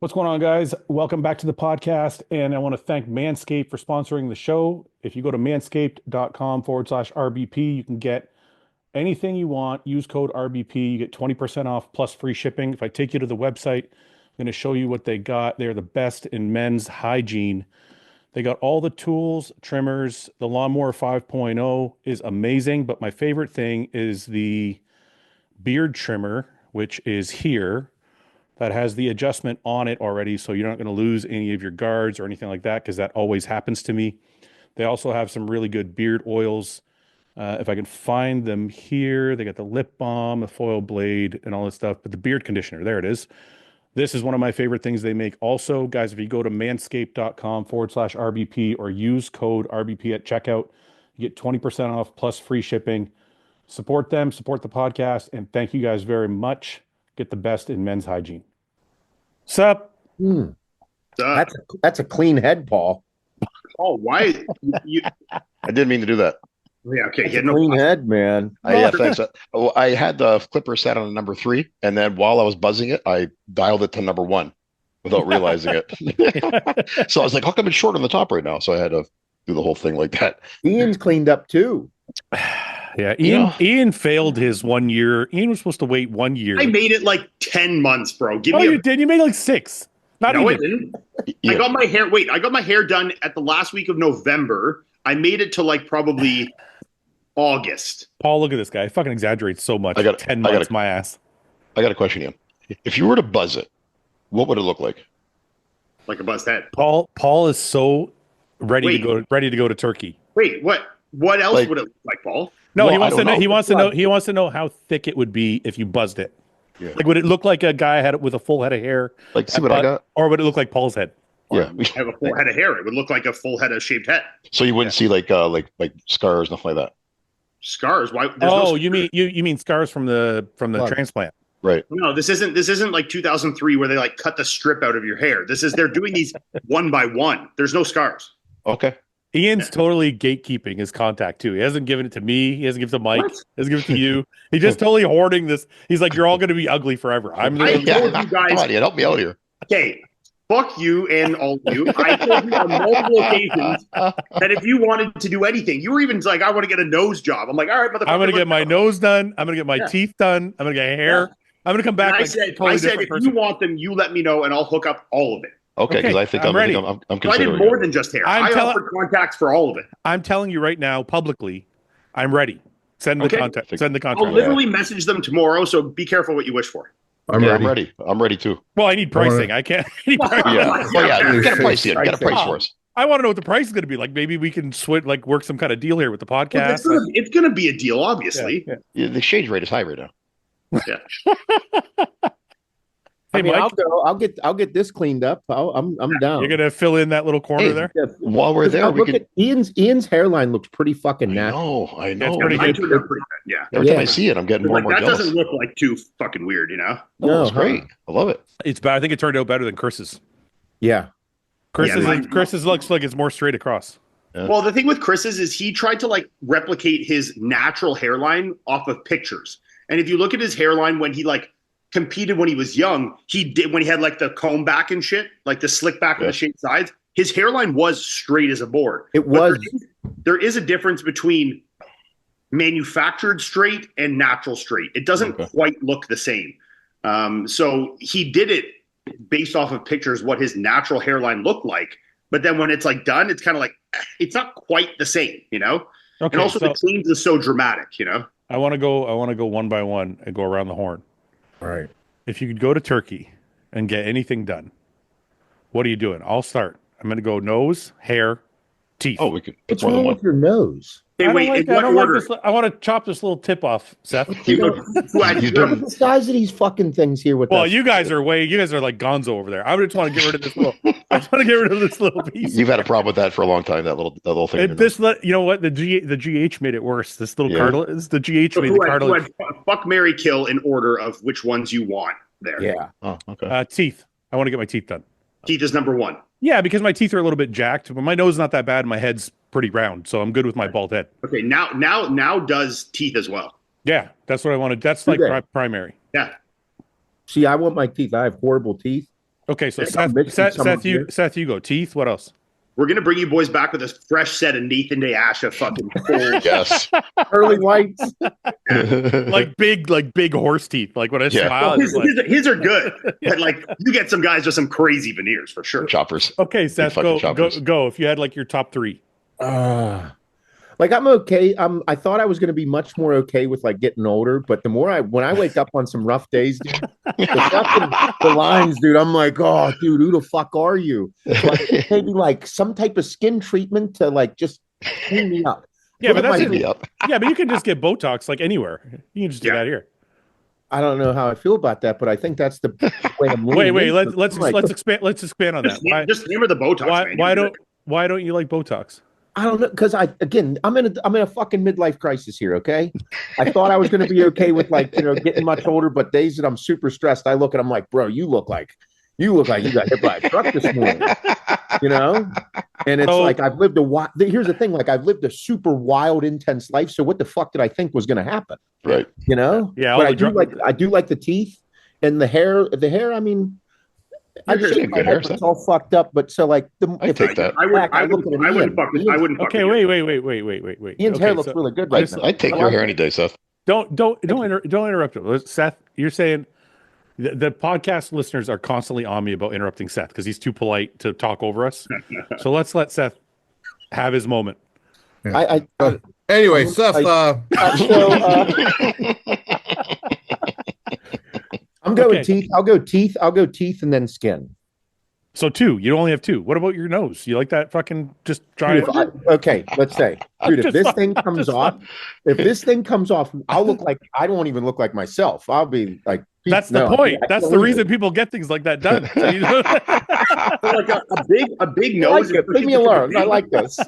What's going on, guys? Welcome back to the podcast. And I want to thank Manscaped for sponsoring the show. If you go to manscaped.com/RBP, you can get anything you want. Use code RBP. You get 20% off plus free shipping. If I take you to the website, I'm going to show you what they got. They're the best in men's hygiene. They got all the tools, trimmers. The Lawnmower 5.0 is amazing, but my favorite thing is the beard trimmer, which is here. That has the adjustment on it already, so you're not going to lose any of your guards or anything like that, because that always happens to me. They also have some really good beard oils. If I can find them here, they got the lip balm, the foil blade, and all this stuff. But the beard conditioner, there it is. This is one of my favorite things they make. Also, guys, if you go to manscaped.com/RBP or use code RBP at checkout, you get 20% off plus free shipping. Support them, support the podcast, and thank you guys very much. Get the best in men's hygiene. Sup? That's a clean head, Paul. Oh, why? I didn't mean to do that. Yeah, okay. That's a clean head, man. Yeah, thanks. I had the clipper set on number 3, and then while I was buzzing it, I dialed it to number 1 without realizing it. So I was like, how come it's short on the top right now? So I had to do the whole thing like that. Ian's cleaned up too. Yeah, Ian failed his 1 year. Ian was supposed to wait 1 year. I made it like 10 months, bro. You did? You made like 6. Not no, even. I didn't. Yeah. I got my hair done at the last week of November. I made it to like probably August. Paul, look at this guy. He fucking exaggerates so much. 10 months, my ass. I got a question, Ian. If you were to buzz it, what would it look like? Like a buzzed head. Paul is so ready to go to Turkey. Wait, what else would it look like, Paul? No, Well, he wants to know. know. He wants to know how thick it would be if you buzzed it. Yeah. Like, would it look like a guy had it with a full head of hair? Like, see what I got? Or would it look like Paul's head? Yeah. I have a full head of hair. It would look like a full head of shaved head. So you wouldn't see like scars, nothing like that. Scars? Why? You mean scars from the transplant? Right. No, this isn't like 2003 where they like cut the strip out of your hair. They're doing these one by one. There's no scars. Okay. Ian's totally gatekeeping his contact too. He hasn't given it to me. He hasn't given it to Mike. He hasn't given it to you. He's just totally hoarding this. He's like, you're all going to be ugly forever. I told you guys. Come on, Ian, help me out here. Okay, fuck you and all of you. I told you on multiple occasions that if you wanted to do anything, you were even like, I want to get a nose job. I'm like, all right, motherfucker. I'm going to get my nose done. I'm going to get my teeth done. I'm going to get hair. Yeah. I'm going to come back. I said, if you want them, you let me know and I'll hook up all of it. Okay, because I think I'm ready. I'm considering. I did more than just hair. I offered contacts for all of it. I'm telling you right now, publicly, I'm ready. Send the contact. Send the contract. I'll literally message them tomorrow. So be careful what you wish for. I'm ready. I'm ready too. Well, I need pricing. I can't. Get a price, Ian. Get a price for us. I want to know what the price is going to be. Like, maybe we can work some kind of deal here with the podcast. It's going to be a deal, obviously. Yeah, the exchange rate is high right now. Yeah. Hey, Mike, I'll get this cleaned up. I'm down. You're gonna fill in that little corner there. Yeah. While we're there, we could. Ian's hairline looks pretty fucking natural. I know. It's pretty good. Yeah. Every time I see it, I'm getting more and more jealous. That doesn't look like too fucking weird, you know? No, it's great. I love it. It's bad. I think it turned out better than Chris's. Yeah. Chris's looks like it's more straight across. Yeah. Well, the thing with Chris's is he tried to like replicate his natural hairline off of pictures. And if you look at his hairline when he like competed when he was young, he did when he had like the comb back and shit, like the slick back with the shaved sides, his hairline was straight as a board. It was. There is a difference between manufactured straight and natural straight. It doesn't quite look the same. So he did it based off of pictures, what his natural hairline looked like. But then when it's like done, it's kind of like, it's not quite the same, you know? Okay, and also the change is so dramatic, you know? I want to go one by one and go around the horn. All right. If you could go to Turkey and get anything done, what are you doing? I'll start. I'm going to go nose, hair, teeth. Oh, we could. What's wrong with your nose? Hey, wait, I want to chop this little tip off, Seth. Look at the size of these fucking things here. You guys are like Gonzo over there. I just want to get rid of this little. I just want to get rid of this little piece. You've had a problem with that for a long time. That little thing. You know what? The GH made it worse. This little cartilage. The GH made the cartilage. Fuck, marry, kill in order of which ones you want there. Yeah. Oh, okay. Teeth. I want to get my teeth done. Teeth is number one. Yeah, because my teeth are a little bit jacked, but my nose is not that bad. My head's pretty round, so I'm good with my bald head. Okay, now does teeth as well. Yeah, that's what I wanted. That's like primary. Yeah. See, I want my teeth. I have horrible teeth. Okay, so I'm mixing some of it. Seth, you go. Teeth. What else? We're gonna bring you boys back with a fresh set of Nathan Day Asha fucking full. Yes. Early whites. like big horse teeth. Like when I Yeah. smile, Well, it's like, his are good, but like you get some guys with some crazy veneers for sure. Choppers. okay, Seth, fucking go choppers. go. If you had like your top three. Like I'm okay. I thought I was going to be much more okay with like getting older, but the more when I wake up on some rough days, dude, the lines, dude, I'm like, oh, dude, who the fuck are you? Like, maybe like some type of skin treatment to like just clean me up. Yeah, but that's Yep. yeah, but you can just get Botox like anywhere. You can just do that here. I don't know how I feel about that, but I think that's the way I'm Wait, let's expand on that. Just hammer the Botox. Man. Why don't you like Botox? I don't know, because I'm in a fucking midlife crisis here. Okay, I thought I was going to be okay with like getting much older, but days that I'm super stressed, I look and I'm like, bro, you look like you got hit by a truck this morning, And it's like I've lived here's the thing, like I've lived a super wild, intense life. So what the fuck did I think was going to happen? Right. Yeah. But I do like the teeth and the hair. The hair, I mean. I shave my head, it's all fucked up, but so like I take that. I wouldn't fuck with. Okay, wait. Ian's hair looks really good right now. I take your hair any day, Seth. Don't interrupt him. Seth, you're saying the podcast listeners are constantly on me about interrupting Seth because he's too polite to talk over us. So let's let Seth have his moment. Anyway, Seth. I'm going teeth. I'll go teeth. I'll go teeth and then skin. So two. You only have two. What about your nose? You like that fucking just try it? Okay, let's say, dude, if this thing comes off, I'll look like I don't even look like myself. I'll be like. That's the point. That's the reason people get things like that done. So like a big nose. Leave me alone. I like this.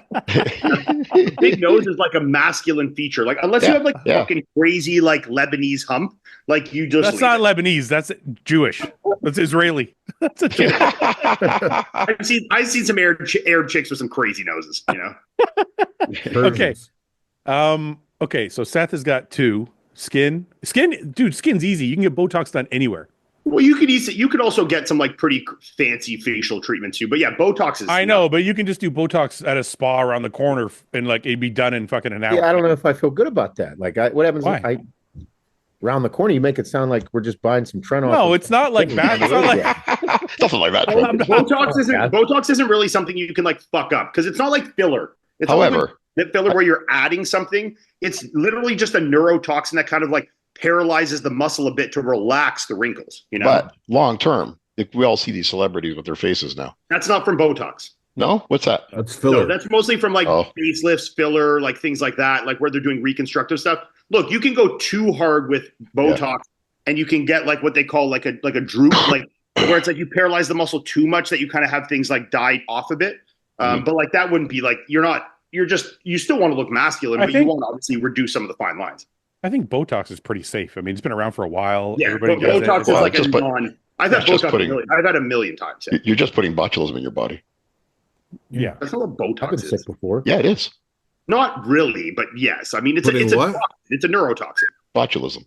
Big nose is like a masculine feature. Like unless you have like fucking crazy like Lebanese hump, like you just. That's not Lebanese. That's Jewish. That's Israeli. That's a Jew. I've seen some Arab chicks with some crazy noses. Okay. Okay. So Seth has got two. Skin, dude, skin's easy. You can get Botox done anywhere. Well, you could also get some like pretty fancy facial treatments too. But yeah, Botox is. I know, but you can just do Botox at a spa around the corner and like it'd be done in fucking an hour. Yeah, I don't know if I feel good about that. Like, what happens? Around the corner, you make it sound like we're just buying some Trent. No, it's not like that. It's not like nothing like that. Botox isn't really something you can like fuck up because it's not like filler. It's however. That filler where you're adding something, it's literally just a neurotoxin that kind of like paralyzes the muscle a bit to relax the wrinkles, But long term, we all see these celebrities with their faces now. That's not from Botox. No? What's that? That's filler. No, that's mostly from like facelifts, filler, like things like that, like where they're doing reconstructive stuff. Look, you can go too hard with Botox and you can get like what they call like a droop, like where it's like you paralyze the muscle too much that you kind of have things like die off a bit. But like that wouldn't be like you still want to look masculine, but you want to obviously reduce some of the fine lines. I think Botox is pretty safe. I mean, it's been around for a while. Yeah, everybody Botox is like I've had Botox I've had a million times. Yeah. You're just putting botulism in your body. Yeah. That's not what Botox I've been is. sick before. Yeah, it is. Not really, but yes. I mean, it's a neurotoxin. Botulism.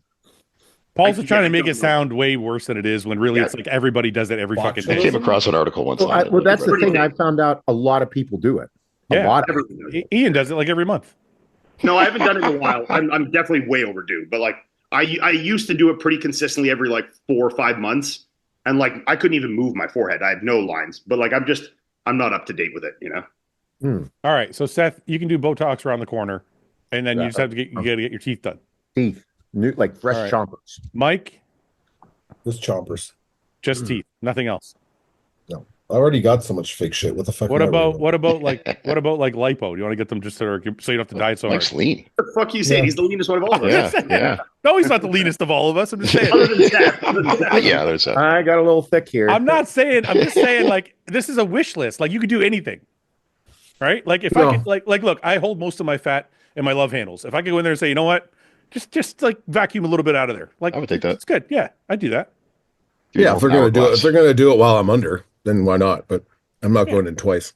Paul's trying to make it sound way worse than it is when really it's like everybody does it every fucking day. I came across an article once. Well, that's the thing. I found out a lot of people do it. Ian does it like every month. No, I haven't done it in a while. I'm definitely way overdue. But like I used to do it pretty consistently every like 4 or 5 months, and like I couldn't even move my forehead. I had no lines. But like I'm not up to date with it. All right, so Seth, you can do Botox around the corner, and then you just have to get your teeth done. Teeth, new like fresh chompers. Mike, just chompers. Just teeth, nothing else. I already got so much fake shit. What the fuck? What about like Lipo? Do you want to get them just so you don't have to diet so hard? Mike's lean. What the fuck you saying? He's the leanest one of all of us. Yeah. No, he's not the leanest of all of us. I'm just saying. Other than that. Yeah, there's that. I got a little thick here. I'm just saying like this is a wish list. Like you could do anything, right? Like if I could like look, I hold most of my fat in my love handles. If I could go in there and say, you know what, just like vacuum a little bit out of there. Like I would take that. It's good. Yeah, I'd do that. If they're gonna do it while I'm under, then why not? But I'm not going in twice.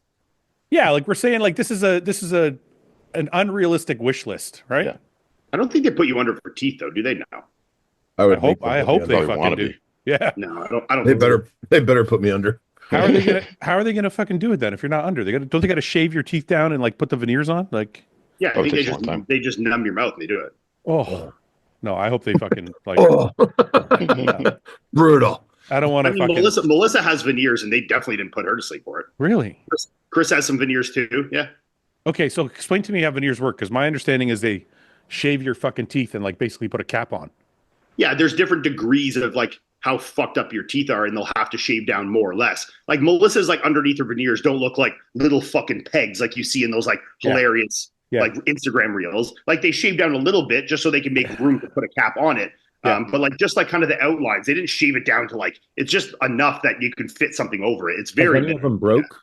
Yeah, like we're saying, like this is an unrealistic wish list, right? Yeah. I don't think they put you under for teeth though, do they now? I hope they fucking do. Yeah. No, I don't. They better put me under. How are they gonna fucking do it then? If you're not under, don't they got to shave your teeth down and like put the veneers on? Like, Yeah, I think takes a long time. they just numb your mouth and they do it. oh no, I hope they fucking like. Brutal. I don't want to fucking. Melissa has veneers, and they definitely didn't put her to sleep for it. Really? Chris has some veneers too. Yeah. Okay, so explain to me how veneers work, because my understanding is they shave your fucking teeth and like basically put a cap on. Yeah, there's different degrees of like how fucked up your teeth are, and they'll have to shave down more or less. Like Melissa's like underneath her veneers don't look like little fucking pegs like you see in those like hilarious like Instagram reels. Like they shave down a little bit just so they can make room to put a cap on it. But like just like kind of the outlines, they didn't shave it down to like it's just enough that you can fit something over it. It's very. Have any of them broke?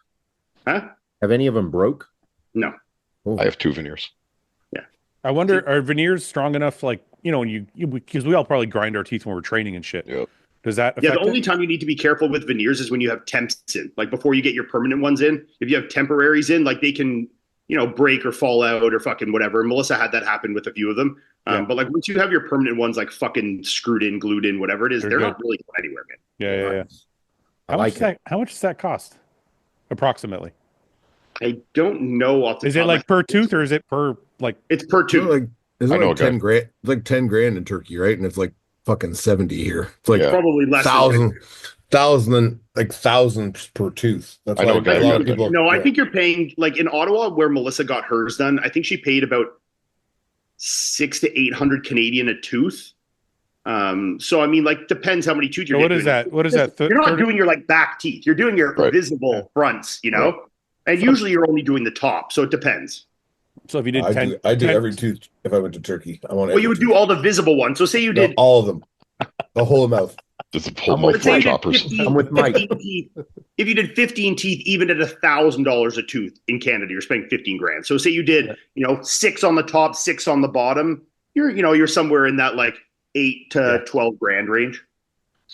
Huh? Have any of them broke? No. I have 2 veneers. Yeah. I wonder, are veneers strong enough? Like, you know, when because we all probably grind our teeth when we're training and shit. Yep. Does that affect the only time you need to be careful with veneers is when you have temps in. Like before you get your permanent ones in, if you have temporaries in, like they can, you know, break or fall out or fucking whatever. Melissa had that happen with a few of them. But like once you have your permanent ones like fucking screwed in, glued in, whatever it is, they're not really going anywhere, man. Yeah. How much does that cost? Approximately. I don't know off the Is it like per tooth or is it per like? It's per tooth. Is it like 10 grand? It's like 10 grand in Turkey, right? And it's like fucking 70 here. It's like probably less. Thousands per tooth. That's I know why a lot of people. No, I think you're paying like in Ottawa where Melissa got hers done. I think she paid about 600 to 800 Canadian a tooth. So I mean, like depends how many teeth you're. So what is that? What is that? You're not doing your like back teeth. You're doing your visible fronts. You know, and usually you're only doing the top. So it depends. So if you did I do every tooth if I went to Turkey. You would do all the visible ones. So say you did all of them, the whole mouth. Just a whole mouthful choppers. I'm with Mike. If you did 15 teeth, even at $1,000 a tooth in Canada, you're spending 15 grand. So say you did, 6 on the top, 6 on the bottom. You're somewhere in that like 8 to 12 grand range.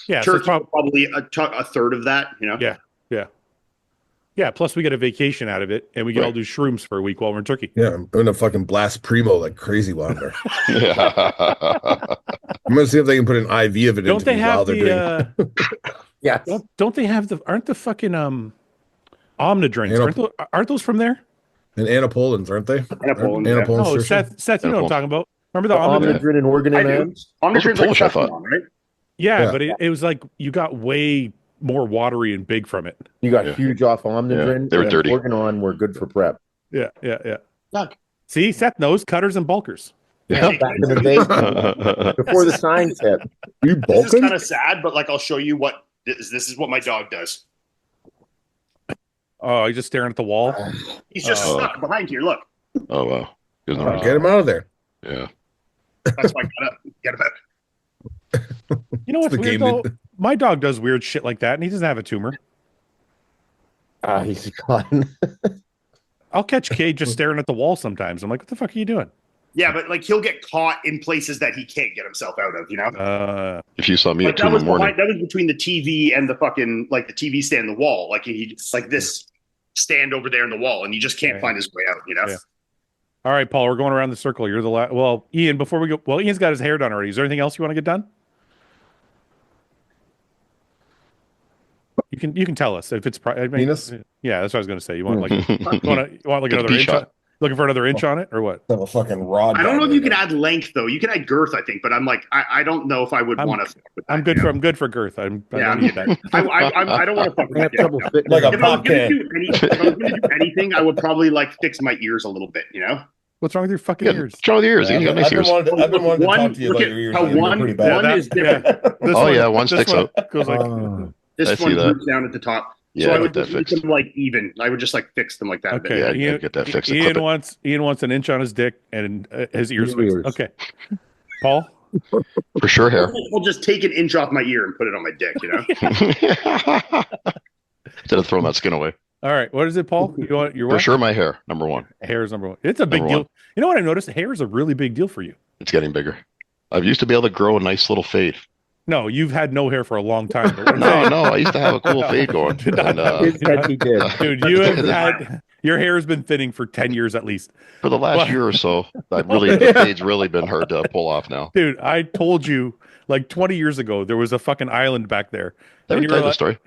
Yeah, Turkey probably a third of that. Yeah. Plus we get a vacation out of it, and we can all do shrooms for a week while we're in Turkey. Yeah, I'm gonna fucking blast Primo like crazy while I'm there. I'm gonna see if they can put an IV of it into me while they're doing it. Yeah. Don't they have aren't the fucking Omnidrinks? Aren't those from there? And Anapolins, aren't they? Anapolins. Oh, Seth, you know what I'm talking about. Remember the Omnidrin and Organon? Omnidrin's like Teflon, right? Yeah, but it was like you got way more watery and big from it. You got huge off Omnidrin. Yeah, they were dirty. Organon were good for prep. Yeah. Look. See, Seth knows cutters and bulkers. Yeah, back in the day, before the signs hit. You bulking? This is kind of sad, but like I'll show you what this is what my dog does. Oh, he's just staring at the wall. He's just stuck behind here. Look. Oh wow! Get him out of there. Yeah. That's why I gotta get him out. You know what's weird though? My dog does weird shit like that, and he doesn't have a tumor. He's gone. I'll catch Cade just staring at the wall sometimes. I'm like, what the fuck are you doing? Yeah, but like he'll get caught in places that he can't get himself out of, If you saw me at 2 in the morning. That was between the TV and the fucking like the TV stand, the wall. Like he like this stand over there in the wall, and he just can't find his way out. Yeah. All right, Paul, we're going around the circle. You're the last. Well, Ian, before we go, Ian's got his hair done already. Is there anything else you want to get done? You can tell us if it's penis. Yeah, that's what I was going to say. You want like another inch? Looking for another inch on it or what? Have a fucking rod. I don't know if you can add length though. You can add girth, I think, but I'm like, I don't know if I would want to. I'm good for girth. I don't need that. I don't want to fuck with that. Like a if I was going can. to do anything, I would probably like fix my ears a little bit. What's wrong with your fucking ears? What's wrong with your ears? He's got nice ears. I've been wanting to talk to you about your ears. One is different. One sticks out. Goes like this one roots down at the top. Yeah, so I would just make them like even. I would just like fix them like that. Okay, yeah, get that fixed. Ian wants an inch on his dick and his ears. Okay, Paul. For sure, hair. I'll just take an inch off my ear and put it on my dick. Instead of throwing that skin away. All right, what is it, Paul? You want your for sure? My hair, number one. Hair is number one. It's a big deal. You know what I noticed? Hair is a really big deal for you. It's getting bigger. I used to be able to grow a nice little fade. No, you've had no hair for a long time. No, I used to have a cool fade going. And, he did. Dude, you Your hair has been thinning for 10 years at least. For the last year or so, the fade's really been hard to pull off now. Dude, I told you like 20 years ago there was a fucking island back there. Let me tell you the story.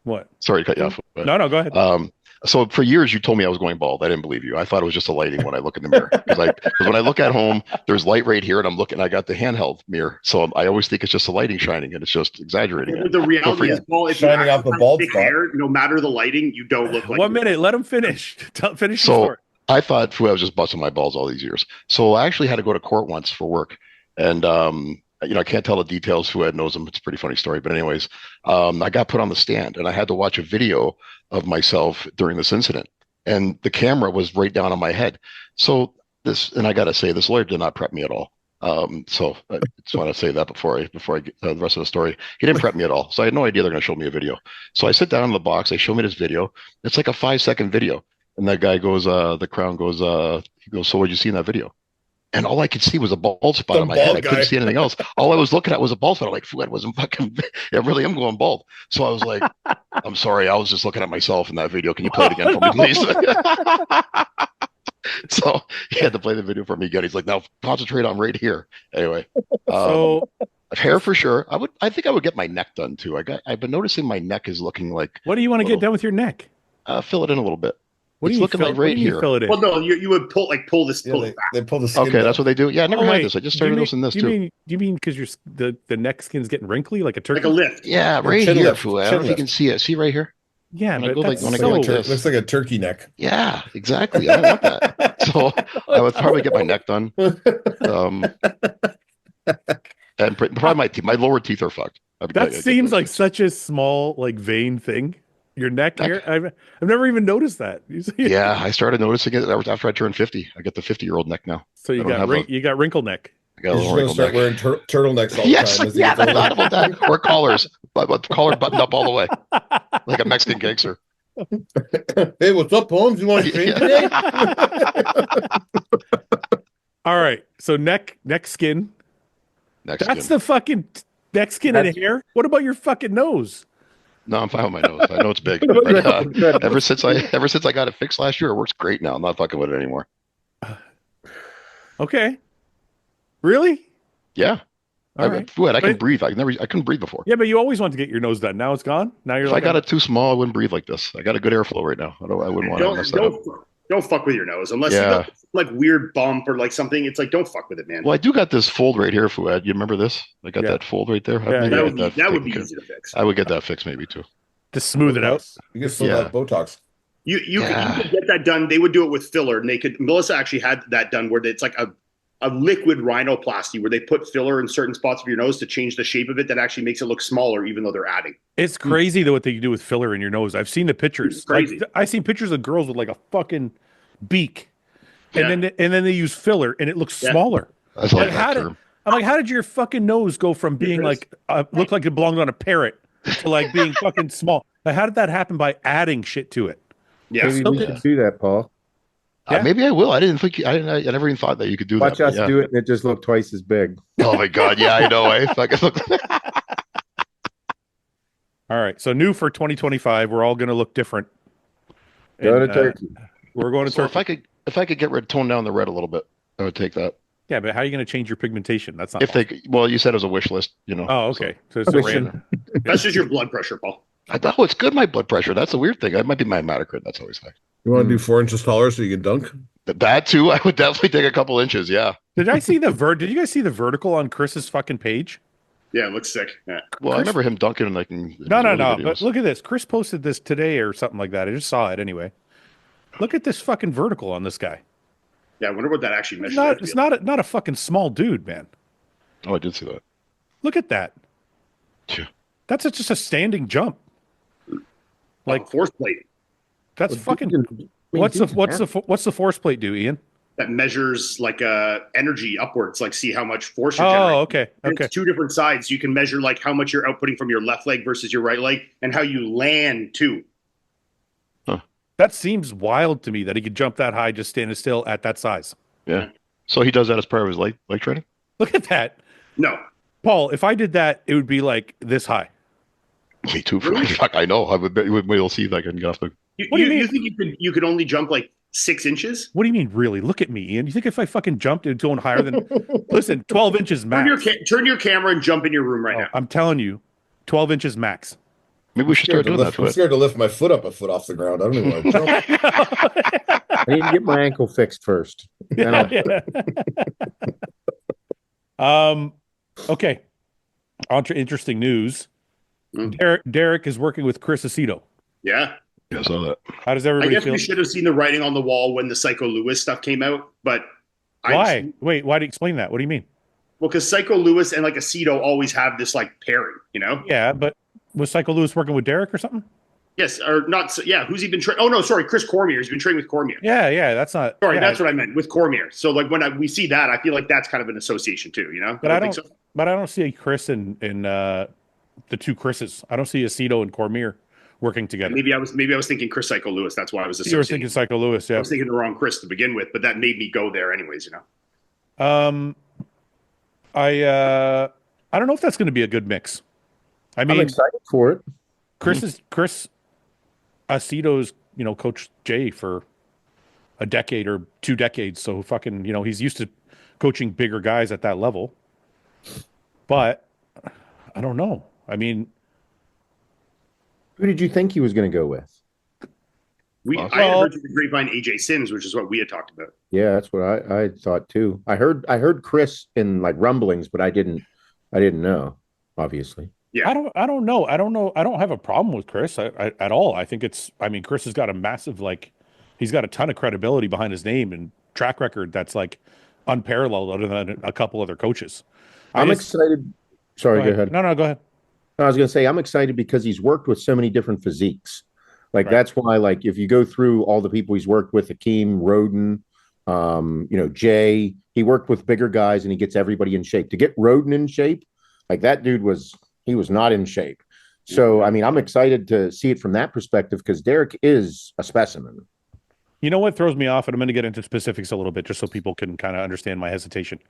What? Sorry to cut you off. No, go ahead. So for years you told me I was going bald. I didn't believe you. I thought it was just a lighting when I look in the mirror. Because when I look at home, there's light right here, and I got the handheld mirror. So I always think it's just a lighting shining, and it's just exaggerating it. The reality is, Paul, if shining you off the bald spot, hair, no matter the lighting, you don't look like. 1 minute, let him finish. Finish the So story. I thought I was just busting my balls all these years. So I actually had to go to court once for work, and I can't tell the details. Fouad knows them. It's a pretty funny story. But anyways, I got put on the stand, and I had to watch a video of myself during this incident. And the camera was right down on my head. So and I got to say, this lawyer did not prep me at all. So I just want to say that before I get the rest of the story. He didn't prep me at all. So I had no idea they're going to show me a video. So I sit down in the box. They show me this video. It's like a 5-second video. And that guy goes, the crown goes, he goes, so what'd you see in that video? And all I could see was a bald spot on my head. I couldn't see anything else. All I was looking at was a bald spot. I'm like, Fouad wasn't fucking, I really am going bald. So I was like, I'm sorry. I was just looking at myself in that video. Can you play it again for me, please? So he had to play the video for me again. He's like, now concentrate on right here. Anyway, So hair for sure. I think I would get my neck done too. I've been noticing my neck is looking like. what do you want to get done with your neck? Fill it in a little bit. What It's do you looking fill, like what do right you here. Fill it in? Well, no, you would pull this Yeah, back. they pull the skin Okay, down. that's what they do. Yeah, I never Oh, had wait. this. I just Do you started mean- noticing this do too. you mean because the neck skin's getting wrinkly like a turkey? Like a lift. Yeah, right chin here, lift, Fouad. I chin don't know if you lift. can see it. See right here? Yeah, When I but go like- that's when I so. go like this. Looks like a turkey neck. Yeah, exactly. I don't want that. So I would probably get my neck done. And probably my lower teeth are fucked. That seems like such a small, like vein thing. Your neck here. I've never even noticed that. Yeah, I started noticing it after I turned 50. I get the 50-year-old neck now. So you I don't have you got wrinkle neck. I got a He's little just going to wrinkle start neck. wearing turtlenecks all the Yes, time. As he yeah, gets I thought older. about that. Or collars, but collar buttoned up all the way, like a Mexican gangster. Hey, what's up, Holmes? You want to drink today? All right. So neck skin. Next That's skin. the fucking neck skin and hair. What about your fucking nose? No, I'm fine with my nose. I know it's big. But, ever since I got it fixed last year, it works great now. I'm not fucking with it anymore. Okay. Really? Yeah. All right. Fouad, I can But- breathe. I couldn't breathe before. Yeah, but you always wanted to get your nose done. Now it's gone. Now you're If like, I got it too small, I wouldn't breathe like this. I got a good airflow right now. I wouldn't want to mess that up. Don't fuck with your nose unless you got like weird bump or like something. It's like don't fuck with it, man. Well, I do got this fold right here, Fouad. You remember this? I got that fold right there. Yeah, Maybe I that get would be taken easy to fix. care of. I would get that fixed maybe too. to smooth it out. You can still Yeah. have Botox. You could get that done. They would do it with filler, and Melissa actually had that done where it's like a liquid rhinoplasty where they put filler in certain spots of your nose to change the shape of it. That actually makes it look smaller, even though they're adding. It's crazy though what they do with filler in your nose. I've seen the pictures. It's crazy. Like, I've seen pictures of girls with like a fucking beak, Yeah. and then they use filler, and it looks Yeah. smaller. That's like how that did- term. I'm like, how did your fucking nose go from being like look like it belonged on a parrot to like being fucking small? Like, how did that happen by adding shit to it? Yeah. Maybe we should do that, Paul. Yeah. Maybe I will. I didn't think. I never even thought that you could do Watch that. us Yeah. do it, and it just looked twice as big. Oh my god! Yeah, I know. Fucking look. All right, so new for 2025, we're all going to look different. Go to And, Turkey. We're going to So Turkey. if I could tone down the red a little bit, I would take that. Yeah, but how are you going to change your pigmentation? That's not. If they, well, you said it was a wish list, you know. Oh, okay. So it's a Wishing. random. That's just your blood pressure, Paul. I thought it's good. My blood pressure. That's a weird thing. That might be my hematocrit. That's always high. You want to do 4 inches taller so you can dunk? That too. I would definitely take a couple inches. Yeah. Did you guys see the vertical on Chris's fucking page? Yeah, it looks sick. Yeah. Well, I remember him dunking like. In No. his early But videos. look at this. Chris posted this today or something like that. I just saw it anyway. Look at this fucking vertical on this guy. Yeah, I wonder what that actually measures. It's not a fucking small dude, man. Oh, I did see that. Look at that. Phew. That's just a standing jump. like force plate That's fucking. What's the force plate do, Ian? that measures like energy upwards, like see how much force you're Oh, generating. okay. And Okay. It's two different sides. You can measure like how much you're outputting from your left leg versus your right leg, and how you land too. That seems wild to me that he could jump that high just standing still at that size. Yeah. So he does that as part of his leg training. Look at that. No, Paul, if I did that, it would be like this high. Me too. Fuck, I know. I would. We'll see if I can get off the What do you mean? You think you could only jump like 6 inches? What do you mean, really? Look at me, Ian. You think if I fucking jumped, it's going higher than? Listen, 12 inches max. Turn your camera and jump in your room right now. I'm telling you, 12 inches max. Maybe we should start doing that. I'm scared to lift my foot up a foot off the ground. I don't even want to jump. I need to get my ankle fixed first. Yeah. Okay. Interesting news. Derek is working with Chris ACETO. Yeah. Yeah, I saw that. How does everybody I guess feel? we should have seen the writing on the wall when the Psycho Lewis stuff came out, but why? Wait, why do you explain that? What do you mean? Well, because Psycho Lewis and like ACETO always have this like pairing, you know? Yeah, but was Psycho Lewis working with Derek or something? Yes, or not. Yeah, who's he been training? Oh no, sorry, Chris Cormier. He's been training with Cormier. Yeah, that's not. Sorry, yeah. that's what I meant with Cormier. So like when we see that, I feel like that's kind of an association too, you know? But I don't. think so. But I don't see Chris in the two Chris's. I don't see ACETO and Cormier working together. Maybe I was thinking Chris Psycho Lewis. That's why I was associating. You were thinking Psycho Lewis, yeah. I was thinking the wrong Chris to begin with, but that made me go there anyways, you know. I don't know if that's going to be a good mix. I mean, I'm excited for it. Chris ACETO's, coached Jay for a decade or 2 decades, so fucking, he's used to coaching bigger guys at that level. But I don't know. I mean, who did you think he was going to go with? I had heard through the grapevine AJ Sims, which is what we had talked about. Yeah, that's what I thought too. I heard Chris in like rumblings, but I didn't know, obviously. Yeah. I don't know. I don't have a problem with Chris at all. I think Chris has got a massive, he's got a ton of credibility behind his name and track record that's like unparalleled other than a couple other coaches. I'm excited. Sorry, go ahead. No, go ahead. I was going to say, I'm excited because he's worked with so many different physiques. Like, that's why, like, if you go through all the people he's worked with, Hakeem, Roden, Jay, he worked with bigger guys and he gets everybody in shape. To get Roden in shape, like that dude he was not in shape. So, I mean, I'm excited to see it from that perspective because Derek is a specimen. You know what throws me off, and I'm going to get into specifics a little bit just so people can kind of understand my hesitation.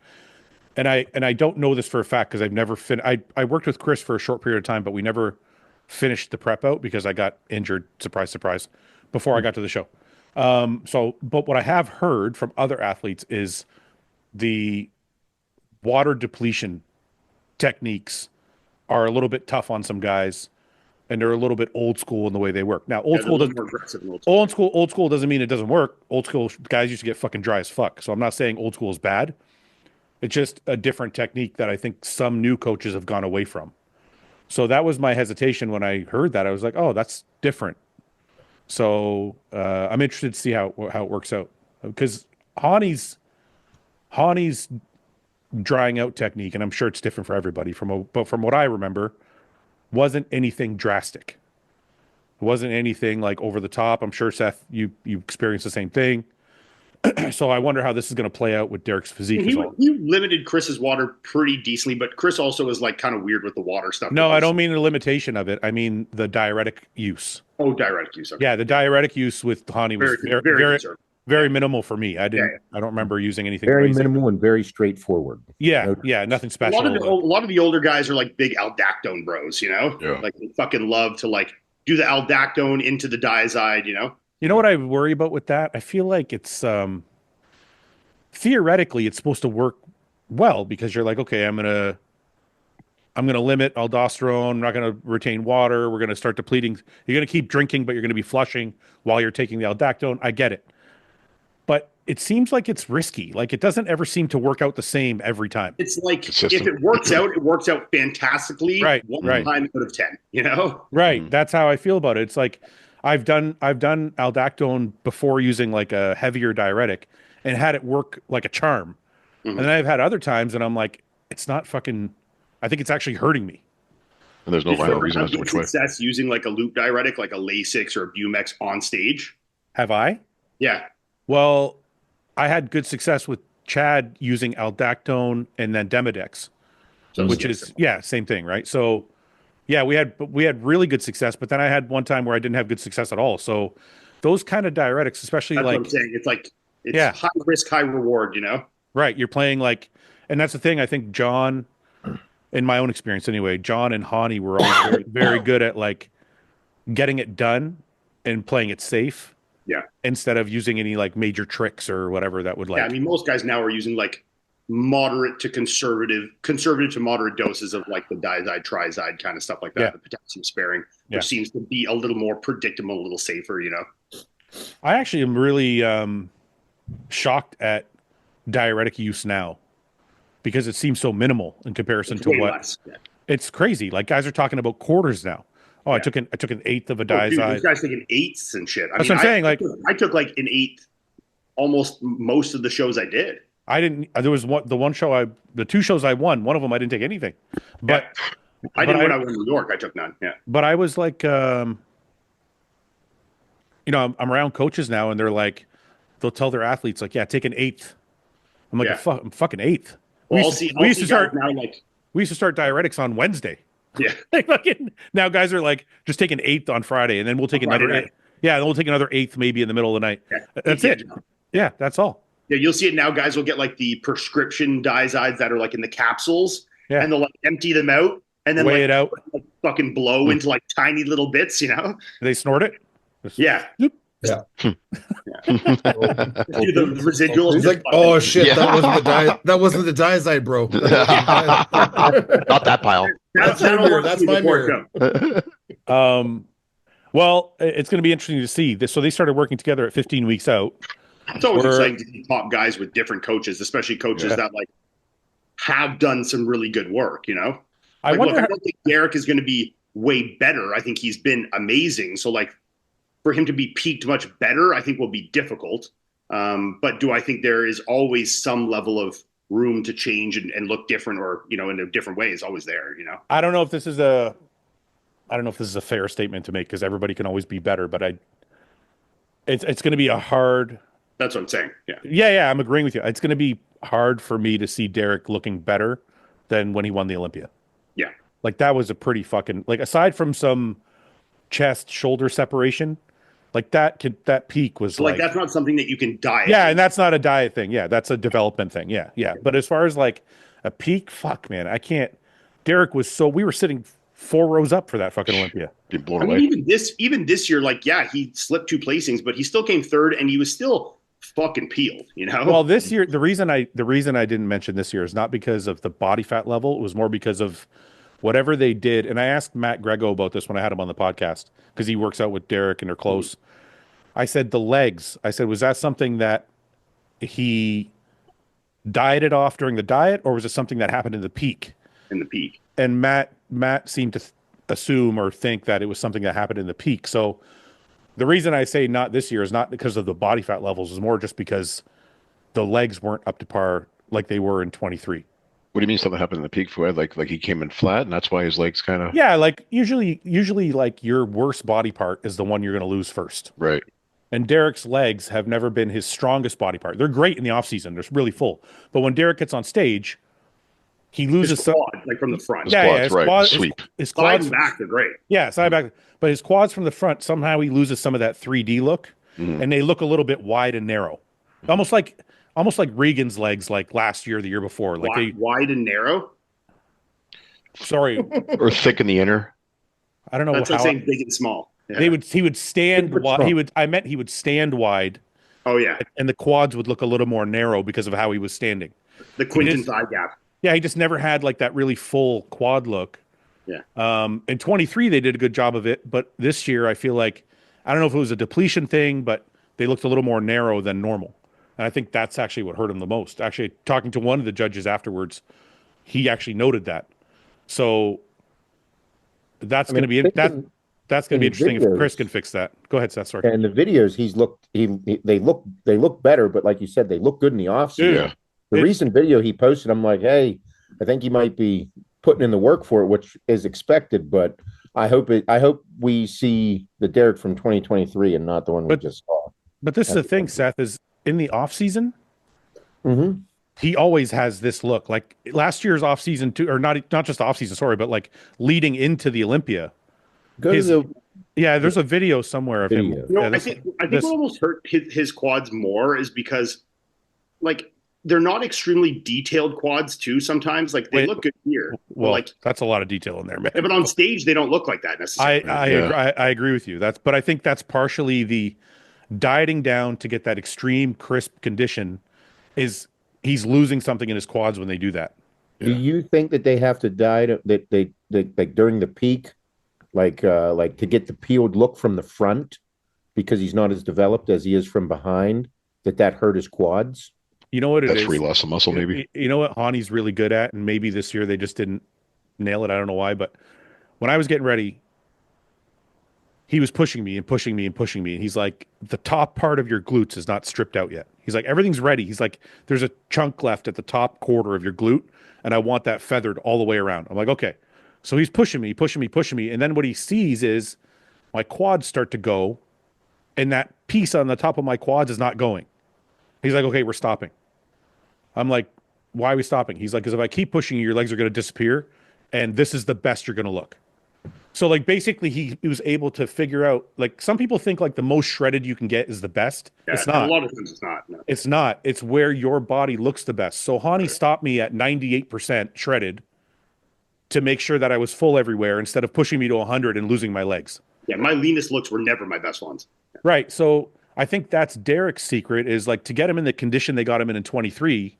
And I don't know this for a fact because I've never I worked with Chris for a short period of time, but we never finished the prep out because I got injured, surprise, surprise, before I got to the show. But what I have heard from other athletes is the water depletion techniques are a little bit tough on some guys, and they're a little bit old school in the way they work. Now, old school doesn't mean it doesn't work. Old school guys used to get fucking dry as fuck. So I'm not saying old school is bad. It's just a different technique that I think some new coaches have gone away from. So that was my hesitation when I heard that. I was like, oh, that's different. So I'm interested to see how it works out. Because Hani's drying out technique, and I'm sure it's different for everybody, but from what I remember, wasn't anything drastic. It wasn't anything like over the top. I'm sure, Seth, you experienced the same thing. So I wonder how this is going to play out with Derek's physique. He limited Chris's water pretty decently, but Chris also is like kind of weird with the water stuff. No, I don't mean the limitation of it. I mean the diuretic use. Oh, diuretic use. Okay. Yeah, the diuretic use with Hani was very minimal for me. I don't remember using anything very crazy. Minimal and very straightforward. Yeah, nothing special. A lot of the older guys are like big aldactone bros, you know? Yeah. Like they fucking love to like do the aldactone into the diazide, you know? You know what I worry about with that? I feel like it's theoretically it's supposed to work well because you're like, okay, I'm gonna limit aldosterone. I'm not gonna retain water. We're gonna start depleting. You're gonna keep drinking, but you're gonna be flushing while you're taking the aldactone. I get it, but it seems like it's risky. Like it doesn't ever seem to work out the same every time. It's like if it works out fantastically. One time out of 10. You know? Right. Mm-hmm. That's how I feel about it. It's like I've done aldactone before using like a heavier diuretic and had it work like a charm. Mm-hmm. And then I've had other times and I'm like, it's not fucking. I think it's actually hurting me. And there's no vital reason as to which way. Success using like a loop diuretic, like a Lasix or a Bumex on stage. Have I? Yeah. Well, I had good success with Chad using aldactone and then Demodex, which is same thing, right? So, yeah, we had really good success, but then I had one time where I didn't have good success at all. So, those kind of diuretics, especially that's like what I'm saying, it's high risk, high reward, you know? Right, you're playing like, and that's the thing. I think John, in my own experience anyway, John and Hani were always very, very good at like getting it done and playing it safe. Yeah. Instead of using any like major tricks or whatever that would like. Yeah, I mean, most guys now are using like moderate to conservative to moderate doses of like the diazide, triazide kind of stuff like that. The potassium sparing, which seems to be a little more predictable, a little safer, you know. I actually am really shocked at diuretic use now because it seems so minimal in comparison to what less. Yeah. It's crazy. Like guys are talking about quarters now. Oh, I took an eighth of a diazide. Dude, these guys taking eighths and shit. That's what I'm saying. Like I took like an eighth almost most of the shows I did. I didn't. There was the two shows I won. One of them I didn't take anything. But I didn't when I went to New York. I took none. Yeah. But I was like, I'm around coaches now, and they're like, they'll tell their athletes like, yeah, take an eighth. I'm like, I'm fucking eighth. Well, we used to start diuretics on Wednesday. Yeah. Now guys are like, just take an eighth on Friday, and then we'll take another eighth. Yeah, then we'll take another eighth maybe in the middle of the night. Yeah. That's it. Yeah, that's all. Yeah, you'll see it now. Guys will get like the prescription diazides that are like in the capsules, and they'll like empty them out and then weigh it out, like, fucking blow into like tiny little bits. You know, they snort it. Yeah. Yeah. The residuals. He's like, oh shit, that wasn't the diazide, bro. Not that pile. That's my mirror. Well, it's going to be interesting to see this. So they started working together at 15 weeks out. It's always exciting to see top guys with different coaches, especially coaches that like have done some really good work. You know, I don't think Derek is going to be way better. I think he's been amazing. So like for him to be peaked much better, I think will be difficult. But do I think there is always some level of room to change and look different, or in a different way is always there. You know, I don't know if this is a fair statement to make because everybody can always be better, but it's going to be a hard. That's what I'm saying. Yeah. Yeah, I'm agreeing with you. It's going to be hard for me to see Derek looking better than when he won the Olympia. Yeah. Like that was a pretty fucking aside from some chest shoulder separation, like that peak was like that's not something that you can diet. Yeah, and that's not a diet thing. Yeah, that's a development thing. Yeah. But as far as like a peak, fuck man, I can't. Derek was we were sitting 4 rows up for that fucking Olympia. Blown away. Even this year, like he slipped 2 placings, but he still came third, and he was still fucking peeled. Well, this year the reason I didn't mention this year is not because of the body fat level. It was more because of whatever they did. And I asked Matt Grego about this when I had him on the podcast because he works out with Derek and they're close. I said the legs. I said, was that something that he dieted off during the diet, or was it something that happened in the peak? In the peak. And Matt seemed to assume or think that it was something that happened in the peak. So the reason I say not this year is not because of the body fat levels, is more just because the legs weren't up to par like they were in 23. What do you mean something happened in the peak, Fouad? Like he came in flat and that's why his legs kind of... Yeah, like usually like your worst body part is the one you're going to lose first. Right. And Derek's legs have never been his strongest body part. They're great in the off season. They're really full. But when Derek gets on stage, he loses his quad, like from the front. His quads, sweep. His quads back, they're great. Yeah, side back. But his quads from the front, somehow he loses some of that 3D look, and they look a little bit wide and narrow, almost like Regan's legs, like last year, the year before, like wide and narrow. Sorry, or thick in the inner. I don't know. That's like saying big and small. Yeah. He would stand wide. He would stand wide. Oh yeah, and the quads would look a little more narrow because of how he was standing. The Quinton thigh gap. Yeah, he just never had like that really full quad look. Yeah. In 23, they did a good job of it, but this year I feel like, I don't know if it was a depletion thing, but they looked a little more narrow than normal. And I think that's actually what hurt him the most. Actually, talking to one of the judges afterwards, he actually noted that. So that's going to be that's going to be interesting if Chris can fix that. Go ahead, Seth. Sorry. And the videos they look better, but like you said, they look good in the offseason. Yeah. The recent video he posted, I'm like, hey, I think he might be putting in the work for it, which is expected, but I hope we see the Derek from 2023 and not the one we just saw. But this is the thing, Seth, is in the off season, mm-hmm. he always has this look. Like last year's off season too, or not just off season, sorry, but like leading into the Olympia. There's a video somewhere of him. I think what almost hurt his quads more is because, like, they're not extremely detailed quads too. Sometimes like they look good here. Well, like that's a lot of detail in there, man. Yeah, but on stage they don't look like that necessarily. I agree with you. But I think that's partially the dieting down to get that extreme crisp condition. Is he's losing something in his quads when they do that? Do you think that they have to diet that they like during the peak, like to get the peeled look from the front, because he's not as developed as he is from behind? That hurt his quads. You know what it is? That's free loss of muscle, maybe. You know what Hani's really good at, and maybe this year they just didn't nail it. I don't know why, but when I was getting ready, he was pushing me and pushing me and pushing me, and he's like, the top part of your glutes is not stripped out yet. He's like, everything's ready. He's like, there's a chunk left at the top quarter of your glute, and I want that feathered all the way around. I'm like, okay. So he's pushing me, and then what he sees is my quads start to go, and that piece on the top of my quads is not going. He's like, okay, we're stopping. I'm like, why are we stopping? He's like, because if I keep pushing you, your legs are going to disappear, and this is the best you're going to look. So, like, basically, he was able to figure out, like, some people think, like, the most shredded you can get is the best. Yeah, it's not. A lot of times it's not. No. It's not. It's where your body looks the best. So, Hani stopped me at 98% shredded to make sure that I was full everywhere instead of pushing me to 100 and losing my legs. Yeah, my leanest looks were never my best ones. Yeah. Right. So, I think that's Derek's secret is, like, to get him in the condition they got him in 23,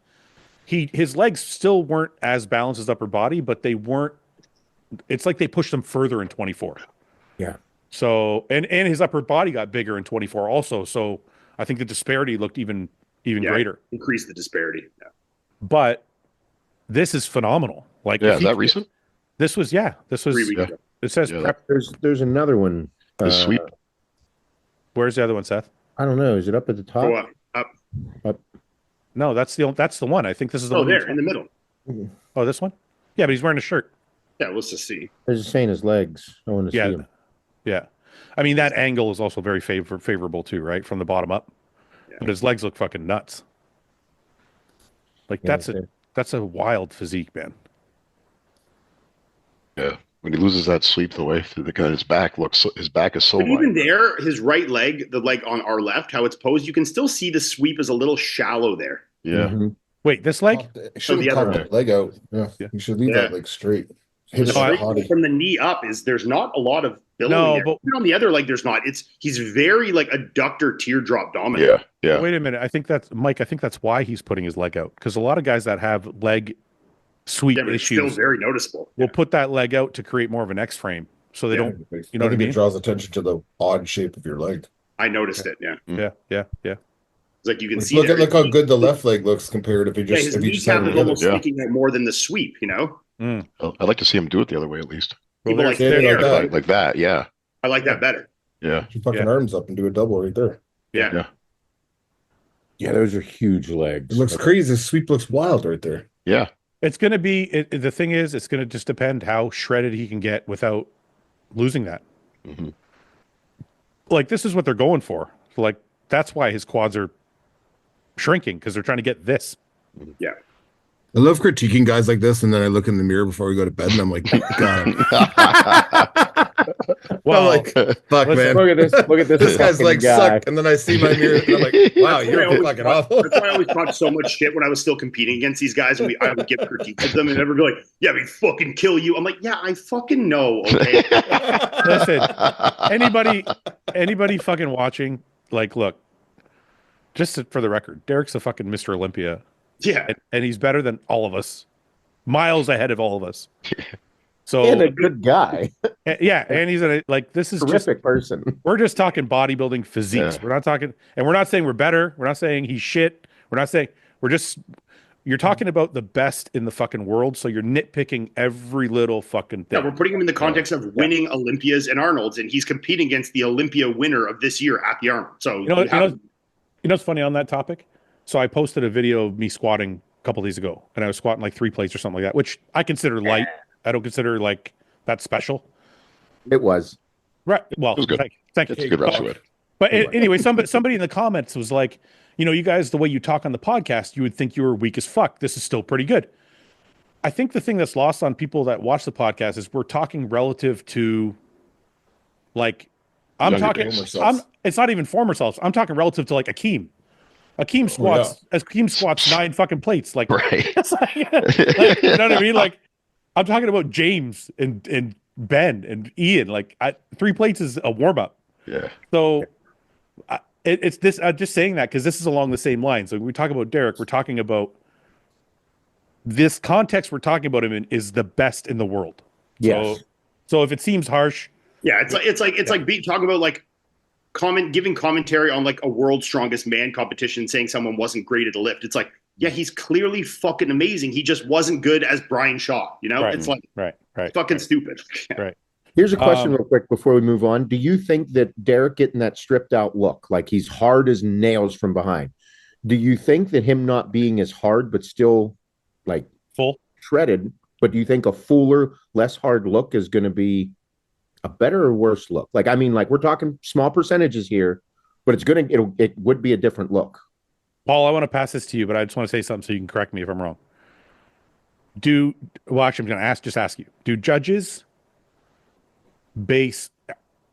his legs still weren't as balanced as upper body, but they weren't. It's like they pushed him further in 24. Yeah. So and his upper body got bigger in 24 also. So I think the disparity looked even greater. Increased the disparity. Yeah. But this is phenomenal. Like, is that recent? This was 3 weeks ago. It says prep. There's another one. The sweep. Where's the other one, Seth? I don't know. Is it up at the top? Go up. No, that's the one. I think this is the one. There in the middle. Oh, this one? Yeah, but he's wearing a shirt. Yeah, let's just see. They're just saying his legs. I want to see him. Yeah. I mean, that angle is also very favorable too, right? From the bottom up. Yeah. But his legs look fucking nuts. Like, that's a wild physique, man. Yeah. When he loses that sweep, the way his back is so but wide. Even there, his right leg, the leg on our left, how it's posed, you can still see the sweep is a little shallow there. Yeah. Mm-hmm. Wait, this leg? Shouldn't cut the leg out. Yeah. You should leave that leg straight. From the knee up there's not a lot of billowing there. But on the other leg, there's not. He's very like adductor teardrop dominant. Yeah. Wait a minute. I think that's why he's putting his leg out, because a lot of guys that have leg sweep issues still very noticeable. Will put that leg out to create more of an X frame, so they don't. You know what I mean? It draws attention to the odd shape of your leg. I noticed it. Yeah. Yeah. It's like you can see. Look how good the left leg looks compared if you just his kneecap is almost sticking out more than the sweep. You know. I'd like to see him do it the other way at least. People like that. Yeah. I like that better. Yeah. Your fucking arms up and do a double right there. Yeah. Yeah, those are huge legs. It looks crazy. The sweep looks wild right there. Yeah. It's going to be, the thing is, it's going to just depend how shredded he can get without losing that. Mm-hmm. Like, this is what they're going for. Like, that's why his quads are shrinking, because they're trying to get this. Yeah. I love critiquing guys like this, and then I look in the mirror before we go to bed, and I'm like, God. Well, I'm like, fuck, man. Look at this. This guy's like suck. And then I see my mirror, and I'm like, wow, you're fucking awful. That's why I always talked so much shit when I was still competing against these guys, and I would give critiques of them, and everyone would be like, yeah, we fucking kill you. I'm like, yeah, I fucking know, okay? Listen, anybody fucking watching, like, look, just for the record, Derek's a fucking Mr. Olympia. Yeah. And he's better than all of us. Miles ahead of all of us. So and a good guy. Yeah, and he's this is terrific person. We're just talking bodybuilding physiques. Yeah. We're not talking, and we're not saying we're better. We're not saying he's shit. We're not saying you're talking about the best in the fucking world, so you're nitpicking every little fucking thing. Yeah, we're putting him in the context of winning Olympias and Arnolds, and he's competing against the Olympia winner of this year at the Arnold. So you know what's funny on that topic? So I posted a video of me squatting a couple days ago, and I was squatting like 3 plates or something like that, which I consider light. I don't consider like that special. It was. Right. Well, it was good. Thank you. It's a good rep to it. But anyway, somebody in the comments was like, you guys, the way you talk on the podcast, you would think you were weak as fuck. This is still pretty good. I think the thing that's lost on people that watch the podcast is we're talking relative to, like, it's not even former selves. I'm talking relative to like Akeem. Akeem squats 9 fucking plates. Like, Right. it's like, you know what I mean? Like, I'm talking about James and Ben and Ian. Like, 3 plates is a warm up. Yeah. So it's this. I'm just saying that because this is along the same line. So when we talk about Derek, we're talking about this context. We're talking about him in is the best in the world. Yes. So if it seems harsh, yeah, it's like talking about like giving commentary on like a world's strongest man competition, saying someone wasn't great at a lift. It's like, yeah, he's clearly fucking amazing. He just wasn't good as Brian Shaw. You know, Right. It's like right, fucking stupid. right. Here's a question real quick before we move on. Do you think that Derek getting that stripped out look, like he's hard as nails from behind, do you think that him not being as hard but still like Full shredded, but do you think a fuller, less hard look is going to be a better or worse look? Like, I mean, like we're talking small percentages here, but it would be a different look. Paul, I want to pass this to you, but I just want to say something so you can correct me if I'm wrong. Actually, I'm going to ask you, do judges base,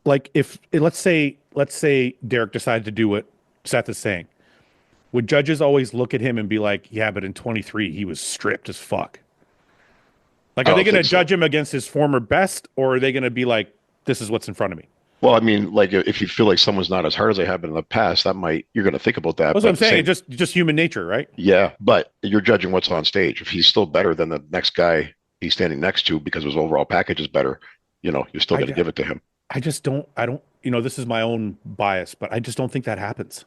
like if let's say Derek decided to do what Seth is saying, would judges always look at him and be like, yeah, but in 23 he was stripped as fuck? Like, are they going to judge him against his former best, or are they going to be like, this is what's in front of me? Well, I mean, like if you feel like someone's not as hard as they have been in the past, you're going to think about that. That's what I'm saying. Just human nature, right? Yeah, but you're judging what's on stage. If he's still better than the next guy he's standing next to because his overall package is better, you're still going to give it to him. I don't, this is my own bias, but I just don't think that happens.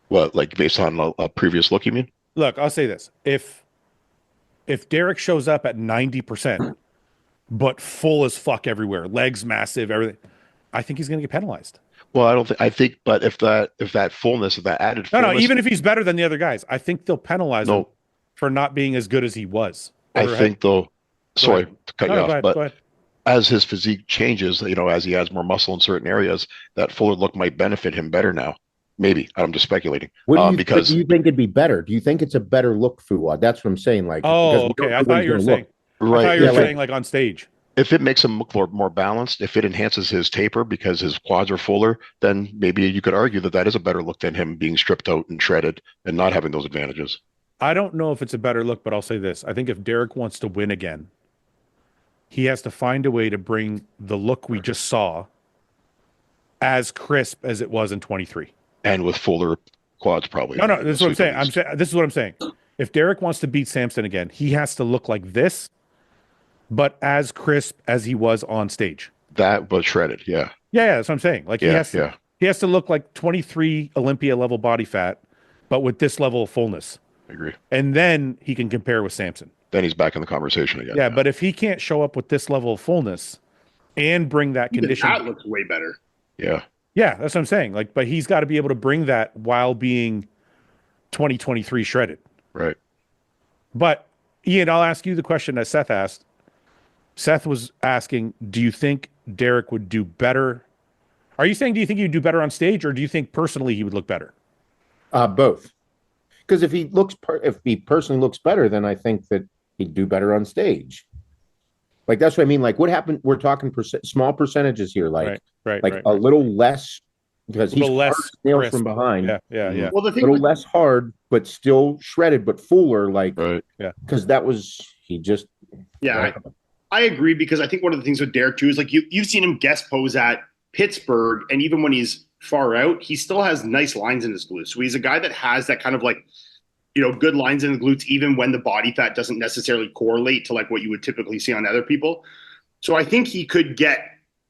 What, like based on a previous look, you mean? Look, I'll say this. If Derek shows up at 90%, but full as fuck everywhere, legs massive, everything, I think he's going to get penalized. Well, I think, but if that fullness, if that added fullness, no, even if he's better than the other guys, I think they'll penalize him for not being as good as he was. I think they'll, sorry to cut you off, but as his physique changes, as he adds more muscle in certain areas, that fuller look might benefit him better now. Maybe. I'm just speculating. Do you think it'd be better? Do you think it's a better look, Fouad? That's what I'm saying. Like, okay. I thought you were saying, right. I thought you were saying like on stage. If it makes him look more balanced, if it enhances his taper because his quads are fuller, then maybe you could argue that is a better look than him being stripped out and shredded and not having those advantages. I don't know if it's a better look, but I'll say this. I think if Derek wants to win again, he has to find a way to bring the look we just saw as crisp as it was in 23. And with fuller quads, probably. No, this is what I'm saying. This is what I'm saying. If Derek wants to beat Samson again, he has to look like this, but as crisp as he was on stage. That was shredded, yeah. Yeah, that's what I'm saying. Like he has to look like 23 Olympia level body fat, but with this level of fullness. I agree. And then he can compare with Samson. Then he's back in the conversation again. Yeah, but if he can't show up with this level of fullness and bring that condition, that looks way better. Yeah. Yeah, that's what I'm saying. Like, but he's got to be able to bring that while being 2023 shredded. Right. But Ian, I'll ask you the question that Seth asked. Seth was asking, do you think Derek would do better? Are you saying, do you think he'd do better on stage, or do you think personally he would look better? Both. Because if he personally looks better, then I think that he'd do better on stage. Like, that's what I mean. Like, what happened? We're talking small percentages here. Like, right. A little less, because he's less hard nails crisp. from behind. Yeah. Well, the thing less hard, but still shredded, but fuller. Like, because that was I agree, because I think one of the things with Derek too is like you've seen him guest pose at Pittsburgh, and even when he's far out, he still has nice lines in his glutes. So he's a guy that has that kind of like, good lines in the glutes, even when the body fat doesn't necessarily correlate to like what you would typically see on other people. So I think he could get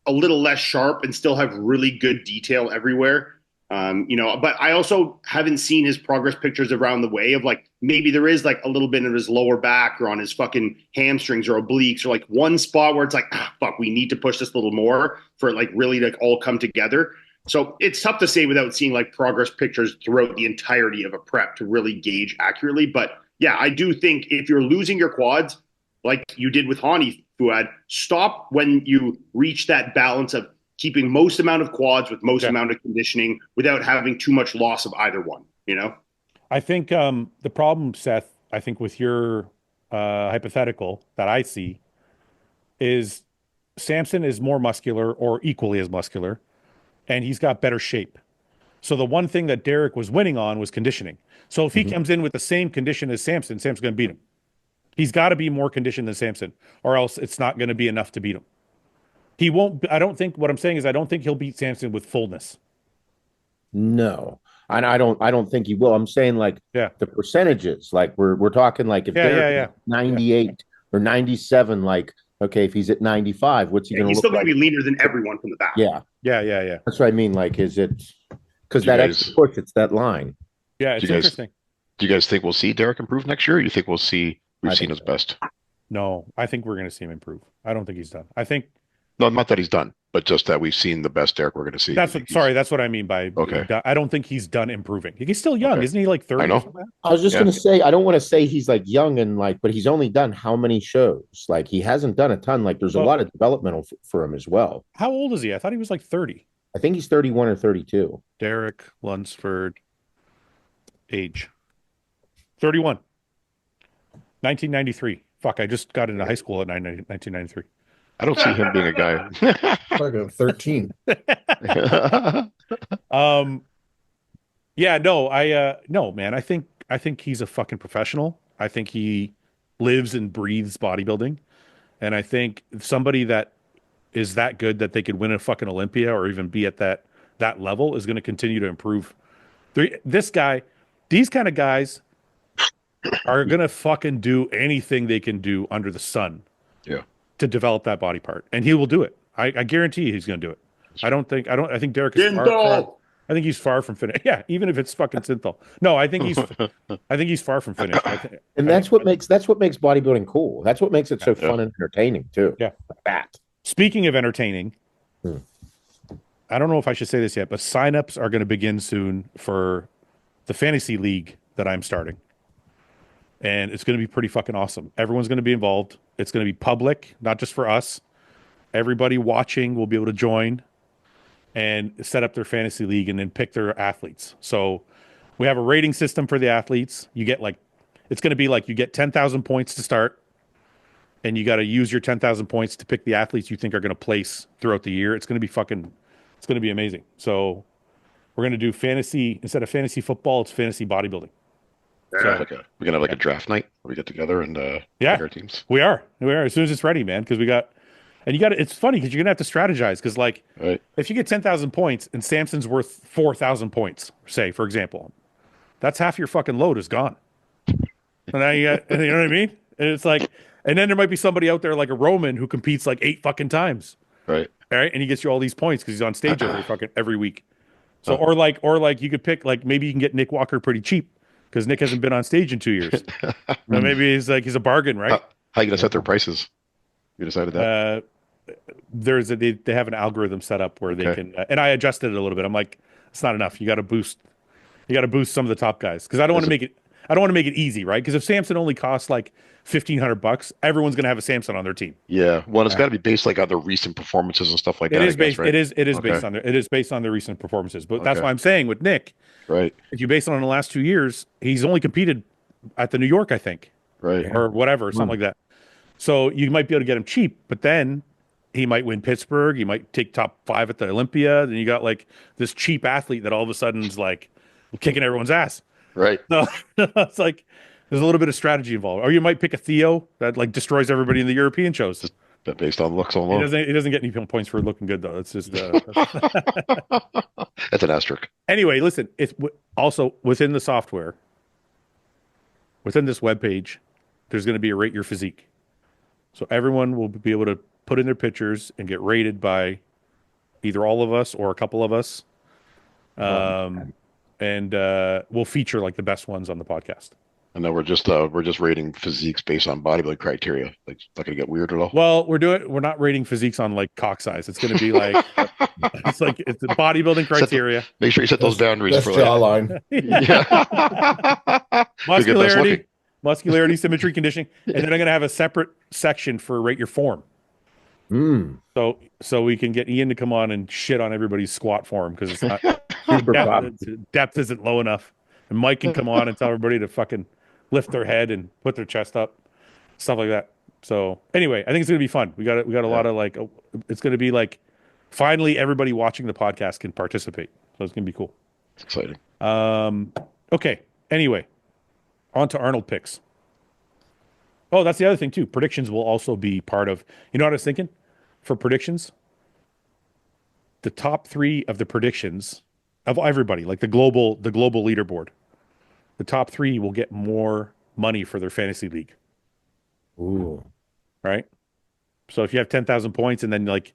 a little less sharp and still have really good detail everywhere. But I also haven't seen his progress pictures around the way of like, maybe there is like a little bit of his lower back or on his fucking hamstrings or obliques, or like one spot where it's like, fuck, we need to push this a little more for it like really like all come together. So it's tough to say without seeing like progress pictures throughout the entirety of a prep to really gauge accurately. But yeah, I do think if you're losing your quads, like you did with Hani, Fouad, stop when you reach that balance of keeping most amount of quads with most amount of conditioning without having too much loss of either one, I think the problem, Seth, I think with your hypothetical that I see is Samson is more muscular or equally as muscular, and he's got better shape. So the one thing that Derek was winning on was conditioning. So if he comes in with the same condition as Samson, Samson's going to beat him. He's got to be more conditioned than Samson, or else it's not going to be enough to beat him. He won't. I don't think. What I'm saying is, I don't think he'll beat Samson with fullness. No, I don't think he will. I'm saying like Yeah. the percentages, like we're talking like if Derek is 98 or 97, like okay, if he's at 95, what's he going to He's look still going like? to be leaner than everyone from the back. Yeah, Yeah. that's what I mean. Like, is it because You that guys- extra push? It's that line. Yeah, it's You guys- interesting. Do you guys think we'll see Derek improve next year? Or you think we'll see we've I seen think his best? No, I think we're going to see him improve. I don't think he's done. I think No, not that he's done, but just that we've seen the best Derek we're going to see. that's what. Sorry, that's what I mean by. Okay. I don't think he's done improving. He's still young, Okay. isn't he? Like 30. I know. Or something? I was just Yeah. going to say, I don't want to say he's like young and like, but he's only done how many shows? Like, he hasn't done a ton. Like, there's a Well- lot of developmental for him as well. How old is he? I thought he was like 30. I think he's 31 or 32. Derek Lunsford, age 31, 1993. Fuck, I just got into high school at 1993. I don't see him being a guy. Like a 13. Yeah, no, man. I think he's a fucking professional. I think he lives and breathes bodybuilding, and I think somebody that is that good that they could win a fucking Olympia or even be at that level is going to continue to improve. These kind of guys are going to fucking do anything they can do under the sun. Yeah. To develop that body part, and he will do it. I guarantee you he's going to do it. I think Derek is far, I think he's far from finished. Yeah, even if it's fucking synthol. No, I think he's far from finished. And that's what makes bodybuilding cool. That's what makes it so fun and entertaining too. Yeah. That. Speaking of entertaining, I don't know if I should say this yet, but signups are going to begin soon for the fantasy league that I'm starting. And it's going to be pretty fucking awesome. Everyone's going to be involved. It's going to be public, not just for us. Everybody watching will be able to join and set up their fantasy league and then pick their athletes. So we have a rating system for the athletes. You get it's going to be like you get 10,000 points to start, and you got to use your 10,000 points to pick the athletes you think are going to place throughout the year. It's going to be amazing. So we're going to do fantasy, instead of fantasy football, it's fantasy bodybuilding. So, we're gonna have like a draft night where we get together and pick our teams. We are as soon as it's ready, man. Because it's funny because you're gonna have to strategize. Because if you get 10,000 points and Samson's worth 4,000 points, say for example, that's half your fucking load is gone. And now you know what I mean? And it's like, and then there might be somebody out there like a Roman who competes like 8 fucking times, Right. all right, and he gets you all these points because he's on stage every week. So or like you could pick maybe you can get Nick Walker pretty cheap. Because Nick hasn't been on stage in 2 years. Maybe he's a bargain, right? How are you gonna set their prices? You decided that? They have an algorithm set up where they can, and I adjusted it a little bit. I'm like, it's not enough. You got to boost some of the top guys because I don't want to make it easy, right? Because if Samson only costs like $1,500, everyone's gonna have a Samson on their team. Yeah. Well, it's got to be based like on their recent performances and stuff like that. It is based. Right? It is based on their recent performances. But that's why I'm saying with Nick, right? If you base it on the last 2 years, he's only competed at the New York, I think, right, or whatever, something like that. So you might be able to get him cheap, but then he might win Pittsburgh. He might take top 5 at the Olympia. Then you got like this cheap athlete that all of a sudden is like kicking everyone's ass. Right. So it's like there's a little bit of strategy involved. Or you might pick a Theo that like destroys everybody in the European shows. Just based on looks alone. He doesn't get any points for looking good though. It's just that's an asterisk. Anyway, listen. It's also within the software, within this webpage, there's going to be a rate your physique. So everyone will be able to put in their pictures and get rated by either all of us or a couple of us. And we'll feature like the best ones on the podcast. And then we're just rating physiques based on bodybuilding criteria. Like, it's not gonna get weird at all. Well, we're not rating physiques on like cock size. It's going to be like it's the bodybuilding criteria. Make sure you set those boundaries That's for jawline. Muscularity, symmetry, conditioning, and then I'm going to have a separate section for rate your form. So we can get Ian to come on and shit on everybody's squat form because it's not depth isn't low enough, and Mike can come on and tell everybody to fucking lift their head and put their chest up, stuff like that. So anyway, I think it's gonna be fun. We got a lot of like, it's gonna be like, finally everybody watching the podcast can participate. So it's gonna be cool. It's exciting. Okay. Anyway, on to Arnold picks. Oh, that's the other thing too. Predictions will also be part of. You know what I was thinking? For predictions, the top 3 of the predictions of everybody, like the global leaderboard, the top 3 will get more money for their fantasy league. Ooh. Right. So if you have 10,000 points and then like,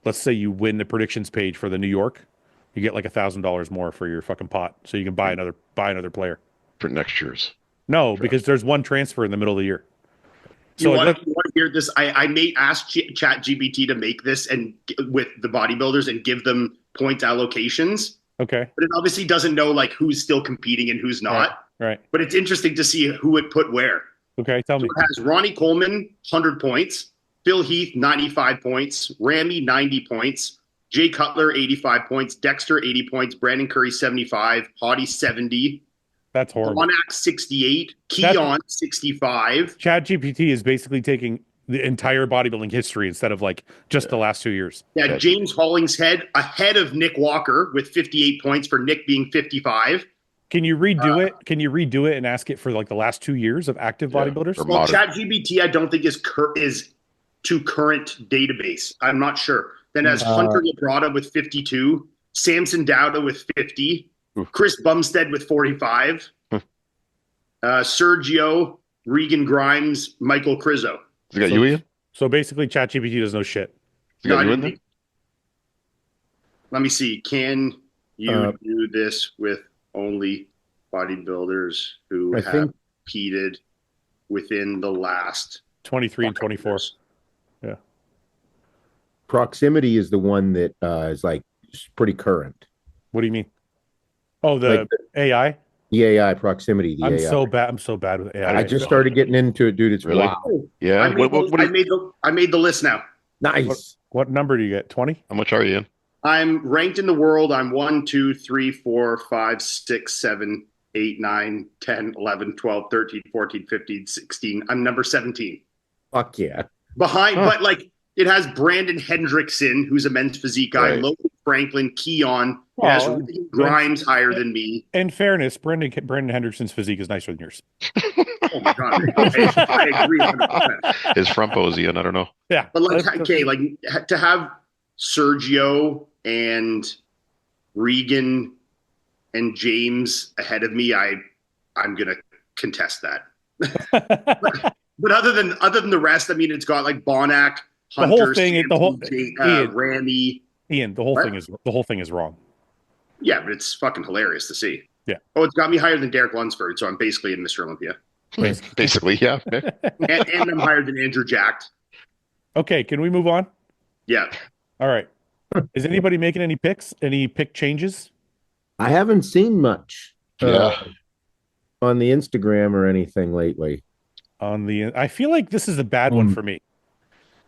let's say you win the predictions page for the New York, you get like $1,000 more for your fucking pot, so you can buy another player For next year's. No, because there's one transfer in the middle of the year. So you want to hear this? I may ask Chat GPT to make this and with the bodybuilders and give them point allocations. Okay. But it obviously doesn't know like who's still competing and who's not. Right. But it's interesting to see who it put where. Okay, tell me. It has Ronnie Coleman, 100 points. Phil Heath, 95 points. Ramy, 90 points. Jay Cutler, 85 points. Dexter, 80 points. Brandon Curry, 75. Hottie, 70. That's horrible. Bonac, 68. Keon, 65. ChatGPT is basically taking the entire bodybuilding history instead of like just the last 2 years. Yeah, James Hollingshead ahead of Nick Walker with 58 points for Nick being 55. Can you redo it? Can you redo it and ask it for like the last 2 years of active bodybuilders? Well, ChatGPT, I don't think is to current database. I'm not sure. Then has Hunter Labrada with 52, Samson Dowda with 50, Chris Bumstead with 45, Sergio, Regan Grimes, Michael Crizzo. You got you, Ian? So basically, ChatGPT does no shit. You got you in there? Let me see. Can you do this with only bodybuilders who have competed within the last 23 and 24? Years? Yeah. Proximity is the one that is like pretty current. What do you mean? Oh, the AI? The AI proximity. I'm so bad with AI. I just started getting into it, dude. It's really? wow. Yeah. I made the list now. Nice. What number do you get? 20? How much are you in? I'm ranked in the world. I'm 1, 2, 3, 4, 5, 6, 7, 8, 9, 10, 11, 12, 13, 14, 15, 16. I'm number 17. Fuck yeah. Behind, but like it has Brandon Hendrickson, who's a men's physique guy, Right. Logan Franklin, Keon. It has Regan Grimes higher than me. In fairness, Brandon Henderson's physique is nicer than yours. Oh my god, I agree 100%. His front pose, Ian. I don't know. Yeah. But like, okay, like to have Sergio and Regan and James ahead of me, I'm gonna contest that. But other than the rest, I mean, it's got like Bonac, Hunter, the whole thing, Samson, Ramy. Ian, the whole thing is wrong. Yeah, but it's fucking hilarious to see. Yeah. Oh, it's got me higher than Derek Lunsford, so I'm basically in Mr. Olympia. Basically, yeah. and I'm higher than Andrew Jacked. Okay, can we move on? Yeah. All right. Is anybody making any picks? Any pick changes? I haven't seen much Yeah. on the Instagram or anything lately. I feel like this is a bad one for me.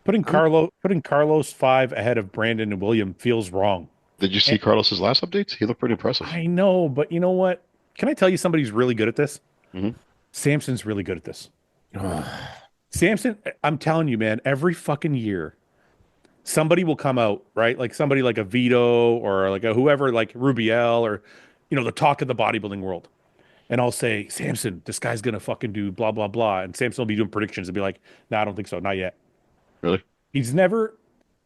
Putting Carlos 5 ahead of Brandon and William feels wrong. Did you see Carlos's last updates? He looked pretty impressive. I know, but you know what? Can I tell you somebody's really good at this? Mhm. Samson's really good at this. Samson, I'm telling you, man, every fucking year, somebody will come out, right? Like somebody like a Vito or like a whoever, like Rubiel or, the talk of the bodybuilding world. And I'll say, Samson, this guy's going to fucking do blah, blah, blah. And Samson will be doing predictions and be like, nah, I don't think so. Not yet. Really?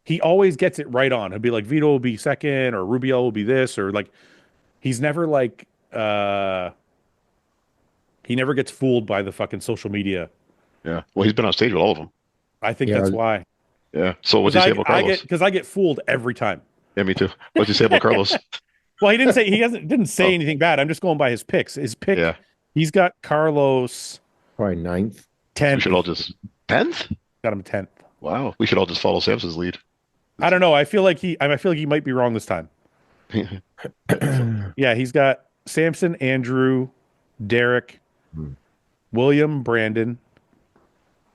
He always gets it right on. He'll be like, Vito will be second or Rubiel will be this or like, he's never like, he never gets fooled by the fucking social media. Yeah. Well, he's been on stage with all of them. I think that's why. Yeah. So what'd you say about Carlos? Because I get fooled every time. Yeah, me too. What'd you say about Carlos? Well, he didn't say anything bad. I'm just going by his picks. His pick, he's got Carlos probably 9th. 10th. We should all just 10th? Got him 10th. Wow. We should all just follow Samson's lead. I don't know. I feel like he might be wrong this time. Yeah, he's got Samson, Andrew, Derek, William, Brandon,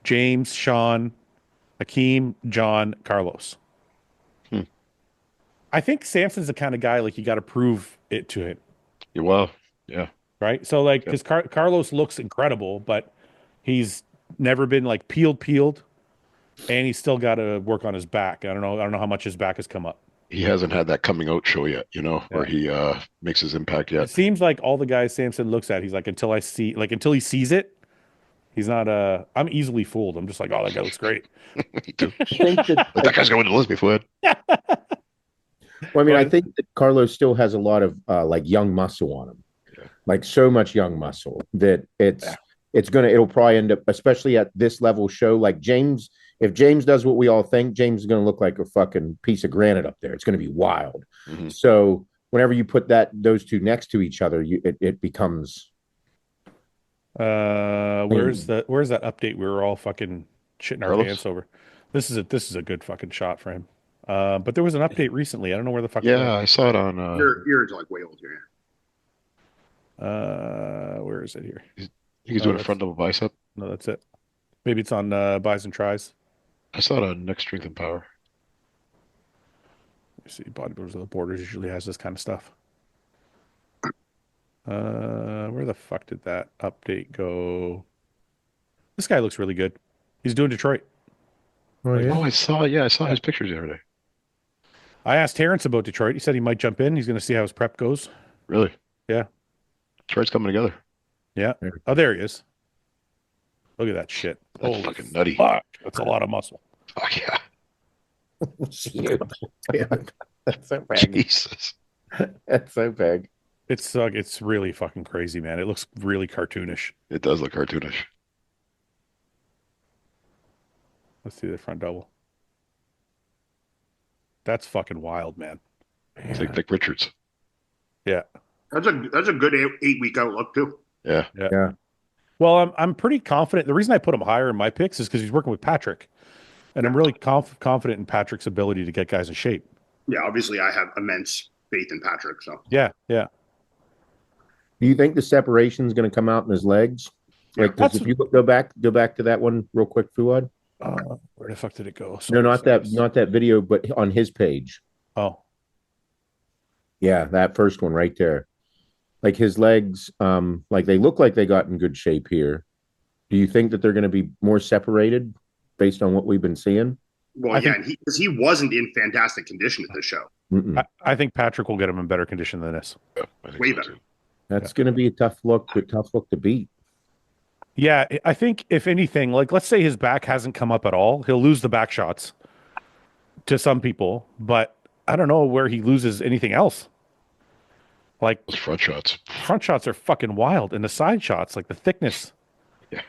James, Sean, Akeem, John, Carlos. I think Samson's the kind of guy like you got to prove it to him. Well, yeah. Right. So like, because Carlos looks incredible, but he's never been like peeled, and he's still got to work on his back. I don't know how much his back has come up. he hasn't had that coming out show yet, where he makes his impact It yet. seems like all the guys Samson looks at, he's like, until he sees it, he's not. I'm easily fooled. I'm just like, oh, that guy looks great. Me too. I think that, But that guy's going to Lisbon, Fouad. well, I mean, I think that Carlos still has a lot of like young muscle on him, like so much young muscle that it'll probably end up, especially at this level show, like James. If James does what we all think, James is going to look like a fucking piece of granite up there. It's going to be wild. Mm-hmm. So whenever you put those two next to each other, it becomes. Where's that update we were all fucking shitting our Carlos? pants over? This is a good fucking shot for him. But there was an update recently. I don't know where the fuck. Yeah, I saw it on. You're like way old here. Where is it here? He's doing a front double bicep. No, that's it. Maybe it's on buys and tries. I saw it on Next Strength and Power. You see, Bodybuilders of the Borders usually has this kind of stuff. Where the fuck did that update go? This guy looks really good. He's doing Detroit. Oh, yeah. I saw his pictures the other day. I asked Terrence about Detroit. He said he might jump in. He's going to see how his prep goes. Really? Yeah. Detroit's coming together. Yeah. Oh, there he is. Look at that shit. That's Holy fucking nutty. fuck. That's a lot of muscle. Oh, yeah. That's so big. Jesus. That's so big. It's really fucking crazy, man. It looks really cartoonish. It does look cartoonish. Let's see the front double. That's fucking wild, man. It's like Vic Richards. Yeah. That's a good 8-week outlook too. Yeah. Well, I'm pretty confident. The reason I put him higher in my picks is because he's working with Patrick, and I'm really confident in Patrick's ability to get guys in shape. Yeah, obviously I have immense faith in Patrick. So yeah. Do you think the separation is going to come out in his legs? Like, if you go back to that one real quick, Fouad. Where the fuck did it go? No, not that video, but on his page. Oh, yeah, that first one right there. Like his legs, like they look like they got in good shape here. Do you think that they're going to be more separated based on what we've been seeing? Well, because he wasn't in fantastic condition at this show. I think Patrick will get him in better condition than this. Yeah, way better. That's going to be a tough look to beat. Yeah, I think if anything, like let's say his back hasn't come up at all, he'll lose the back shots to some people, but I don't know where he loses anything else. Like those front shots. Front shots are fucking wild, and the side shots, like the thickness. Yeah.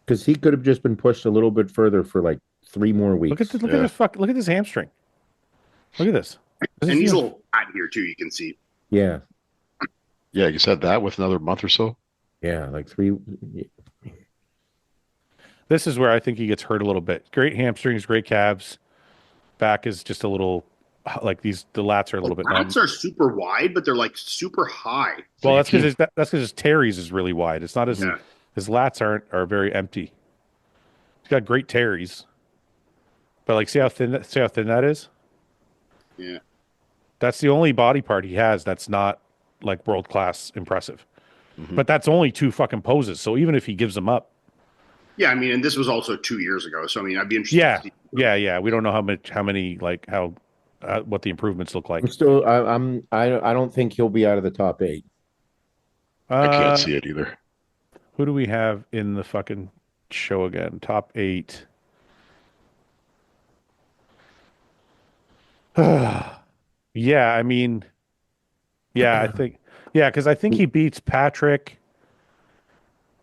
Because he could have just been pushed a little bit further for like 3 more weeks. Look at this hamstring. Look at this. And he's a little fat here too. You can see. Yeah. Yeah, you said that with another month or so. Yeah, like 3. This is where I think he gets hurt a little bit. Great hamstrings, great calves. Back is just a little like the lats are a little bit. Lats are super wide, but they're like super high. Well, that's because his teres is really wide. It's not his lats are very empty. He's got great teres, but like see how thin that is. Yeah, that's the only body part he has that's not like world class impressive. Mm-hmm. But that's only 2 fucking poses. So even if he gives them up. Yeah, I mean, and this was also 2 years ago. So I mean, I'd be interested. Yeah, to see. Yeah. We don't know what the improvements look like. I don't think he'll be out of the top 8. I can't see it either. Who do we have in the fucking show again? Top 8. Yeah, I mean, I think, because I think he beats Patrick,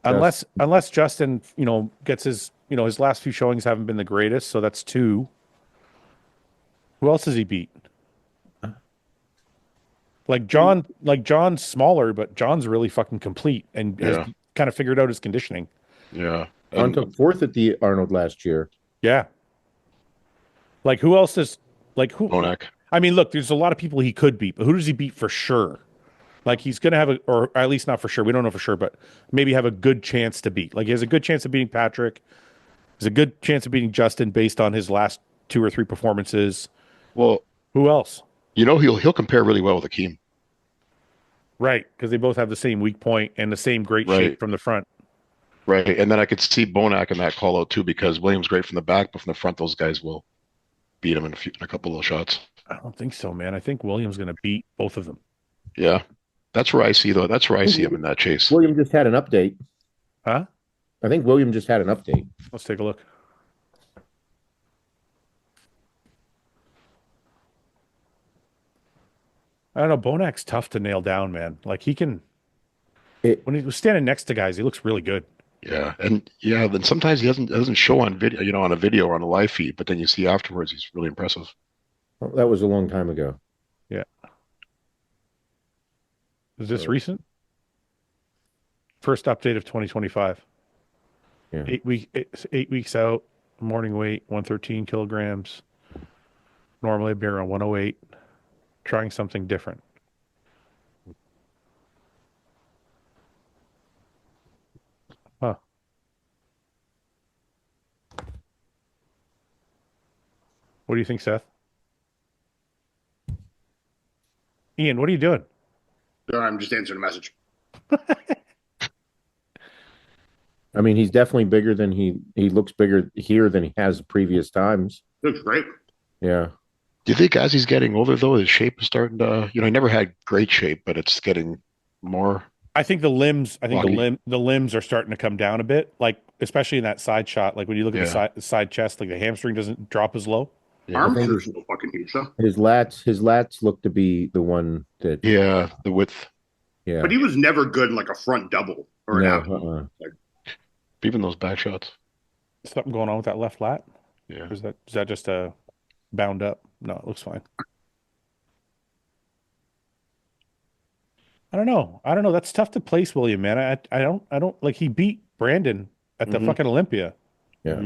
unless Justin, gets his last few showings haven't been the greatest, so that's 2. Who else does he beat? John's smaller, but John's really fucking complete and has kind of figured out his conditioning. Yeah. John took 4th at the Arnold last year. Yeah. Like who else is who? Bonac. I mean, look, there's a lot of people he could beat, but who does he beat for sure? Like he's going to have or at least not for sure. We don't know for sure, but maybe have a good chance to beat. Like he has a good chance of beating Patrick. There's a good chance of beating Justin based on his last 2 or 3 performances. Well, who else? He'll compare really well with Akeem. Right, because they both have the same weak point and the same great shape from the front. Right, and then I could see Bonac in that call out too, because William's great from the back, but from the front, those guys will beat him in a couple of shots. I don't think so, man. I think William's going to beat both of them. Yeah, that's where I see though. That's where I see him in that chase. William just had an update. Huh? I think William just had an update. Let's take a look. I don't know. Bonac's tough to nail down, man. Like he can, when he was standing next to guys, he looks really good. Yeah, and yeah, then sometimes he doesn't show on video, on a video or on a live feed, but then you see afterwards he's really impressive. Well, that was a long time ago. Yeah. Is this recent? First update of 2025. Yeah. 8 weeks out. Morning weight 113 kilograms. Normally I'd be around 108. Trying something different. Huh. What do you think, Seth? Ian, what are you doing? I'm just answering a message. I mean, he's definitely bigger than he looks bigger here than he has previous times. Looks great. Yeah. Do you think as he's getting older though, his shape is starting to, he never had great shape, but it's getting more. I think the limbs. I think Blocky. the limbs are starting to come down a bit. Like especially in that side shot. Like when you look at the side chest, like the hamstring doesn't drop as low. Yeah. Arms are so fucking huge, though. His lats look to be the one that. Yeah, the width. Yeah. But he was never good in like a front double or an out. Even those back shots. Something going on with that left lat? Yeah. Or is that just a bound up? No, it looks fine. I don't know. That's tough to place, William, man. I don't like he beat Brandon at the fucking Olympia. Yes.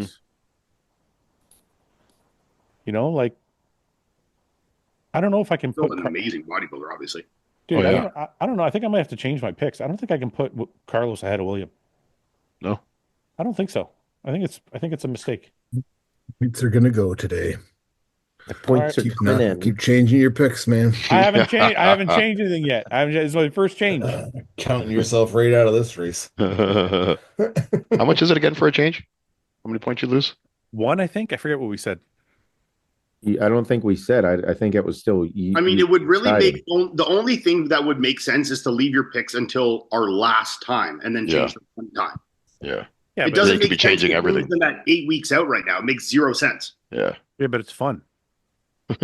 Mm-hmm. Like I don't know if I can Still put an amazing bodybuilder, obviously. dude. Oh, yeah. I don't know. I think I might have to change my picks. I don't think I can put Carlos ahead of William. No. I don't think so. I think it's a mistake. Points are gonna go today. The points are Keep changing your picks, man. I haven't changed anything yet. It's my first change. Counting yourself right out of this race. How much is it again for a change? How many points you lose? 1, I think. I forget what we said. I don't think we said. I think it was still. I mean, it would really make the only thing that would make sense is to leave your picks until our last time and then change them one time. Yeah. Yeah, It doesn't be make changing sense everything. than that 8 weeks out right now. It makes zero sense. Yeah. Yeah, but it's fun. Yeah,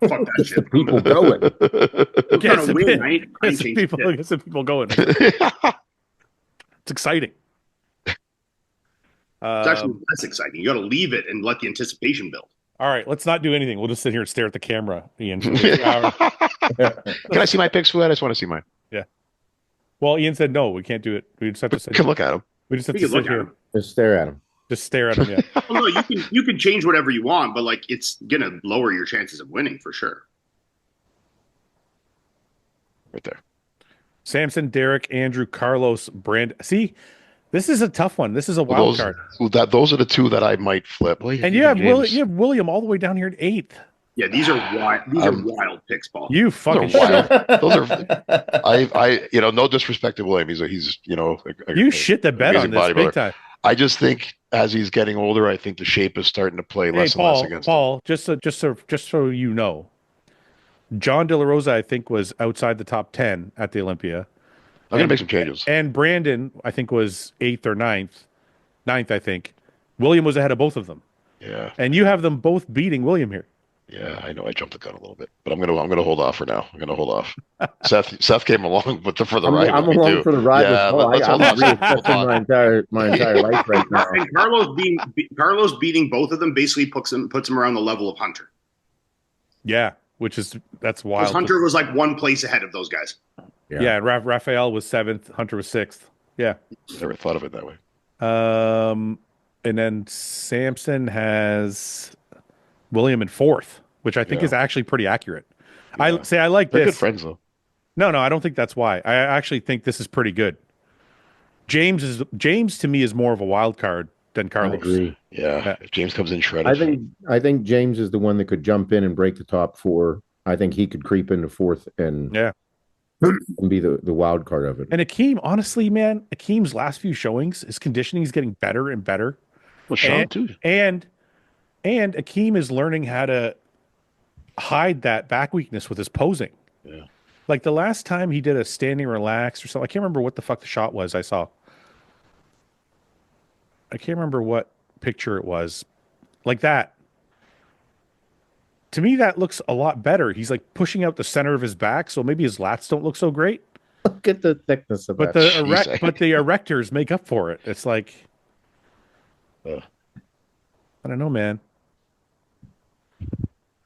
fuck that Gets the shit. people going. We're trying to win. I ain't Get some changing shit. get some people going. It's exciting. It's actually less exciting. You got to leave it and let the anticipation build. All right, let's not do anything. We'll just sit here and stare at the camera, Ian. Can I see my picks, Fouad? I just want to see mine. Yeah. Well, Ian said no. We can't do it. We just have to sit. You can look at them. We just have We to can look sit at here. him. Just stare at him. Just stare at him. Yeah. Well, no, you can change whatever you want, but like it's gonna lower your chances of winning for sure. Right there. Samson, Derek, Andrew, Carlos, Brand. See, this is a tough one. This is a wild card. Those are the two that I might flip. Well, And you have William all the way down here at 8th. Yeah, these are wild. These are wild picks, Paul. You fucking Those are shit. wild. Those are no disrespect to William. He's You shit the bed on amazing this big bodybuilder. time. I just think as he's getting older, I think the shape is starting to play less and less against him. Paul, just so you know, John De La Rosa, I think, was outside the top 10 at the Olympia. I'm gonna make some changes. And Brandon, I think, was 8th or 9th. 9th, I think. William was ahead of both of them. Yeah. And you have them both beating William here. Yeah, I know I jumped the gun a little bit, but I'm gonna hold off for now. I'm gonna hold off. Seth came along, but for the ride, I'm with me along too. for the ride. Yeah, with Paul. let's hold I'm off. reassessing my entire life right now. And Carlos beating both of them basically puts him around the level of Hunter. Yeah, that's wild. Because Hunter was like one place ahead of those guys. Yeah, Raphael was 7th, Hunter was 6th. Yeah. Never thought of it that way. And then Samson has William in 4th, which I think is actually pretty accurate. Yeah. I like They're this. good friends though. No, I don't think that's why. I actually think this is pretty good. James to me is more of a wild card than Carlos. I agree. Yeah. If James comes in shredded. I think James is the one that could jump in and break the top 4. I think he could creep into 4th and be the wild card of it. And Akeem, honestly, man, Akeem's last few showings, his conditioning is getting better and better. Well, Sean too. And And Akeem is learning how to hide that back weakness with his posing. Yeah. Like the last time he did a standing relax or something, I can't remember what the fuck the shot was I saw. I can't remember what picture it was. Like that. To me, that looks a lot better. He's like pushing out the center of his back, so maybe his lats don't look so great. Look at the thickness of But that. but the erectors make up for it. It's like, I don't know, man.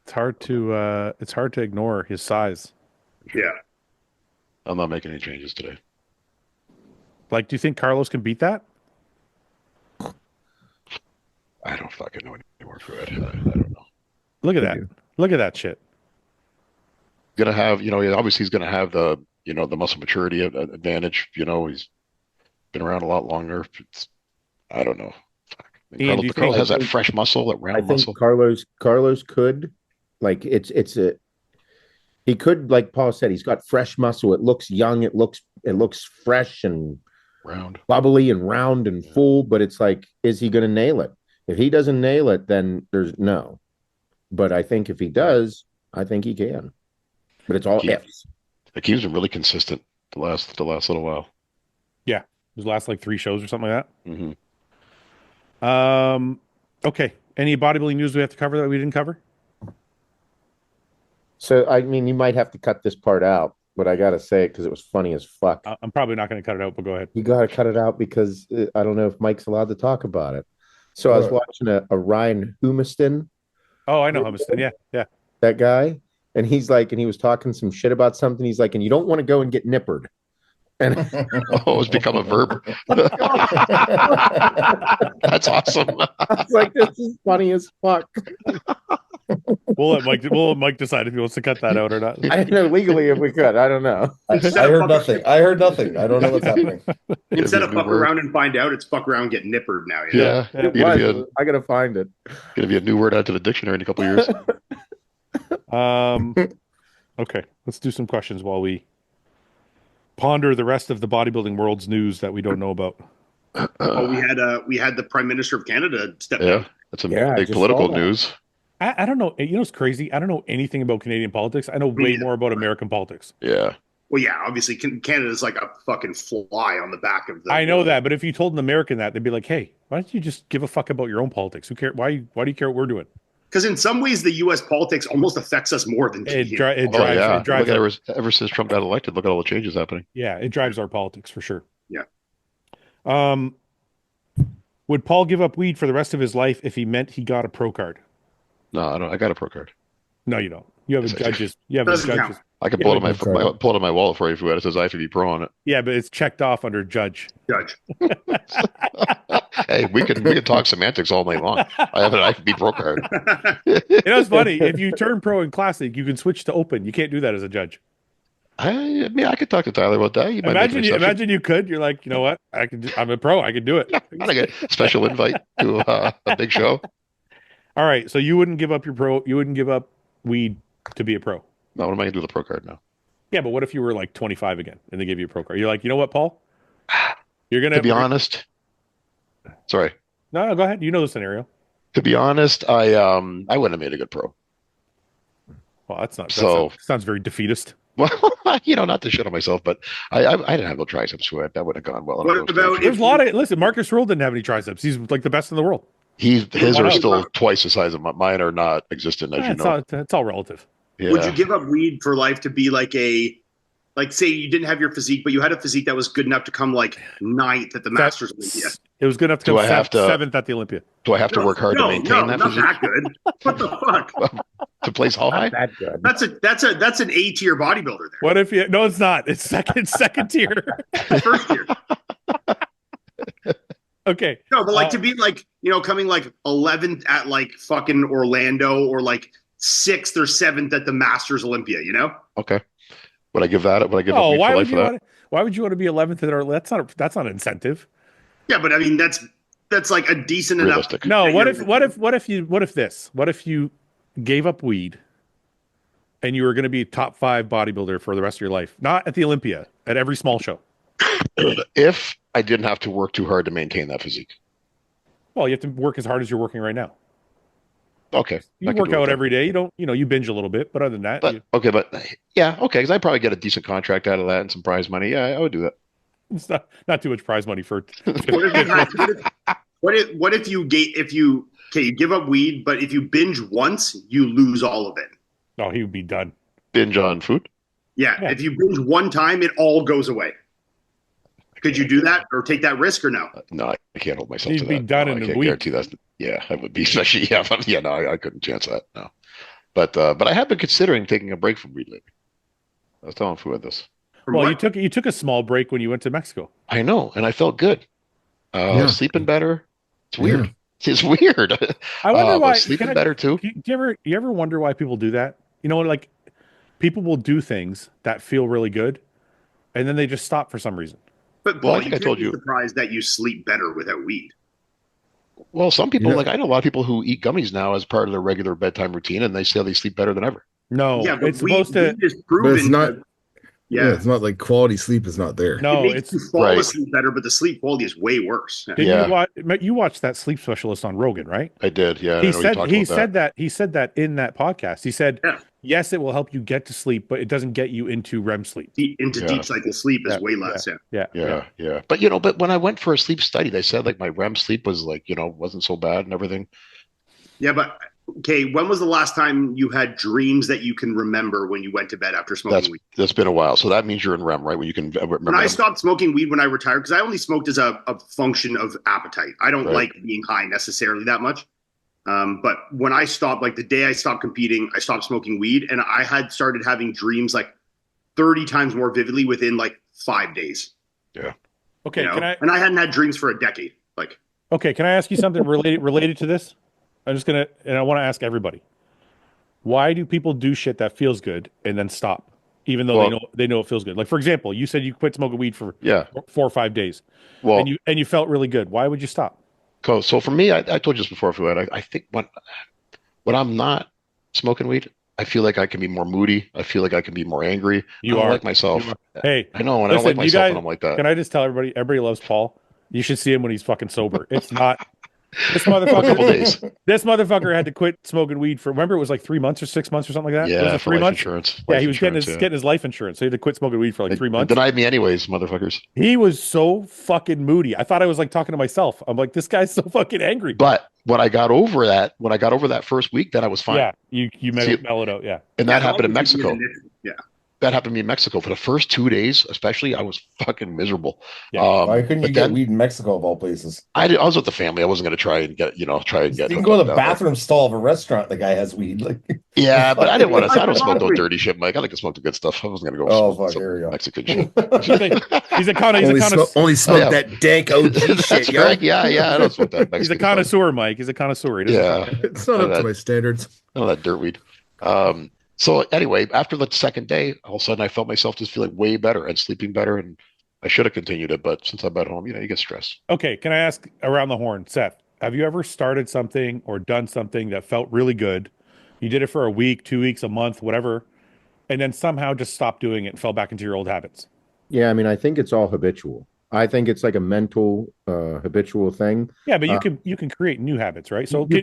It's hard to ignore his size. Yeah. I'm not making any changes today. Like, do you think Carlos can beat that? I don't fucking know anymore, Fred. I don't know. Look at that. Look at that shit. Gonna have, obviously he's gonna have the, the muscle maturity advantage. He's been around a lot longer. I don't know. Ian, Carlos has that fresh muscle, that round muscle. Carlos could, like, he could, like Paul said, he's got fresh muscle. It looks young. It looks fresh and round, bubbly and round and full. But it's like, is he going to nail it? If he doesn't nail it, then there's no. But I think if he does, I think he can. But it's all ifs. Akeem's been really consistent the last little while. Yeah, his last like 3 shows or something like that. Mm-hmm. Okay. Any bodybuilding news we have to cover that we didn't cover? So, I mean, you might have to cut this part out, but I got to say it because it was funny as fuck. I'm probably not going to cut it out, but go ahead. You got to cut it out because I don't know if Mike's allowed to talk about it. So I was watching a Ryan Humiston. Oh, I know Humiston. Yeah. That guy. And he's like, and he was talking some shit about something. He's like, and you don't want to go and get nippered. And it's become a verb. That's awesome. I was like, this is funny as fuck. We'll let Mike decide if he wants to cut that out or not. I don't know legally if we could. I don't know. I heard nothing. I don't know what's happening. Instead of fuck around and find out, it's fuck around get nippered now. Yeah. I gotta find it. Gonna be a new word out to the dictionary in a couple of years. Okay, let's do some questions while we ponder the rest of the bodybuilding world's news that we don't know about. We had the Prime Minister of Canada step down. Yeah, that's a big political news. I don't know. You know what's crazy? I don't know anything about Canadian politics. I know way more about American politics. Yeah. Well, yeah, obviously Canada's like a fucking fly on the back of the. I know that, but if you told an American that, they'd be like, "Hey, why don't you just give a fuck about your own politics? Who cares? Why do you care what we're doing?" Because in some ways, the U.S. politics almost affects us more than it drives. Ever since Trump got elected, look at all the changes happening. Yeah, it drives our politics for sure. Yeah. Would Paul give up weed for the rest of his life if he meant he got a pro card? No, I don't. I got a pro card. No, you don't. You have a judges. You have a judges. I can pull it out of my wallet for you if it says IFBB Pro on it. Yeah, but it's checked off under judge. Hey, we can talk semantics all night long. I have an IFBB Pro card. It's funny. If you turn pro in classic, you can switch to open. You can't do that as a judge. I mean, I could talk to Tyler about that. Imagine you could. You're like, you know what? I'm a pro. I can do it. I get a special invite to a big show. All right, so you wouldn't give up your pro. You wouldn't give up weed to be a pro. No, what am I gonna do with the pro card now? Yeah, but what if you were like 25 again and they gave you a pro card? You're like, you know what, Paul? You're gonna. To be honest, sorry. No, go ahead. You know the scenario. To be honest, I wouldn't have made a good pro. Well, that's not. Sounds very defeatist. Well, not to shit on myself, but I didn't have no triceps for it. That would have gone well. What about there's a lot of listen. Marcus Rule didn't have any triceps. He's like the best in the world. His are still twice the size of mine. Are not existent, as you know. It's all relative. Yeah. Would you give up weed for life to be like say you didn't have your physique, but you had a physique that was good enough to come like 9th at the Masters Olympia? It was good enough to come 7th at the Olympia. Do I have to work hard to maintain that physique? Not that good. What the fuck? To place how high? That good. That's an A tier bodybuilder there. What if you? No, it's not. It's second tier. First tier. Okay. No, but like to be like, coming like 11th at like fucking Orlando or like 6th or 7th at the Masters Olympia, Okay. Would I give that? Would I give up weed for life for that? Why would you want to be 11th at Orlando? That's not an incentive. Yeah, but I mean that's like a decent realistic enough. No, what if you gave up weed and you were going to be a top 5 bodybuilder for the rest of your life? Not at the Olympia, at every small show. If I didn't have to work too hard to maintain that physique. Well, you have to work as hard as you're working right now. Okay. You I could work do it out then. every day. You don't, you binge a little bit, but other than that, But okay, because I'd probably get a decent contract out of that and some prize money. Yeah, I would do that. it's not too much prize money for. What if you had, what if you you give up weed, but if you binge once, you lose all of it. No, he would be done. Binge on food. Yeah, if you binge one time, it all goes away. Could you do that or take that risk or no? No, I can't hold myself He'd to be that. done No, in I a can't week. guarantee that. Yeah, I would be, especially no, I couldn't chance that. No, but I have been considering taking a break from weed lately. I was telling Fouad this. Well, you took a small break when you went to Mexico. I know, and I felt good. Sleeping better. It's weird. Yeah. It's weird. I wonder why. Sleeping better too. Do you ever wonder why people do that? You know, like people will do things that feel really good, and then they just stop for some reason. But Well, Paul, I think you I told can't be you. surprised that you sleep better without weed. Well, some people Yeah. like I know a lot of people who eat gummies now as part of their regular bedtime routine, and they say they sleep better than ever. No, Yeah, but it's supposed to. weed is proven. But it's not. Yeah, It's not like quality sleep is not there. it No, makes you it's. fall right. asleep better, but the sleep quality is way worse. Did Yeah. you watched that sleep specialist on Rogan, right? I did. Yeah, He I know you said talked he about said that he said that in that podcast. He said, Yeah. yes, it will help you get to sleep, but it doesn't get you into REM sleep. Into Yeah. deep cycle sleep is Yeah, way less. Yeah. Yeah. But when I went for a sleep study, they said like my REM sleep was like, wasn't so bad and everything. Yeah, but okay, when was the last time you had dreams that you can remember when you went to bed after smoking weed? That's been a while. So that means you're in REM, right? When you can remember When I them. stopped smoking weed when I retired, because I only smoked as a function of appetite. I don't Right. like being high necessarily that much. But when I stopped, like the day I stopped competing, I stopped smoking weed, and I had started having dreams like 30 times more vividly within like 5 days. Yeah. Okay, You know? can I? And I hadn't had dreams for a decade. Like, Okay, can I ask you something related to this? I'm just gonna, and I want to ask everybody. Why do people do shit that feels good and then stop, even though they know it feels good? Like for example, you said you quit smoking weed for 4 or 5 days, Well, and you felt really good. Why would you stop? so for me, I told you this before, Fouad. I think when I'm not smoking weed, I feel like I can be more moody. I feel like I can be more angry. I don't like myself. Hey, I know, and I don't like myself when I'm like that. Can I just tell everybody? Everybody loves Paul. You should see him when he's fucking sober. It's not. This A couple motherfucker. days. This motherfucker had to quit smoking weed for. Remember, it was like 3 months or 6 months or something like that. Yeah, was for 3 life months. insurance. Yeah, Life he was insurance, getting his life insurance, so he had to quit smoking weed for like 3 months. Denied me anyways, motherfuckers. He was so fucking moody. I thought I was like talking to myself. I'm like, this guy's so fucking angry. But when I got over that first week, then I was fine. Yeah, you mellowed out. Yeah, And that happened in Mexico. Yeah. That happened to me in Mexico. For the first 2 days, especially, I was fucking miserable. Yeah. Why couldn't you but get then weed in Mexico of all places? I was with the family. I wasn't going to try and get. You can go to the bathroom stall of a restaurant. The guy has weed. Like, yeah, but I didn't want to. I don't smoke no dirty shit, Mike. I like to smoke the good stuff. I wasn't going to go. fuck, here we go. Mexican shit. he's a connoisseur. Only smoke Yeah. that dank OG That's shit. yo. right. Yeah. I don't smoke that. He's a Mexican connoisseur, Mike. He's a connoisseur. He doesn't- stuff. Yeah, It's not up to my standards. none of that dirt weed. So anyway, after the second day, all of a sudden I felt myself just feeling way better and sleeping better, and I should have continued it, but since I'm at home, you get stressed. Okay, can I ask around the horn, Seth? Have you ever started something or done something that felt really good? You did it for a week, 2 weeks, a month, whatever, and then somehow just stopped doing it and fell back into your old habits? Yeah, I mean, I think it's all habitual. I think it's like a mental habitual thing. Yeah, but you can create new habits, right? So you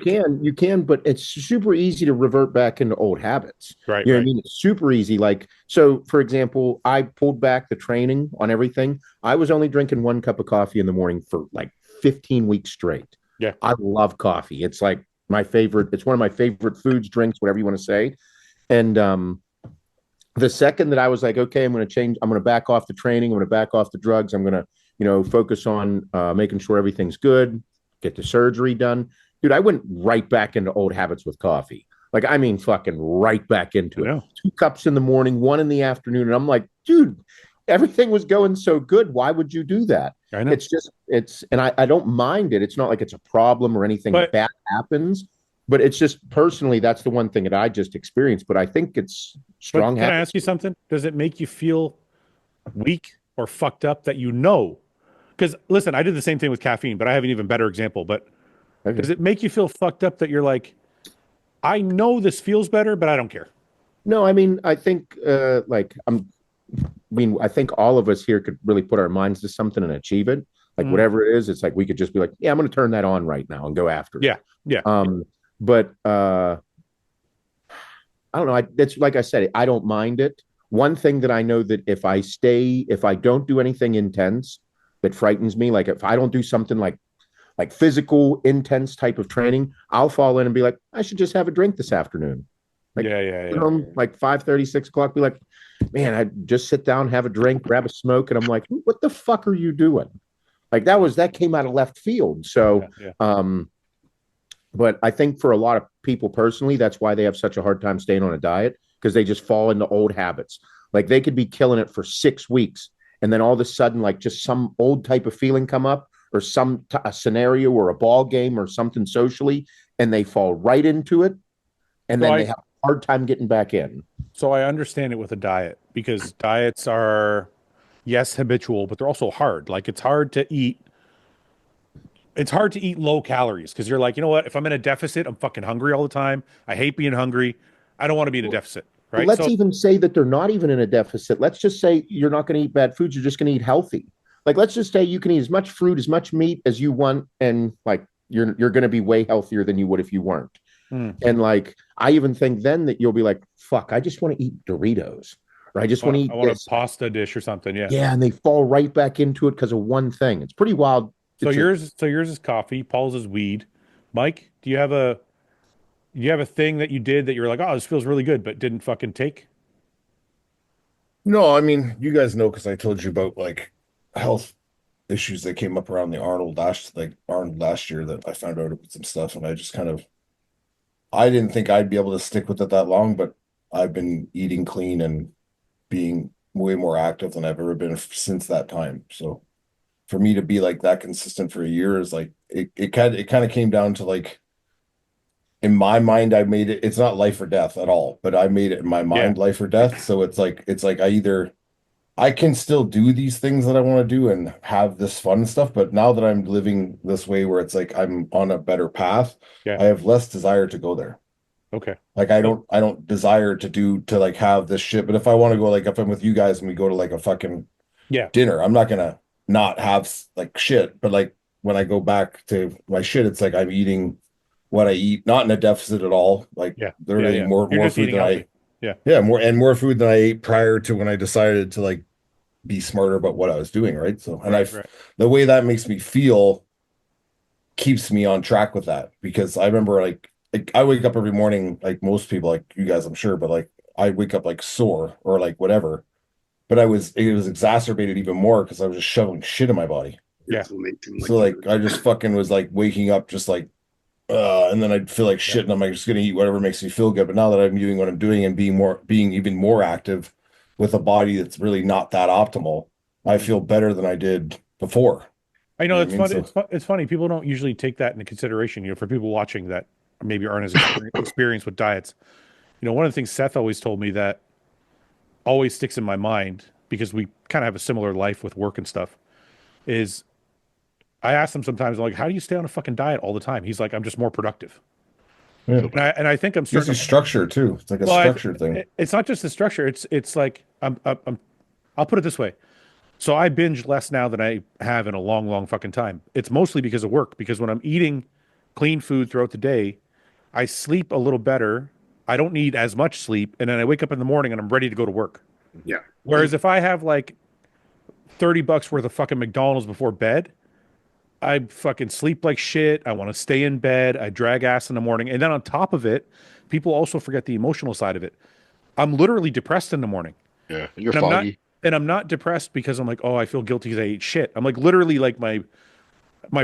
can, but it's super easy to revert back into old habits. Right. You know what I mean? It's super easy. Like, so for example, I pulled back the training on everything. I was only drinking 1 cup of coffee in the morning for like 15 weeks straight. Yeah. I love coffee. It's like my favorite. It's one of my favorite foods, drinks, whatever you want to say. And the second that I was like, okay, I'm going to change, I'm going to back off the training, I'm going to back off the drugs, I'm going to, focus on making sure everything's good, get the surgery done. Dude, I went right back into old habits with coffee. Like, I mean, fucking right back into it. 2 cups in the morning, 1 in the afternoon. And I'm like, dude, everything was going so good. Why would you do that? I know. And I don't mind it. It's not like it's a problem or anything bad happens, but it's just personally, that's the one thing that I just experienced. But I think it's strong. Can I ask you something? Does it make you feel weak or fucked up that because listen, I did the same thing with caffeine, but I have an even better example. But does it make you feel fucked up that you're like, I know this feels better, but I don't care? No, I mean, I think I think all of us here could really put our minds to something and achieve it. Like whatever it is, it's like we could just be like, yeah, I'm going to turn that on right now and go after it. Yeah. But I don't know. That's like I said, I don't mind it. One thing that I know that if I don't do anything intense that frightens me, like if I don't do something like physical intense type of training, I'll fall in and be like, I should just have a drink this afternoon. Like, home like 5:30, 6 o'clock, be like, man, I just sit down, have a drink, grab a smoke, and I'm like, what the fuck are you doing? Like that came out of left field. So, but I think for a lot of people personally, that's why they have such a hard time staying on a diet because they just fall into old habits. Like they could be killing it for 6 weeks, and then all of a sudden, like just some old type of feeling come up, or a scenario or a ball game or something socially, and they fall right into it, and then they have a hard time getting back in. So I understand it with a diet because diets are, yes, habitual, but they're also hard. Like it's hard to eat. It's hard to eat low calories because you're like, you know what? If I'm in a deficit, I'm fucking hungry all the time. I hate being hungry. I don't want to be in a deficit, right? Let's even say that they're not even in a deficit. Let's just say you're not going to eat bad foods. You're just going to eat healthy. Like, let's just say you can eat as much fruit, as much meat as you want, and like you're going to be way healthier than you would if you weren't. And like, I even think then that you'll be like, fuck, I just want to eat Doritos, or I just want to eat I want a pasta dish or something. Yeah. Yeah. And they fall right back into it because of one thing. It's pretty wild. So yours is coffee. Paul's is weed. Mike, do you have a thing that you did that you're like, oh, this feels really good, but didn't fucking take? No, I mean, you guys know because I told you about like health issues that came up around the Arnold last year that I found out about some stuff, and I just I didn't think I'd be able to stick with it that long, but I've been eating clean and being way more active than I've ever been since that time. So for me to be like that consistent for a year is like it kind of came down to like, in my mind, I made it. It's not life or death at all, but I made it in my mind life or death. So it's like I can still do these things that I want to do and have this fun stuff, but now that I'm living this way where it's like I'm on a better path, I have less desire to go there. Okay. Like I don't desire to like have this shit. But if I want to go, like if I'm with you guys and we go to like a fucking dinner, I'm not gonna not have like shit. But like when I go back to my shit, it's like I'm eating what I eat, not in a deficit at all. Like literally more food than more food than I ate prior to when I decided to like be smarter about what I was doing. Right. So, and the way that makes me feel keeps me on track with that, because I remember like I wake up every morning, like most people, like you guys, I'm sure, but like I wake up like sore or like whatever, but it was exacerbated even more because I was just shoving shit in my body. Yeah. So like I just fucking was like waking up just like, and then I'd feel like shit, and I'm like just gonna eat whatever makes me feel good. But now that I'm doing what I'm doing and being even more active with a body that's really not that optimal, I feel better than I did before. I know it's funny. It's funny. People don't usually take that into consideration. You know, for people watching that maybe aren't as experienced with diets. You know, one of the things Seth always told me that always sticks in my mind, because we kind of have a similar life with work and stuff, is I ask him sometimes, like, how do you stay on a fucking diet all the time? He's like, I'm just more productive. Yeah. And I think I'm starting to structure too. It's like a structure thing. It's not just the structure. It's like I'll put it this way. So I binge less now than I have in a long, long fucking time. It's mostly because of work, because when I'm eating clean food throughout the day, I sleep a little better. I don't need as much sleep. And then I wake up in the morning and I'm ready to go to work. Yeah. Whereas if I have like $30 worth of fucking McDonald's before bed, I fucking sleep like shit. I want to stay in bed. I drag ass in the morning. And then on top of it, people also forget the emotional side of it. I'm literally depressed in the morning. Yeah. You're foggy. And I'm not depressed because I'm like, oh, I feel guilty because I ate shit. I'm like, literally, like my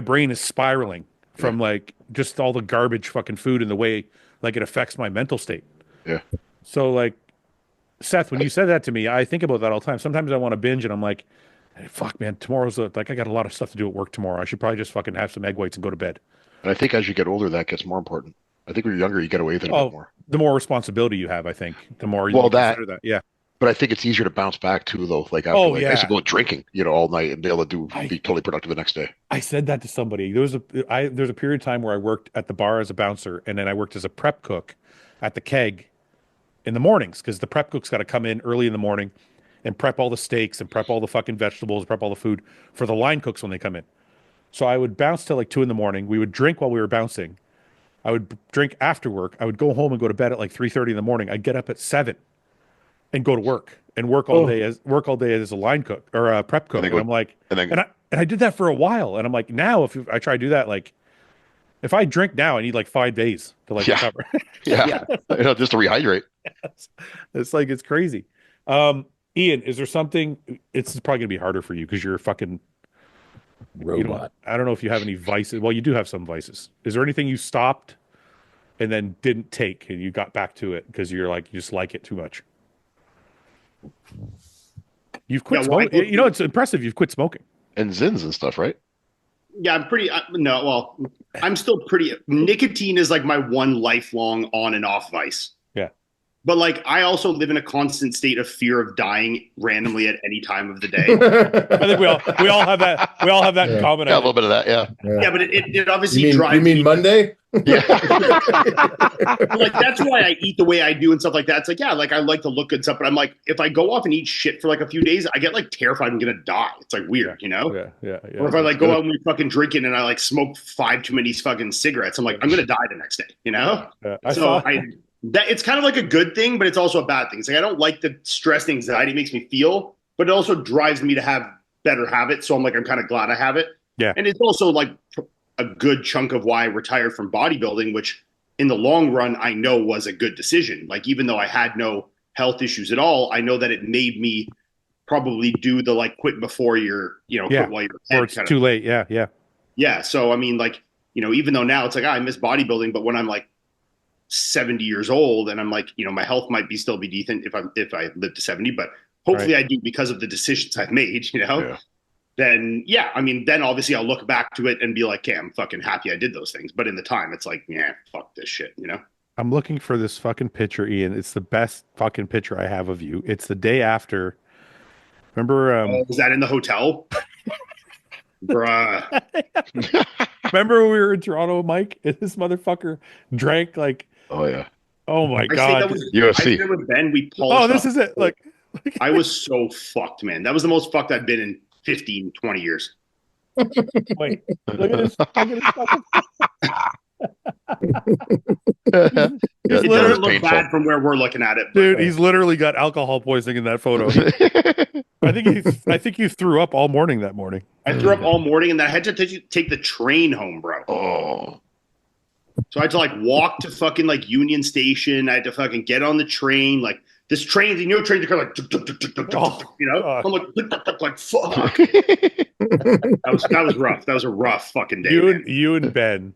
brain is spiraling from like just all the garbage fucking food and the way like it affects my mental state. Yeah. So like, Seth, when you said that to me, I think about that all the time. Sometimes I want to binge and I'm like, hey, fuck, man, tomorrow's like I got a lot of stuff to do at work tomorrow. I should probably just fucking have some egg whites and go to bed. And I think as you get older, that gets more important. I think when you're younger, you get away with it a bit more. The more responsibility you have, I think, the more you consider that. Yeah. But I think it's easier to bounce back too, though. Like after, I used to go drinking, all night and be able to be totally productive the next day. I said that to somebody. There's a period of time where I worked at the bar as a bouncer, and then I worked as a prep cook at the keg in the mornings, because the prep cook's got to come in early in the morning and prep all the steaks and prep all the fucking vegetables, prep all the food for the line cooks when they come in. So I would bounce till like 2 a.m. We would drink while we were bouncing. I would drink after work. I would go home and go to bed at like 3:30 in the morning. I'd get up at 7 and go to work and work all day as a line cook or a prep cook. And I'm like, and I did that for a while. And I'm like, now if I try to do that, like if I drink now, I need like 5 days to like recover. Yeah. Just to rehydrate. It's like, it's crazy. Iain, is there something, it's probably gonna be harder for you because you're a fucking Robot. I don't know if you have any vices. Well, you do have some vices. Is there anything you stopped and then didn't take and you got back to it because you're like, you just like it too much? You've quit smoking. It's impressive. You've quit smoking. And Zins and stuff, right? Yeah, I'm still pretty. Nicotine is like my one lifelong on and off vice. Yeah. But like, I also live in a constant state of fear of dying randomly at any time of the day. I think we all have that. We all have that in common. Yeah, a little bit of that. Yeah. Yeah, but it obviously drives. You mean Monday? Yeah. Like, that's why I eat the way I do and stuff like that. It's like, yeah, like I like to look good and stuff, but I'm like, if I go off and eat shit for like a few days, I get like terrified I'm gonna die. It's like weird, you know? Yeah. Or if I like go out and we fucking drinking and I like smoke 5 too many fucking cigarettes, I'm like, I'm gonna die the next day, you know? It's kind of like a good thing, but it's also a bad thing. It's like I don't like the stress and anxiety it makes me feel, but it also drives me to have better habits. So I'm like, I'm kind of glad I have it. Yeah. And it's also like a good chunk of why I retired from bodybuilding, which in the long run, I know was a good decision. Like, even though I had no health issues at all, I know that it made me probably do the like quit before you're, quit while you're or it's too late. Yeah. Yeah. So, I mean, like, even though now it's like, I miss bodybuilding, but when I'm like 70 years old and I'm like, my health might still be decent if I live to 70, but hopefully I do because of the decisions I've made, then then obviously I'll look back to it and be like, okay, I'm fucking happy I did those things. But in the time, it's like, yeah, fuck this shit, I'm looking for this fucking picture, Iain. It's the best fucking picture I have of you. It's the day after. Remember? Was that in the hotel? Bruh. Remember when we were in Toronto, Mike? And this motherfucker drank like. Oh yeah. Oh my god. UFC. I did with Ben. We pulled. Oh, this is it. Like. I was so fucked, man. That was the most fucked I've been in 15, 20 years. Wait, look at this. It doesn't look bad from where we're looking at it. Dude, he's literally got alcohol poisoning in that photo. I think you threw up all morning that morning. I threw up all morning and then I had to take the train home, bro. Oh. So I had to like walk to fucking like Union Station. I had to fucking get on the train. Like this train, trains are kind of like, I'm like fuck. That was rough. That was a rough fucking day. You and Ben.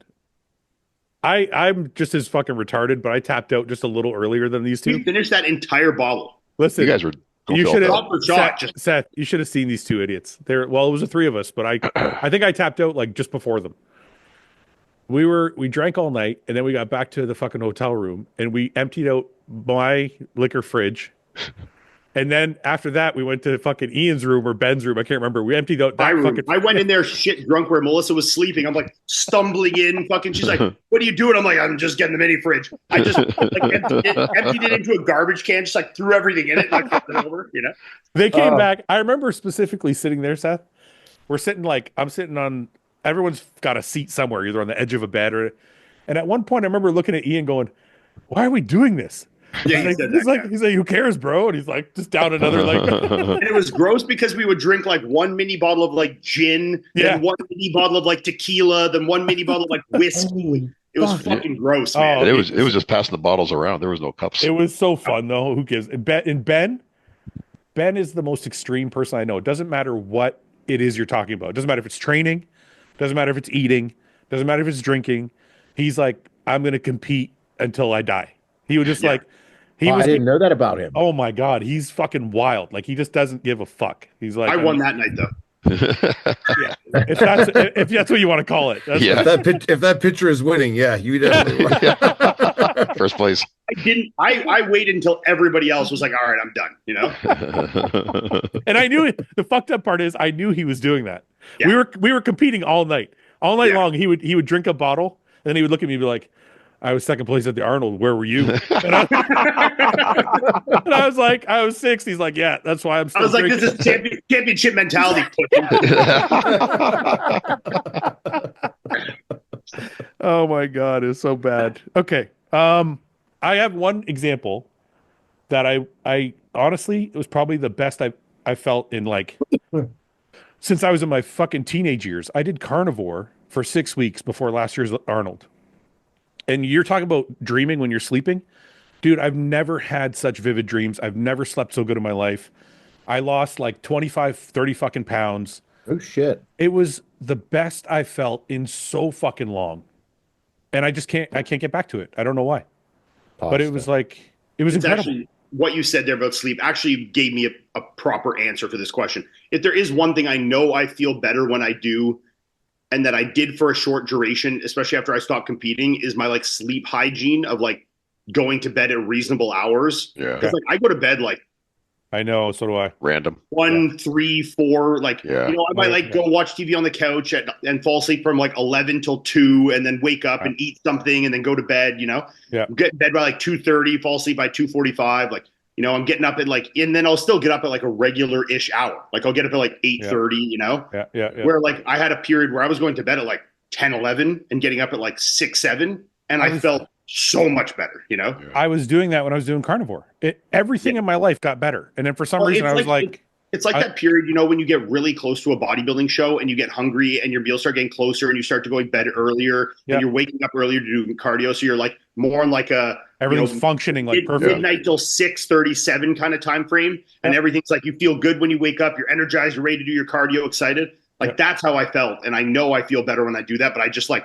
I'm just as fucking retarded, but I tapped out just a little earlier than these two. We finished that entire bottle. Listen, you guys were. You should have Seth. You should have seen these two idiots. It was the three of us, but I think I tapped out like just before them. We drank all night, and then we got back to the fucking hotel room, and we emptied out my liquor fridge. And then after that, we went to fucking Ian's room or Ben's room. I can't remember. We emptied out that fucking. I went in there shit drunk where Melissa was sleeping. I'm like stumbling in, fucking. She's like, "What are you doing?" I'm like, "I'm just getting the mini fridge." I just like emptied it into a garbage can, just like threw everything in it, and I flipped it over. They came back. I remember specifically sitting there, Seth. I'm sitting on. Everyone's got a seat somewhere, either on the edge of a bed and at one point, I remember looking at Iain going, "Why are we doing this?" Yeah, he's like, "Who cares, bro?" And he's like, just down another like. And it was gross because we would drink like one mini bottle of like gin, then one mini bottle of like tequila, then one mini bottle of like whiskey. It was fucking gross, man. It was just passing the bottles around. There was no cups. It was so fun though. Who gives? And Ben is the most extreme person I know. It doesn't matter what it is you're talking about. It doesn't matter if it's training. Doesn't matter if it's eating. Doesn't matter if it's drinking. He's like, I'm going to compete until I die. He would just I didn't know that about him. Oh my God. He's fucking wild. Like he just doesn't give a fuck. He's like, I won that night though. Yeah. If that's what you want to call it. If that pitcher is winning, you definitely won. First place. I waited until everybody else was like, all right, I'm done, And I knew the fucked up part is I knew he was doing that. Yeah. We were competing all night long. He would drink a bottle and then he would look at me and be like, I was second place at the Arnold. Where were you? And I was like, I was 6. He's like, yeah, that's why I'm still drinking. This is championship mentality. Oh my God, it's so bad. Okay. I have one example that I honestly, it was probably the best I felt in like since I was in my fucking teenage years. I did carnivore for 6 weeks before last year's Arnold. And you're talking about dreaming when you're sleeping. Dude, I've never had such vivid dreams. I've never slept so good in my life. I lost like 25, 30 fucking pounds. Oh shit. It was the best I felt in so fucking long. And I can't get back to it. I don't know why. But it was like, it was It's incredible. actually what you said there about sleep actually gave me a proper answer for this question. If there is one thing I know I feel better when I do, and that I did for a short duration, especially after I stopped competing, is my like sleep hygiene of like going to bed at reasonable hours. Yeah. Because like I go to bed like I know, so do I. Random. 1, 3, 4, like Yeah. you know, I might like go watch TV on the couch and fall asleep from like 11 till 2, and then wake up and eat something, and then go to bed. You know, get in bed by like 2:30, fall asleep by 2:45. Like you know, I'm getting up at like, and then I'll still get up at like a regular-ish hour. Like I'll get up at like 8:30. You know, where like I had a period where I was going to bed at like 10, 11, and getting up at like 6, 7, and I felt so much better, you know? I was doing that when I was doing carnivore. Everything in my life got better. And then for some reason I was like, it's like that period, you know, when you get really close to a bodybuilding show and you get hungry and your meals start getting closer and you start to go to bed earlier and you're waking up earlier to do cardio. So you're like more in like a everything's functioning like perfect. Midnight till 6:37 kind of time frame. And everything's like you feel good when you wake up, you're energized, you're ready to do your cardio, excited. Like that's how I felt. And I know I feel better when I do that, but I just like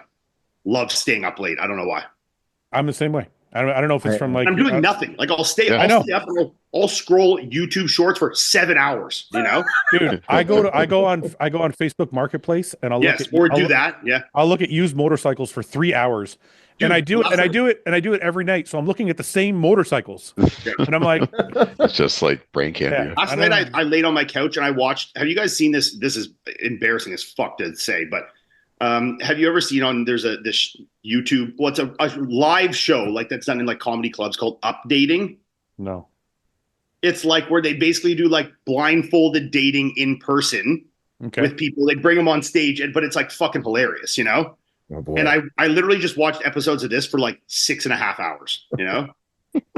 love staying up late. I don't know why. I'm the same way. I don't know if it's from like I'm doing nothing. Like I'll stay up and I'll scroll YouTube shorts for 7 hours, you know? Dude, I go on Facebook Marketplace and I'll I'll look at used motorcycles for 3 hours. Dude, and I do it every night. So I'm looking at the same motorcycles. And I'm like it's just like brain candy. Last night I laid on my couch and I watched, have you guys seen this? This is embarrassing as fuck to say, but have you ever seen this YouTube, it's a live show like that's done in like comedy clubs called Updating? No. It's like where they basically do like blindfolded dating in person with people. They bring them on stage, but it's like fucking hilarious, you know? Oh, boy. And I literally just watched episodes of this for like 6.5 hours, you know?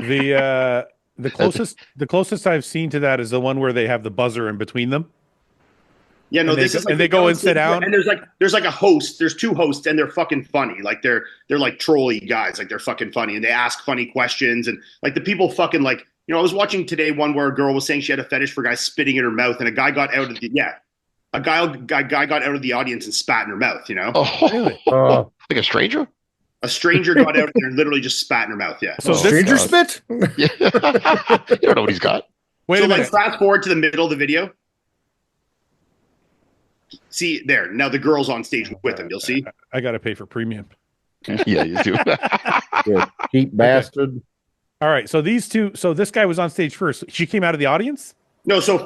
The closest I've seen to that is the one where they have the buzzer in between them. Yeah, no, they go and sit down. And there's like a host. There's two hosts, and they're fucking funny. Like they're like trolly guys. Like they're fucking funny, and they ask funny questions. And like the people fucking like, you know, I was watching today one where a girl was saying she had a fetish for guys spitting in her mouth, and a guy got out of the guy got out of the audience and spat in her mouth. You know? Oh, really? Like a stranger? A stranger got out there and literally just spat in her mouth. Yeah. So stranger spit? Yeah. You don't know what he's got. Wait a minute. Fast forward to the middle of the video. See there. Now the girl's on stage with him. You'll see. I got to pay for premium. Yeah, you do. Cheap bastard. All right. So this guy was on stage first. She came out of the audience? No. So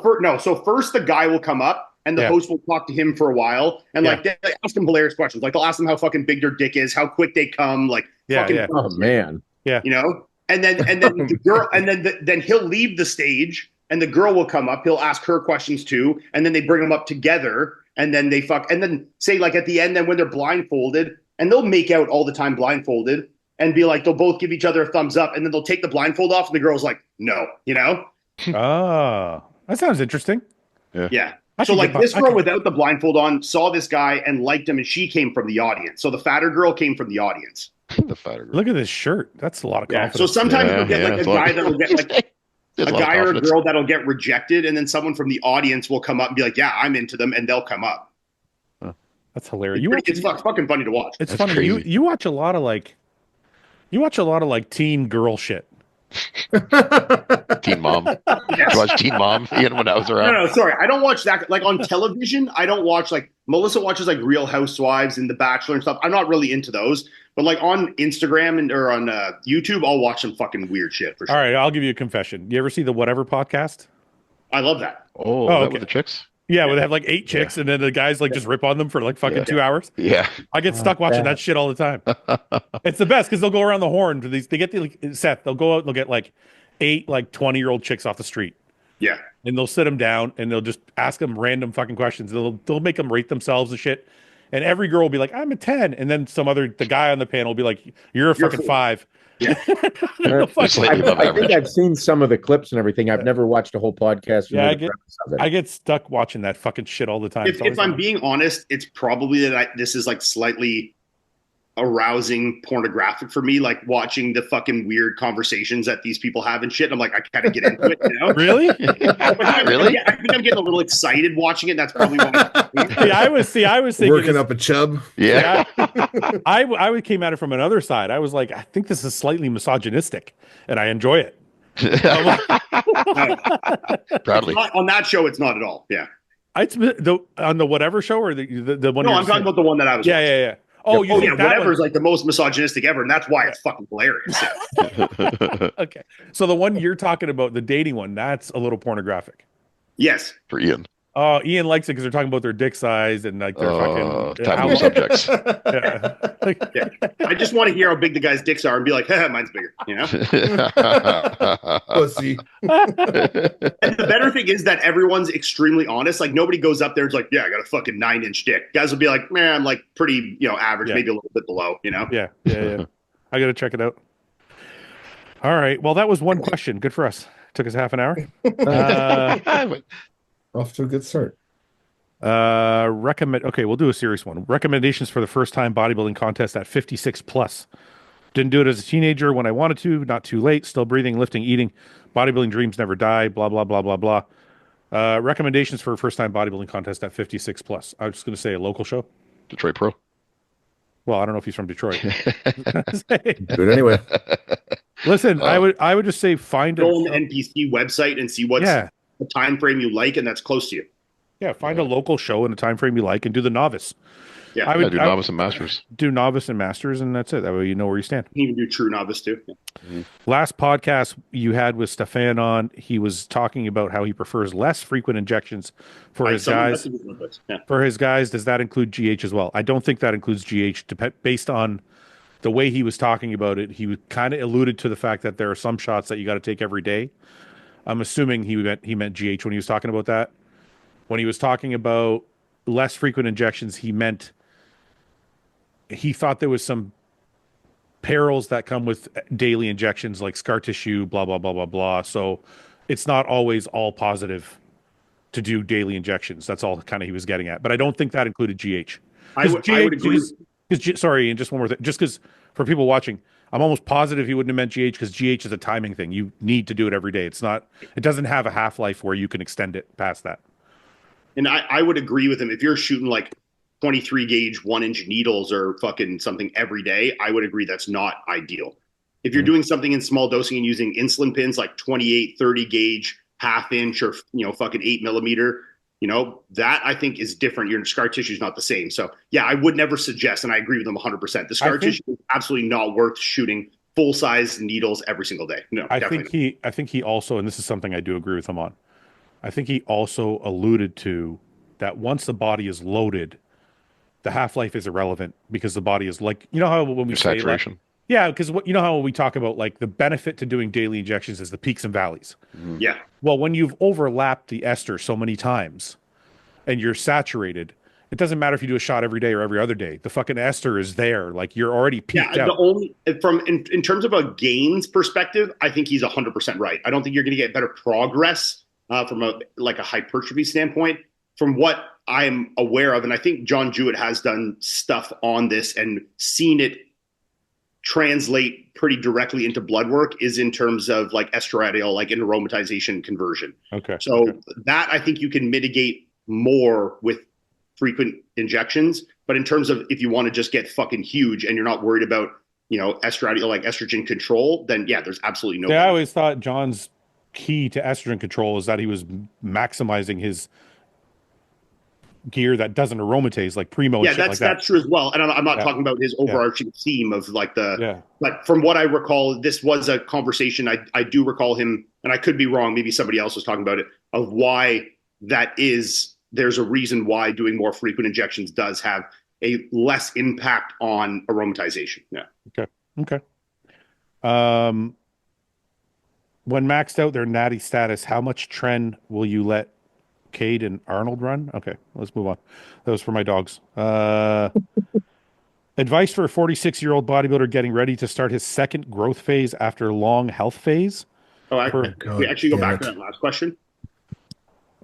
first the guy will come up and the host will talk to him for a while and like they ask him hilarious questions. Like they'll ask them how fucking big their dick is, how quick they come, like Oh man. Yeah. You know? And then the girl then he'll leave the stage and the girl will come up. He'll ask her questions too, and then they bring them up together. And then they and then say like at the end, then when they're blindfolded, and they'll make out all the time blindfolded and be like, they'll both give each other a thumbs up, and then they'll take the blindfold off, and the girl's like, no, you know? Oh, that sounds interesting. Yeah. So like this girl without the blindfold on saw this guy and liked him, and she came from the audience. So the fatter girl came from the audience. The fatter girl. Look at this shirt. That's a lot of confidence. So sometimes you'll get like a guy that'll get like a guy or a girl that'll get rejected, and then someone from the audience will come up and be like, yeah, I'm into them, and they'll come up. That's hilarious. It's fucking funny to watch. It's funny. Crazy. You watch a lot of like teen girl shit. Teen Mom. Yes. You watch Teen Mom even when I was around? No, sorry. I don't watch that. Like on television, I don't watch like Melissa watches like Real Housewives and The Bachelor and stuff. I'm not really into those. But like on Instagram or on YouTube, I'll watch some fucking weird shit for sure. All right, I'll give you a confession. You ever see the Whatever podcast? I love that. Oh, okay. With the chicks? Yeah, where they have like 8 chicks and then the guys like just rip on them for like fucking 2 hours. Yeah. I get stuck watching that shit all the time. It's the best because they'll go around the horn. They get Seth, they'll go out and they'll get like 8 like 20-year-old chicks off the street. Yeah. And they'll sit them down and they'll just ask them random fucking questions. They'll make them rate themselves and shit. and every girl will be like, I'm a 10, and then the guy on the panel will be like, you're a fucking 5. Yeah. Slightly above I think average. I've seen some of the clips and everything. I've never watched a whole podcast. Yeah, The premise of it. I get stuck watching that fucking shit all the time. If I'm being honest, it's probably that this is like slightly arousing pornographic for me, like watching the fucking weird conversations that these people have and shit. I'm like, I kind of get into it, you know? Really? Really? I think I'm getting a little excited watching it. And that's probably why. I was thinking Working up a chub. Yeah. I came at it from another side. I was like, I think this is slightly misogynistic, and I enjoy it. Proudly. On that show, it's not at all. Yeah. It's on the whatever show or the one. No, I'm talking about the one that I was. Yeah, watching. yeah. Oh, you think that whatever one? is like the most misogynistic ever, and that's why it's fucking hilarious. Okay, so the one you're talking about, the dating one, that's a little pornographic. Yes. For Ian. Oh, Ian likes it because they're talking about their dick size and like their fucking taboo subjects. Yeah. Yeah. I just want to hear how big the guy's dicks are and be like, hey, mine's bigger, you know? Pussy. And the better thing is that everyone's extremely honest. Like nobody goes up there and is like, yeah, I got a fucking 9-inch dick. Guys will be like, man, I'm like pretty, average, maybe a little bit below, you know? Yeah. I got to check it out. All right. Well, that was one question. Good for us. Took us half an hour. Off to a good start. Okay, we'll do a serious one. Recommendations for the first time bodybuilding contest at 56 plus. Didn't do it as a teenager when I wanted to, not too late, still breathing, lifting, eating. Bodybuilding dreams never die, blah, blah, blah, blah, blah. Recommendations for a first time bodybuilding contest at 56 plus. I was just going to say a local show. Detroit Pro. Well, I don't know if he's from Detroit. Good anyway. Listen, I would just say find Go on the NPC website and see what's the time frame you like, and that's close to you. Yeah, find a local show in a time frame you like and do the novice. Yeah, I would do novice and masters. Do novice and masters, and that's it. That way you know where you stand. You can even do true novice too. Yeah. Mm-hmm. Last podcast you had with Stefan on, he was talking about how he prefers less frequent injections for his guys. Yeah. For his guys, does that include GH as well? I don't think that includes GH. Based on the way he was talking about it, he kind of alluded to the fact that there are some shots that you got to take every day. I'm assuming he meant GH when he was talking about that. When he was talking about less frequent injections, he thought there was some perils that come with daily injections, like scar tissue, blah, blah, blah, blah, blah. So it's not always all positive to do daily injections. That's all kind of he was getting at. But I don't think that included GH. I would agree. Sorry, and just one more thing. Just because for people watching, I'm almost positive he wouldn't have meant GH because GH is a timing thing. You need to do it every day. It doesn't have a half-life where you can extend it past that. And I would agree with him. If you're shooting like 23 gauge 1-inch needles or fucking something every day, I would agree that's not ideal. If you're doing something in small dosing and using insulin pins like 28, 30 gauge, half-inch or fucking 8 millimeter, that I think is different. Your scar tissue is not the same. So yeah, I would never suggest, and I agree with them 100%. The scar tissue is absolutely not worth shooting full-size needles every single day. No, I think he also, and this is something I do agree with him on, I think he also alluded to that once the body is loaded, the half-life is irrelevant because the body is like, how when we say saturation. Yeah, because how we talk about like the benefit to doing daily injections is the peaks and valleys. Mm-hmm. Yeah. Well, when you've overlapped the ester so many times and you're saturated, it doesn't matter if you do a shot every day or every other day. The fucking ester is there. Like you're already peaked out. In terms of a gains perspective, I think he's 100% right. I don't think you're going to get better progress from a hypertrophy standpoint. From what I'm aware of, and I think John Jewett has done stuff on this and seen it translate pretty directly into blood work, is in terms of like estradiol, like in aromatization conversion. Okay. So that I think you can mitigate more with frequent injections. But in terms of if you want to just get fucking huge and you're not worried about, estradiol, like estrogen control, then yeah, there's absolutely no. Yeah, I always thought John's key to estrogen control is that he was maximizing his gear that doesn't aromatase, like Primo. Yeah, that's true as well. And I'm not talking about his overarching theme of like but from what I recall, this was a conversation. I do recall him, and I could be wrong. Maybe somebody else was talking about it, of why that is. There's a reason why doing more frequent injections does have a less impact on aromatization. Yeah. Okay. When maxed out their natty status, how much tren will you let Cade and Arnold run? Okay, let's move on. That was for my dogs. Advice for a 46-year-old bodybuilder getting ready to start his second growth phase after long health phase. Can we actually go back to that last question?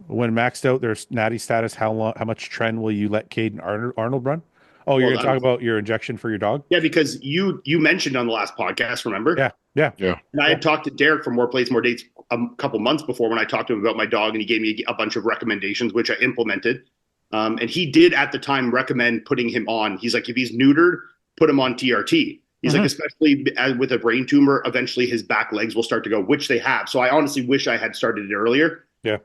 When maxed out their natty status, how much trend will you let Cade and Arnold run? Oh, you're going to talk about your injection for your dog? Yeah, because you mentioned on the last podcast, remember? Yeah. And I had talked to Derek from More Plates, More Dates a couple months before when I talked to him about my dog, and he gave me a bunch of recommendations, which I implemented. And he did at the time recommend putting him on. He's like, if he's neutered, put him on TRT. He's like, especially with a brain tumor, eventually his back legs will start to go, which they have. So I honestly wish I had started it earlier. Yeah.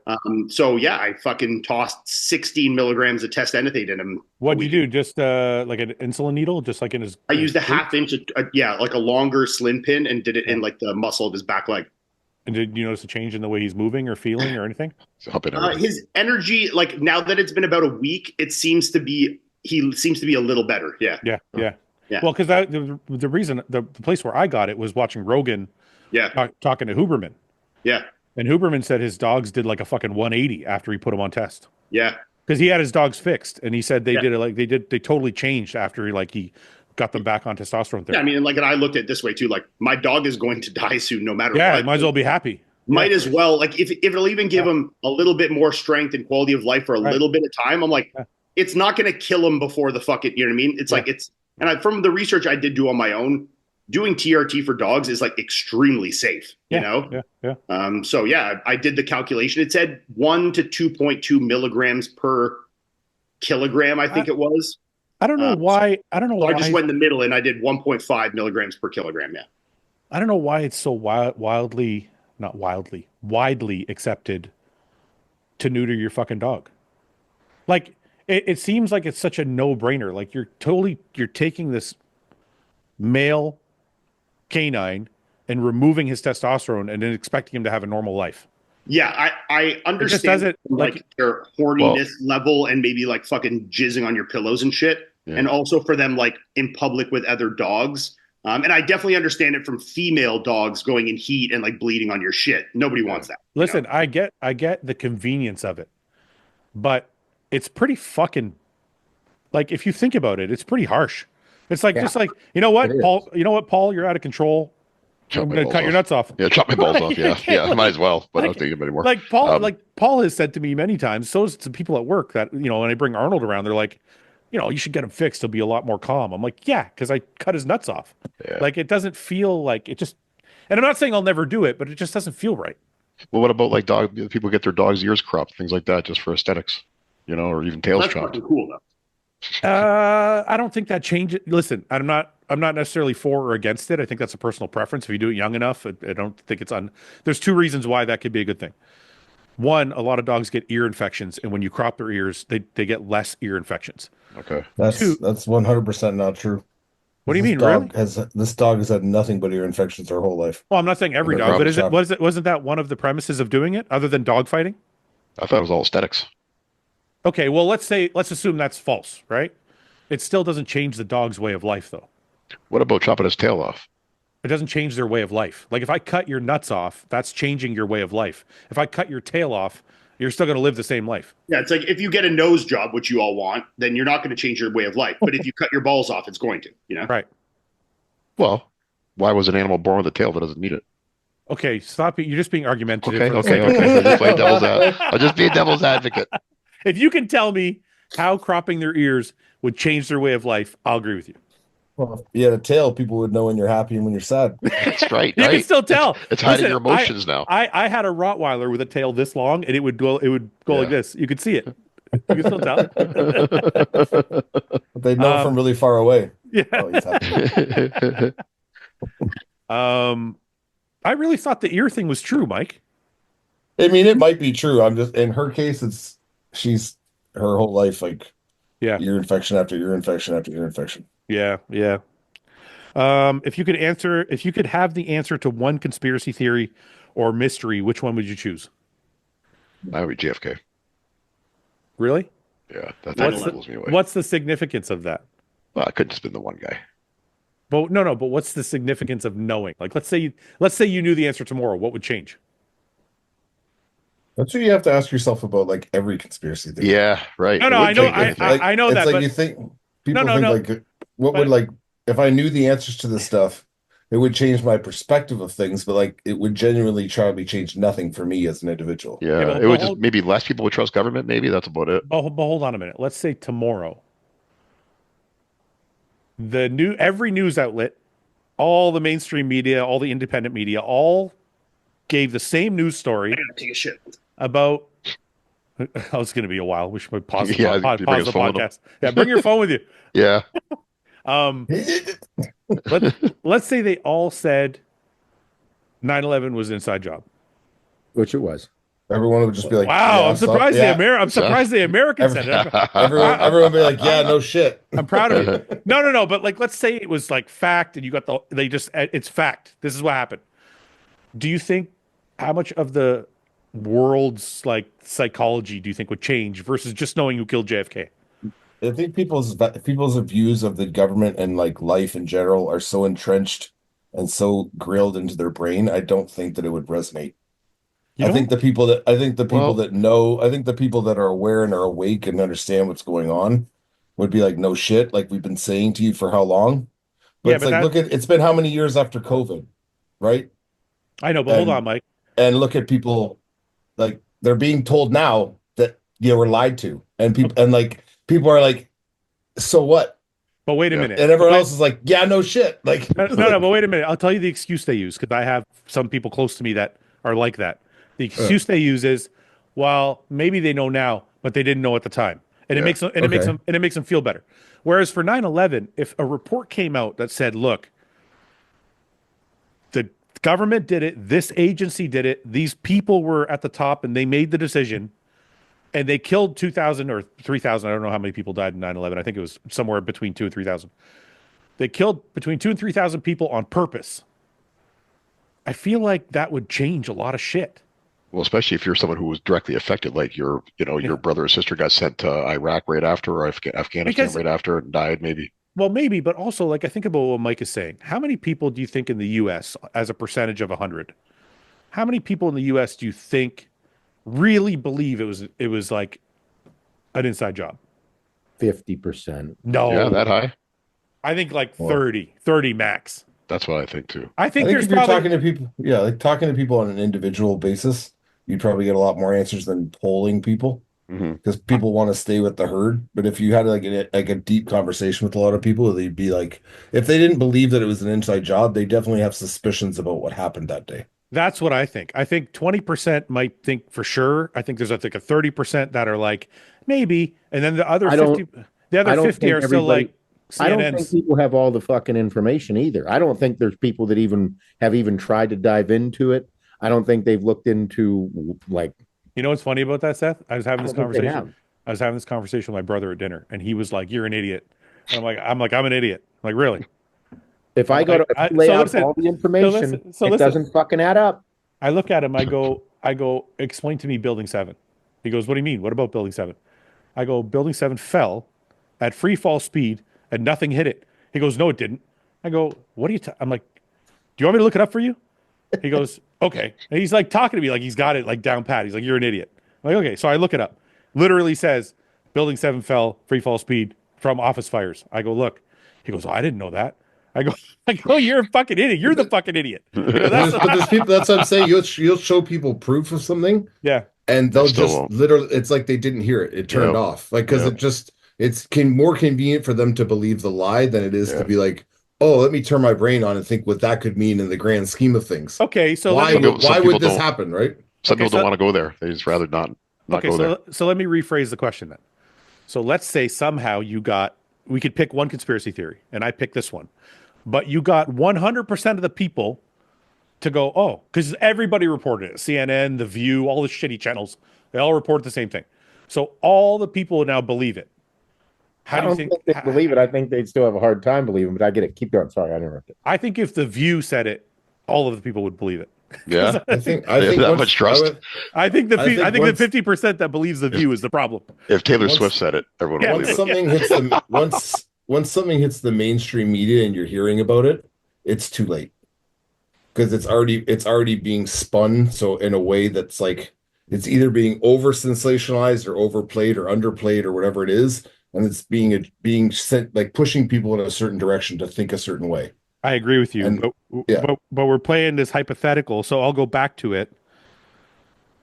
So yeah, I fucking tossed 16 milligrams of testanetate in him. What'd you do? Just like an insulin needle, just like in his. I used a half inch, like a longer sling pin, and did it in like the muscle of his back leg. And did you notice a change in the way he's moving or feeling or anything? His energy, like now that it's been about a week, he seems to be a little better. Yeah. Well, because the reason the place where I got it was watching Rogan. Yeah. Talking to Huberman. Yeah. And Huberman said his dogs did like a fucking 180 after he put them on test. Yeah. Because he had his dogs fixed, and he said they totally changed after he got them back on testosterone therapy. Yeah, I mean, and I looked at it this way too. Like, my dog is going to die soon, no matter what. Yeah, might as well be happy. Might as well. Like, if it'll even give him a little bit more strength and quality of life for a little bit of time, I'm like, it's not going to kill him before the fucking, you know what I mean? It's like, from the research I did do on my own, doing TRT for dogs is like extremely safe, you know? Yeah. So yeah, I did the calculation. It said 1 to 2.2 milligrams per kilogram, I think it was. I don't know why. I don't know why. I just went in the middle and I did 1.5 milligrams per kilogram. Yeah. I don't know why it's so widely accepted to neuter your fucking dog. Like, it seems like it's such a no-brainer. Like, you're taking this male canine and removing his testosterone and then expecting him to have a normal life. Yeah, I understand their horniness level and maybe like fucking jizzing on your pillows and shit. Yeah. And also for them like in public with other dogs. And I definitely understand it from female dogs going in heat and like bleeding on your shit. Nobody wants that. Listen, I get the convenience of it, but it's pretty fucking, like, if you think about it, it's pretty harsh. It's like, just like, you know what, Paul, you're out of control. I'm going to cut your nuts off. Yeah, chop my balls off. Yeah, might as well, but I don't think of it anymore. Like Paul has said to me many times, so is to people at work that, when I bring Arnold around, they're like, you should get him fixed. He'll be a lot more calm. I'm like, yeah, because I cut his nuts off. Yeah. Like, it doesn't feel like it just, and I'm not saying I'll never do it, but it just doesn't feel right. Well, what about like people get their dog's ears cropped, things like that, just for aesthetics, or even tails chopped. That's fucking cool though. I don't think that changes. Listen, I'm not necessarily for or against it. I think that's a personal preference. If you do it young enough, I don't think it's there's two reasons why that could be a good thing. One, a lot of dogs get ear infections, and when you crop their ears, they get less ear infections. Okay. That's 100% not true. What do you mean, really? This dog has had nothing but ear infections their whole life. Well, I'm not saying every dog, but wasn't that one of the premises of doing it, other than dog fighting? I thought it was all aesthetics. Okay, well, let's assume that's false, right? It still doesn't change the dog's way of life, though. What about chopping his tail off? It doesn't change their way of life. Like, if I cut your nuts off, that's changing your way of life. If I cut your tail off, you're still going to live the same life. Yeah, it's like if you get a nose job, which you all want, then you're not going to change your way of life. But if you cut your balls off, it's going to, Right. Well, why was an animal born with a tail that doesn't need it? Okay, stop it. You're just being argumentative. Okay. I'll just be a devil's advocate. If you can tell me how cropping their ears would change their way of life, I'll agree with you. Well, if you had a tail, people would know when you're happy and when you're sad. That's right. You can still tell. It's hiding your emotions now. I had a Rottweiler with a tail this long, and it would go like this. You could see it. You can still tell. But they know from really far away. Yeah. Oh, he's happy. I really thought the ear thing was true, Mike. I mean, it might be true. I'm just, in her case, she's her whole life ear infection after ear infection after ear infection. Yeah. If you could have the answer to one conspiracy theory or mystery, which one would you choose? I would be JFK. Really? Yeah, that blows me away. What's the significance of that? Well, I couldn't just been the one guy. But no. But what's the significance of knowing? Like, let's say you knew the answer tomorrow. What would change? That's what you have to ask yourself about like every conspiracy theory. Yeah, right. No, It no, would I know, change everything. I know it's that, like but you think no, people no, think no, like what would but like if I knew the answers to this stuff, it would change my perspective of things, but like it would genuinely probably change nothing for me as an individual. okay, Yeah, it would just maybe less people would trust government. Maybe that's about it. but hold on a minute. Let's say tomorrow, every news outlet, all the mainstream media, all the independent media, all gave the same news story I gotta take a shit. about. Oh, it's going to be a while. We should pause the, Yeah, you bring pause his the phone with him. podcast. Yeah, bring your phone with you. Yeah, Um, let's say they all said 9/11 was an inside job. Which it was. Everyone would just be like, Wow, yeah, I'm surprised I'm So- surprised the Americans said it. everyone would be like, yeah, no shit. I'm proud of you. No, but like, let's say it was like fact, and you got it's fact. This is what happened. Do you think how much of the world's like psychology do you think would change versus just knowing who killed JFK? I think people's views of the government and like life in general are so entrenched and so grilled into their brain. I don't think that it would resonate. You I think the people that Well- that know, I think the people that are aware and are awake and understand what's going on would be like, no shit, like we've been saying to you for how long? But Yeah, it's but like, that- look at it's been how many years after COVID, right? I know, but hold on, Mike. And look at people like they're being told now that they were lied to, and people are like, so what? But wait a Yeah. minute. And everyone But- else is like, yeah, no shit. Like, no, but wait a minute. I'll tell you the excuse they use because I have some people close to me that are like that. The excuse they use is, well, maybe they know now, but they didn't know at the time, and it Yeah. makes them it makes them feel better. Whereas for 9/11, if a report came out that said, look, the government did it, this agency did it, these people were at the top, and they made the decision, and they killed 2,000 or 3,000. I don't know how many people died in 9/11. I think it was somewhere between 2,000 and 3,000. They killed between 2,000 and 3,000 people on purpose. I feel like that would change a lot of shit. well, especially if you're someone who was directly affected, like your brother or sister got sent to Iraq right after, or Afghanistan Because- right after and died, maybe. Well, maybe, but also, like, I think about what Mike is saying. How many people do you think in the U.S., as a percentage of 100, how many people in the U.S. do you think really believe it was like an inside job? 50%. No, Yeah, that high. I think like Well- 30 max. That's what I think too. I I think think there's if you're probably talking to people, yeah, like talking to people on an individual basis, you'd probably get a lot more answers than polling people Hmm. because people want to stay with the herd. But if you had like a deep conversation with a lot of people, they'd be like, if they didn't believe that it was an inside job, they definitely have suspicions about what happened that day. that's what I think. I think 20% might think for sure. I think there's I think a 30% that are like maybe, and then the other I don't- 50, the I other don't 50 think are still everybody- like I don't think CNN's. people have all the fucking information either. I don't think there's people that have tried to dive into it. I don't think they've looked into like. You know what's funny about that, Seth? I was I having this don't think they conversation. have. I was having this conversation with my brother at dinner, and he was like, "You're an idiot." And I'm an idiot. I'm like, really? If I go to I- lay so out listen, all the information, so it listen. doesn't fucking add up. I look at him. I go, explain to me Building 7. He goes, what do you mean? What about Building 7? I go, Building 7 fell at free fall speed and nothing hit it. He goes, no, it didn't. I go, what are you? I'm like, do you want me to look it up for you? He goes, okay. And he's like talking to me like he's got it like down pat. He's like, you're an idiot. I'm like, okay. So I look it up. Literally says Building 7 fell, free fall speed from office fires. I go, look. He goes, oh, I didn't know that. I go, you're a fucking idiot. You're the fucking idiot. I go, But there's people. That's what I'm saying. You'll show people proof of something, yeah. and they'll Still just won't. literally. It's like they didn't hear it. It turned Yep. off. Like because Yep. it's more convenient for them to believe the lie than it is Yeah. to be like, oh, let me turn my brain on and think what that could mean in the grand scheme of things. Okay. So why let me, Some people would this don't. happen, right? Some Okay, people don't so- want to go there. They just rather not okay. go there. So let me rephrase the question then. So let's say somehow we could pick one conspiracy theory, and I pick this one, but you got 100% of the people to go, oh, because everybody reported it. CNN, The View, all the shitty channels, they all report the same thing. So all the people now believe it. How I do you don't think? think they believe it. I think they'd still have a hard time believing, but I get it. Keep going. Sorry, I interrupted. I think if The View said it, all of the people would believe it. Yeah. I think That once- much trust. I think the I think the once- 50% that believes The View is the problem. If Taylor Once- Swift said it, everyone Yeah, would once believe it. something hits the once something hits the mainstream media and you're hearing about it, it's too late because it's already being spun so in a way that's like It's either being over sensationalized or overplayed or underplayed or whatever it is, and it's being sent, like pushing people in a certain direction to think a certain way. I agree with you, And but we're playing this hypothetical, so I'll go back to it.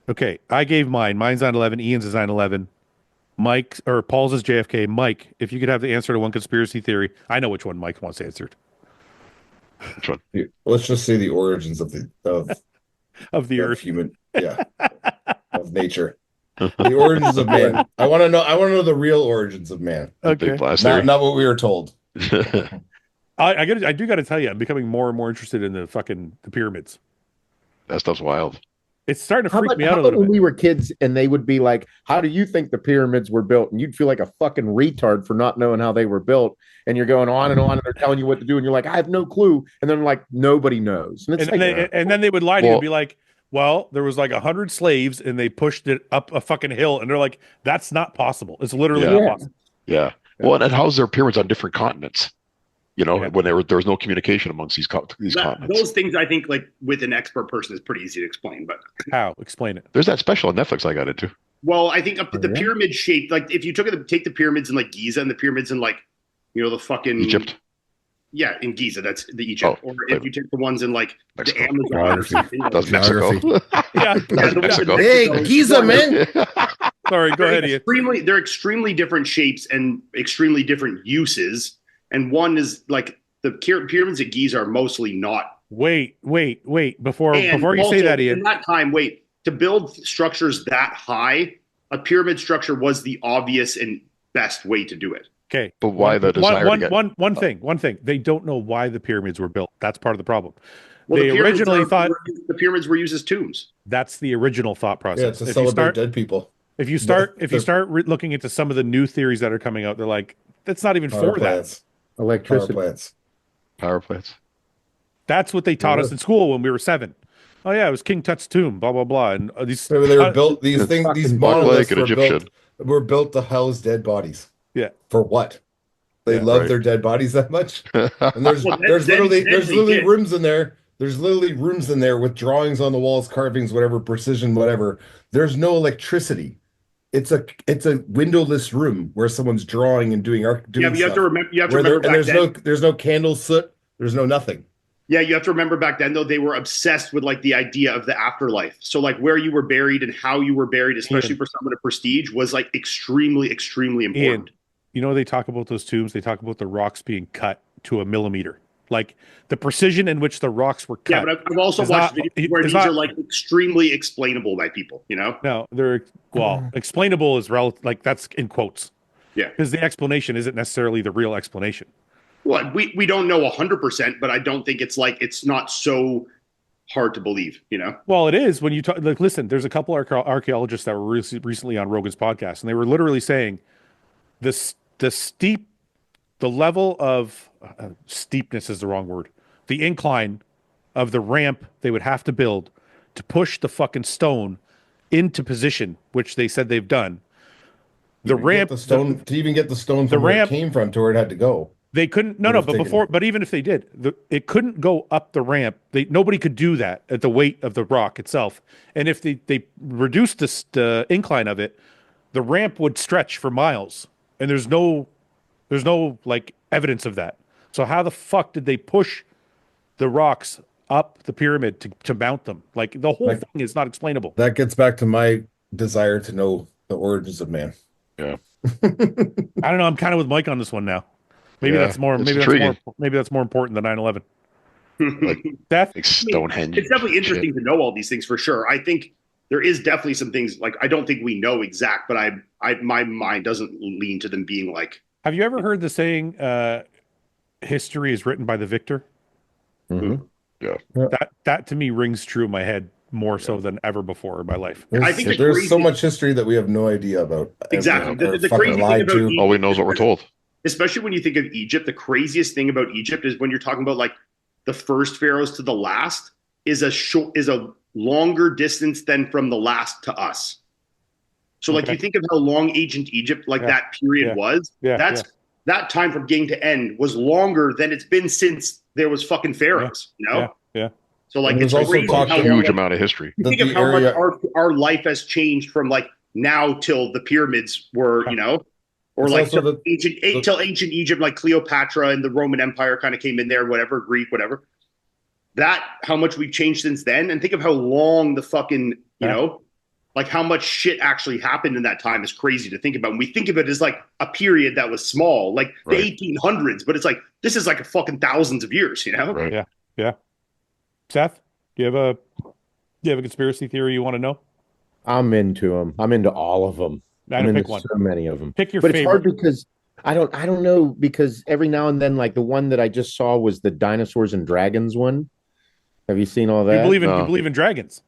Okay, I gave mine. Mine's 9/11. Ian's is 9/11. Mike or Paul's is JFK. Mike, if you could have the answer to one conspiracy theory, I know which one Mike wants answered. Which one? let's just say the origins of Of the Earth. human, of nature. The origins of man. I want to know the real origins of man. Okay. Big blast theory. Not what we were told. I do got to tell you, I'm becoming more and more interested in the pyramids. That stuff's wild. It's starting to freak me out a How little about when bit. we were kids and they would be like, how do you think the pyramids were built? And you'd feel like a fucking retard for not knowing how they were built. And you're going on, and they're telling you what to do. And you're like, I have no clue. And then like, nobody knows. And, it's And then they would lie to you and be like, well, there was like 100 slaves and they pushed it up a fucking hill. And they're like, that's not possible. It's literally not possible. Yeah. Well, and how's there pyramids on different continents? You know, when there was no communication amongst these continents. Those things, I think, like with an expert person, is pretty easy to explain. But how? Explain it. There's that special on Netflix I got into. Well, I think the pyramid shape, like if you take the pyramids in like Giza and the pyramids in like, the fucking Egypt. Yeah, in Giza, that's the Egypt. Or if you take the ones in like Mexico. the Amazon. That's Mexico. That's Mexico. Hey, Giza, man. Sorry, go ahead, Ian. They're extremely different shapes and extremely different uses. And one is like the pyramids at Giza are mostly not. Wait. Before you say that, Ian. In that time, to build structures that high, a pyramid structure was the obvious and best way to do it. Okay. But why the desire to get... One thing. They don't know why the pyramids were built. That's part of the problem. Well, they originally thought the pyramids were used as tombs. That's the original thought process. Yeah, to celebrate dead people. If you start looking into some of the new theories that are coming out, they're like, that's not even for that. Electricity. Power plants. That's what they taught us in school when we were 7. Oh yeah, it was King Tut's tomb, blah blah blah. And these they were built. These things, these monoliths were built to house dead bodies. Yeah. For what? They love their dead bodies that much. And there's literally rooms in there. There's literally rooms in there with drawings on the walls, carvings, whatever, precision, whatever. There's no electricity. It's a windowless room where someone's drawing and doing but you have to remember. There's no candle soot. There's no nothing. Yeah, you have to remember back then though, they were obsessed with like the idea of the afterlife. So like where you were buried and how you were buried, especially for someone of prestige, was like extremely, extremely important. Ian, they talk about those tombs. They talk about the rocks being cut to a millimeter. Like the precision in which the rocks were cut. Yeah, but I've also watched videos where these are like extremely explainable by people, No, they're explainable is relative, like that's in quotes. Yeah. Because the explanation isn't necessarily the real explanation. Well, we don't know 100%, but I don't think it's not so hard to believe, Well, it is when you talk. Like, listen, there's a couple archaeologists that were recently on Rogan's podcast, and they were literally saying the level of steepness is the wrong word. The incline of the ramp they would have to build to push the fucking into position, which they said they've done. The ramp, to even get the stone from where it came from to where it had to go. They couldn't. But even if they did, it couldn't go up the ramp. Nobody could do that at the weight of the rock itself. And if they reduced the incline of it, the ramp would stretch for miles. And there's no like evidence of that. So how the fuck did they push the rocks up the pyramid to mount them? Like the whole thing is not explainable. That gets back to my desire to know the origins of man. Yeah. I don't know. I'm kind of with Mike on this one now. Maybe that's more important than 9/11. Like Stonehenge. It's definitely interesting to know all these things for sure. I think there is definitely some things like I don't think we know exact, but my mind doesn't lean to them being like. Have you ever heard the saying, history is written by the victor? Mm-hmm. Yeah. That to me rings true in my head more so than ever before in my life. I think there's so much history that we have no idea about. Exactly. The crazy thing about Egypt, all we know is what we're told. Especially when you think of Egypt, the craziest thing about Egypt is when you're talking about like the first pharaohs to the last is a longer distance than from the last to us. So like you think of how long ancient Egypt, that period was, that time from beginning to end was longer than it's been since there was fucking pharaohs, Yeah. So like, There's it's also crazy talk how that- Huge like, amount of history. you think that of the how area- much our life has changed from like now till the pyramids were, you know, or It's like also till ancient Egypt, like Cleopatra and the Roman Empire kind of came in there, whatever, Greek, whatever. That, how much we've changed since then, and think of how long the fucking, you know, like how much shit actually happened in that time is crazy to think about. And we think of it as like a period that was small, like the 1800s, but it's like, this is like a fucking thousands of years, you know? Right. Yeah. Seth, do you have a conspiracy theory you want to know? I'm into them. I'm into all of them. I'm into Pick one. so many of them. Pick your But it's favorite. hard because I don't know, because every now and then, like the one that I just saw was the dinosaurs and dragons one. Have you seen all that? You believe in dragons?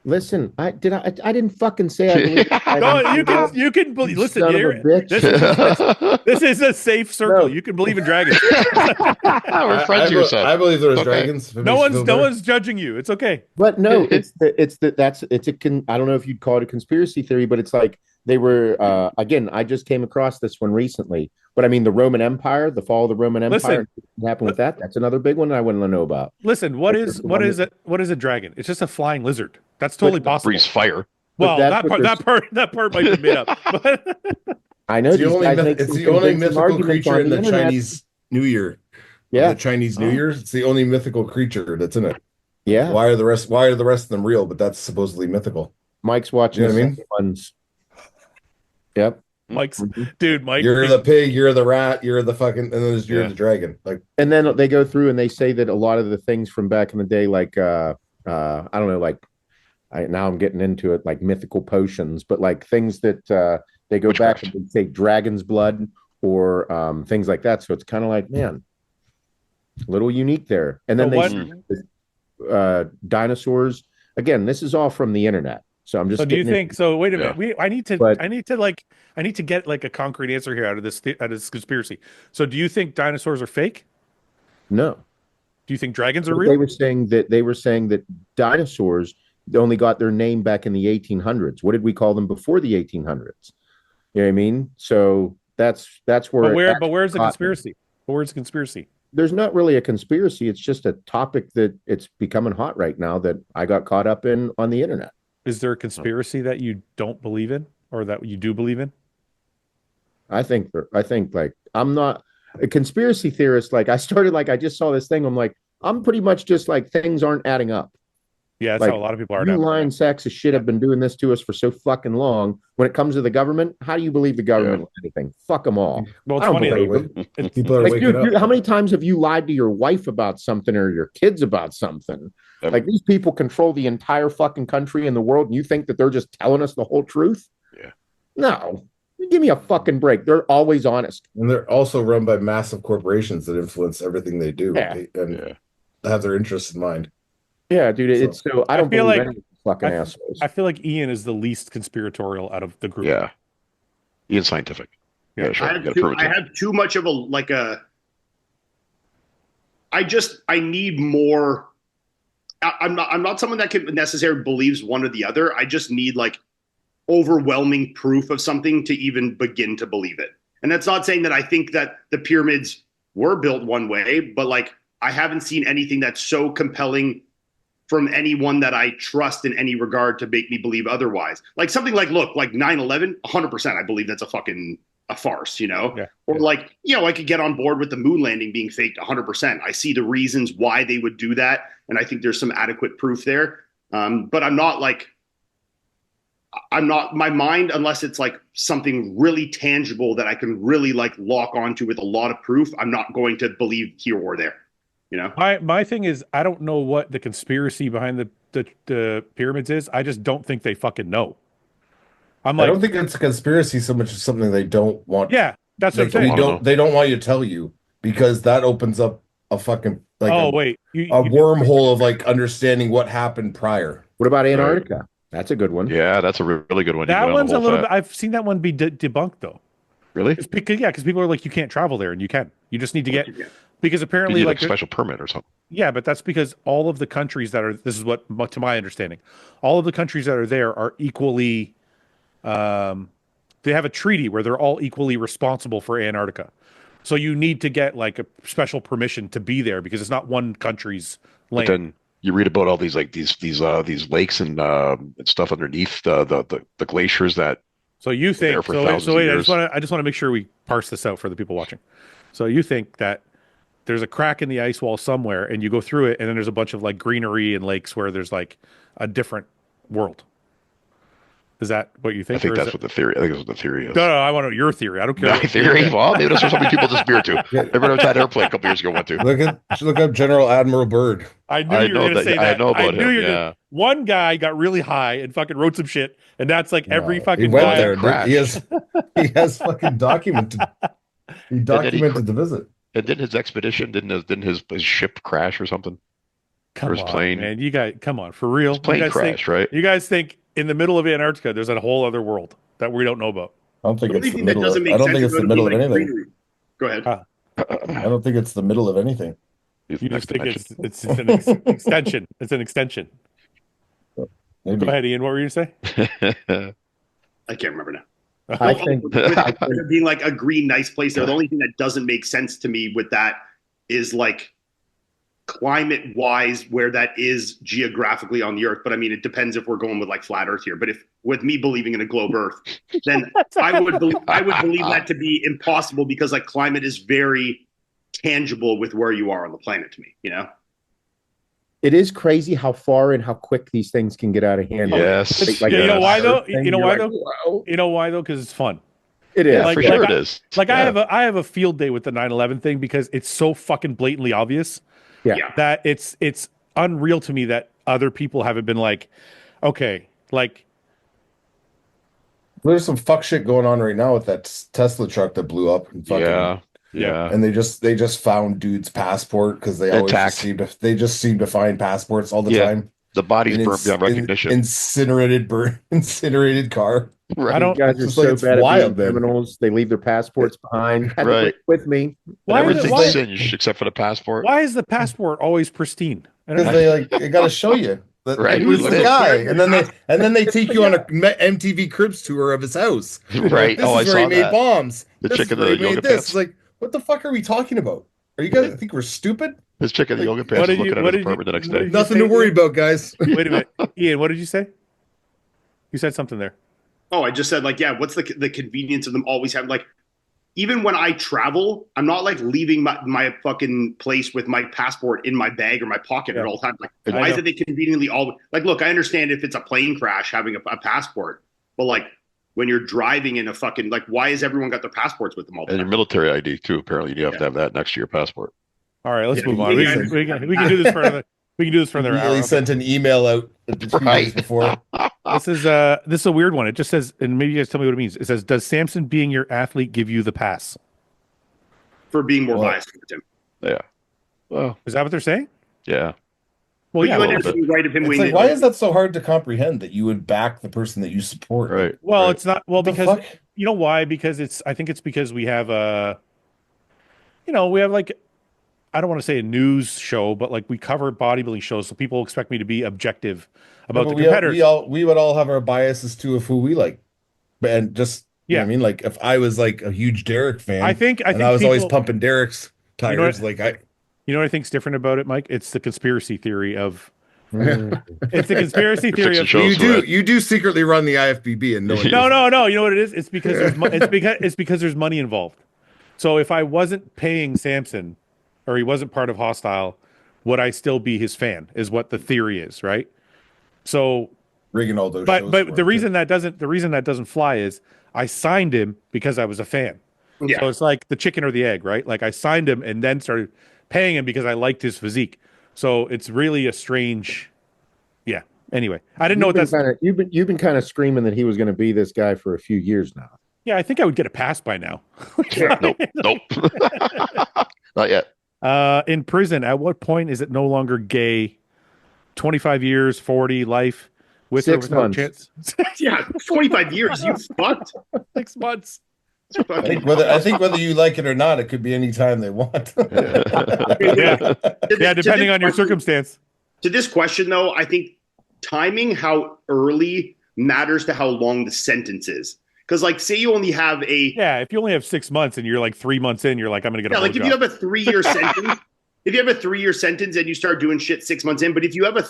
Listen, I didn't fucking say I believe. No, you can believe. Listen, son of a bitch. this is a safe circle. No. You can believe in dragons. We're friends here, Seth. I believe there's Okay. dragons. No one's judging you. It's okay. But no, it's I don't know if you'd call it a conspiracy theory, but it's like they were again, I just came across this one recently. But I mean the Roman Empire, the fall of the Roman Empire, what happened with that? That's another big one I wouldn't know about. Listen, what is a dragon? It's just a flying lizard. That's totally possible. Breathes fire. Well, that's that part might be made up. But I know It's the these only, guys make it's some the only convincing mythical arguments creature on in the internet. Chinese New Year. Yeah, The Chinese New Year. It's the only mythical creature that's in it. yeah. Why are the rest of them real? But that's supposedly mythical. Mike's watching You know the what I mean? second ones. Yep. Mike, You're the pig, you're the rat, you're the fucking, and then you're the dragon. Like, And then they go through and they say that a lot of the things from back in the day, like I don't know, like now I'm getting into it, like mythical potions, but like things that they go back and they say dragon's blood or things like that. So it's kind of like, man, a little unique there. And then dinosaurs. Again, this is all from the internet. So I'm just. So do you think? So wait a Yeah. minute. I need to get like a concrete answer here out of this conspiracy. So do you think dinosaurs are fake? No. Do you think dragons are They real? were saying that dinosaurs only got their name back in the 1800s. What did we call them before the 1800s? You know what I mean? So that's where. But where's the conspiracy? Where's the conspiracy? There's not really a conspiracy. It's just a topic that it's becoming hot right now that I got caught up in on the internet. Is there a conspiracy that you don't believe in, or that you do believe in? I think like I'm not a conspiracy theorist. Like I just saw this thing. I'm like, I'm pretty much just like things aren't adding up. Yeah, that's Like, how a lot of people are You now. lying sacks of shit have been doing this to us for so fucking long. When it comes to the government, how do you believe the government with anything? Fuck them all. Well, I it's don't funny. believe though. them. people are Like, waking dude, up. how many times have you lied to your wife about something or your kids about something? Yep. Like these people control the entire fucking country and the world, and you think that they're just telling us the whole truth? Yeah. No. Give me a fucking break. They're always honest. And they're also run by massive corporations that influence everything they do and have their interests in mind. Yeah, dude. It's so I don't feel believe like- any of these fucking assholes. I feel like Ian is the least conspiratorial out of the group. Yeah. Ian's scientific. Yeah, sure. I have too much of I need more. I'm not someone that can necessarily believes one or the other. I just need like overwhelming proof of something to even begin to believe it. And that's not saying that I think that the pyramids were built one way, but like I haven't seen anything that's so compelling from anyone that I trust in any regard to make me believe otherwise. Like something like 9/11, 100%. I believe that's a farce, you know? Yeah. Or like, you know, I could get on board with the moon landing being faked 100%. I see the reasons why they would do that. And I think there's some adequate proof there. But I'm not my mind, unless it's like something really tangible that I can really like lock onto with a lot of proof, I'm not going to believe here or there, you know? My thing is, I don't know what the conspiracy behind the pyramids is. I just don't think they fucking know. I don't think it's a conspiracy so much as something they don't want. Yeah, that's what I'm saying. They don't want you to tell you because that opens up a fucking like a wormhole of like understanding what happened prior. What about Antarctica? Right. That's a good one. Yeah, that's a really good one. That one's a little bit. I've seen that one be debunked though. Really? Because people are like, you can't travel there, and you can. You just need to get because apparently you need like a special permit or something. Yeah, but that's because all of the countries that are. This is what, to my understanding, all of the countries that are there are equally. They have a treaty where they're all equally responsible for Antarctica. So you need to get like a special permission to be there because it's not one country's land. But then you read about all these like these lakes and stuff underneath the glaciers that So you there think for so? thousands So of wait, years. I just want to make sure we parse this out for the people watching. So you think that there's a crack in the ice wall somewhere, and you go through it, and then there's a bunch of like greenery and lakes where there's like a different world. Is that what you I think? think or that's is what the theory. I think that's what the theory is. No, I want to know your theory. I don't care. My what- theory. Well, maybe that's where some people disappear to. Everyone was at airplane a couple years ago. Went to. Look up General Admiral Byrd. I knew I you were know going to that- say I that. know about knew him, you were yeah. gonna, one guy got really high and fucking wrote some shit, and that's like every No, fucking he went guy. there. crashed. He has fucking documented. He documented the visit. And didn't his expedition? Didn't his ship crash or something? Come or his on, plane. man. You guys, come on, for real. His plane you guys crashed, right? You guys think in the middle of Antarctica there's a whole other world that we don't know about? I don't think The it's only the thing that middle. doesn't make I don't sense think it's about the it middle of being like anything. greenery. Go ahead. I don't think it's the middle of anything. He's You next just think dimension. it's an extension. It's an extension. Maybe. Go ahead, Ian. What were you going to say? I can't remember now. I think with it being like a green, nice place there, the only thing that doesn't make sense to me with that is like climate wise where that is geographically on the earth. But I mean, it depends if we're going with like flat earth here. But if with me believing in a globe earth, then I would believe that to be impossible because like climate is very tangible with where you are on the planet to me, you know? it is crazy how far and how quick these things can get out of hand. Yes. Like Yeah, you know a why though? thing, You know you're why like, though? "Whoa." You know why though? Because it's fun. It is. Yeah, Like- for like sure I- it is. Like Yeah. I have a field day with the 9/11 thing because it's so fucking blatantly obvious Yeah. that it's unreal to me that other people haven't been like, okay, like There's some fuck shit going on right now with that Tesla truck that blew up. And fucking, Yeah. And they just found dude's passport because they always Attacked. just seem to find passports all the Yeah. time. The body's And burnt beyond recognition. Incinerated car. Right. I don't. You guys are It's like so it's bad at wild, being man. criminals. They leave their passports behind. Had to Right. bring it with me. Why is, it, Everything's why, singed except for the passport. why is the passport always pristine? I don't Because know. they got to show you that Right. who's Look the at guy, it. and then they take you on a MTV Cribs tour of his house. Right. This Oh, I is where he saw made that. bombs. The This chick is in where the he made yoga this. pants. It's like, what the fuck are we talking about? Are you guys think we're stupid? His chick in the yoga What pants did is you- looking what at his did you- apartment the next what day. did you- Nothing to say, worry Ian? about, guys. Wait a minute, Ian. What did you say? You said something there. Oh, I just said like, yeah, what's the convenience of them always having like, even when I travel, I'm not like leaving my fucking place with my passport in my bag or my pocket at all times. Like, I why is know. it they conveniently all like? Look, I understand if it's a plane crash having a passport, but like when you're driving in a fucking like, why has everyone got their passports with them all the And your time? military ID too. Apparently, you have to have that next to your passport. All right, let's Yeah, move on. yeah, We can do this for another. We can do this for another hour. Immediately Okay. sent an email out a few days Right. before. This is a weird one. It just says, and maybe you guys tell me what it means. It says, "Does Samson being your athlete give you the pass?" For being more Well, biased with him. Yeah. Well, Is that what they're saying? yeah. Well, But yeah. you well, would have to be right of him It's winning. like, why is that so hard to comprehend that you would back the person that you support? Right. Well, right. it's not. Well, What the because fuck? you know why? Because I think it's because we have we have like, I don't want to say a news show, but like we cover bodybuilding shows, so people expect me to be objective about the But competitors. we would all have our biases too of who we like, and just you know Yeah. what I mean, like if I was like a huge Derek fan, I think and I was always people- pumping Derek's tires, You know what- like You know what I think's different about it, Mike? It's the conspiracy theory of. It's the conspiracy theory fixing of. shows. you do secretly run the IFBB and no one No, does. no. You know what it is? It's because it's because there's money involved. So if I wasn't paying Samson, or he wasn't part of Hostile, would I still be his fan? Is what the theory is, right? So, rigging all those. but shows but for the him, reason that doesn't fly is I signed him because I was a fan. Yeah. So it's like the chicken or the egg, right? Like I signed him and then started paying him because I liked his physique. So it's really a strange. Yeah. Anyway, I didn't know what that's. You've been kind of screaming that he was going to be this guy for a few years now. Yeah, I think I would get a pass by now. Nope. Not yet. In prison, at what point is it no longer gay? 25 years, 40, life, with or 6 without months. chance? Yeah, 25 years. You fucked. 6 months. I think whether you like it or not, it could be any time they want. Yeah, yeah, depending on your circumstance. To this question, though, I think timing how early matters to how long the sentence is. Because, like, say you only have a Yeah, if you only have 6 months and you're like 3 months in, you're like, I'm gonna get a like if blowjob. you have a 3-year sentence, if you have a 3-year sentence and you start doing shit 6 months in, but if you have a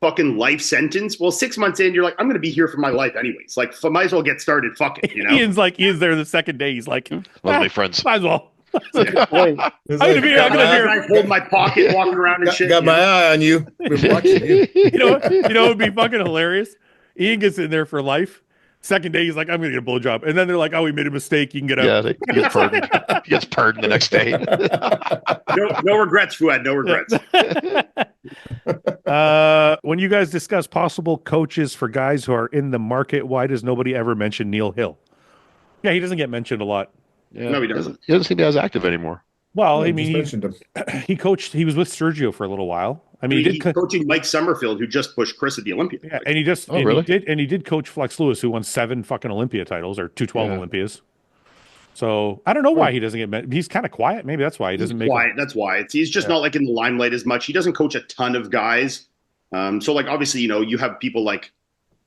fucking life sentence, well, 6 months in, you're like, I'm going to be here for my life anyways. Like, might as well get started. Fuck it, you know? Ian's there the second day. He's like, my friends. might as well. That's a good point. It's I'm like, gonna be I hold my pocket, walking around and shit. got my eye on you. Been watching you. it would be fucking hilarious. Ian gets in there for life. Second day, he's like, I'm gonna get a blowjob, and then they're like, oh, we made a mistake. You can get out. Yeah, he gets pardoned. He gets pardoned the next day. No regrets, Fouad. No regrets. When you guys discuss possible coaches for guys who are in the market, why does nobody ever mention Neil Hill? Yeah, he doesn't get mentioned a lot. Yeah, No, he doesn't. He doesn't seem to be as active anymore. Well, I Just mean, mentioned him. he coached. He was with Sergio for a little while. I mean, He's coaching Mike Summerfield, who just pushed Chris at the Olympia. Yeah, and he just really? he did coach Flex Lewis, who won 7 fucking Olympia titles or 212 Yeah. Olympias. So I don't know why he doesn't get met. He's kind of quiet. Maybe that's why he doesn't make. Quiet. That's why he's just not like in the limelight as much. He doesn't coach a ton of guys. So like obviously, you have people like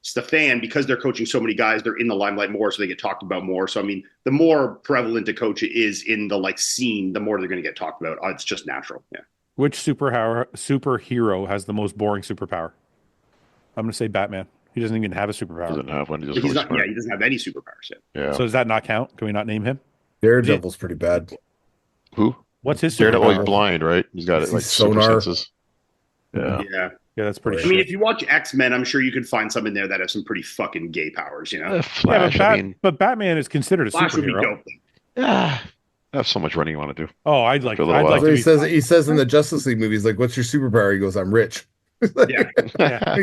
Stefan, because they're coaching so many guys, they're in the limelight more, so they get talked about more. So I mean, the more prevalent a coach is in the like scene, the more they're going to get talked about. It's just natural. Yeah. Which superhero has the most boring superpower? I'm going to say Batman. He doesn't even have a superpower. Doesn't have one. He just He's really not, smart. he doesn't have any superpowers yet. Yeah. So does that not count? Can we not name him? Daredevil's pretty bad. Who? What's his Daredevil, he's superpower? blind, right? He's got it like He's super sonar. senses. Yeah. Yeah. Yeah, that's pretty. I mean, shit. if you watch X-Men, I'm sure you could find some in there that have some pretty fucking gay powers, you know? Flash. yeah, I mean, but Batman is considered a Flash would be superhero. dope. I have so much running you want to do. Oh, I'd like For a little to while. So be. he says in the Justice League movies, like, "What's your superpower?" He goes, "I'm rich." Yeah. Yeah.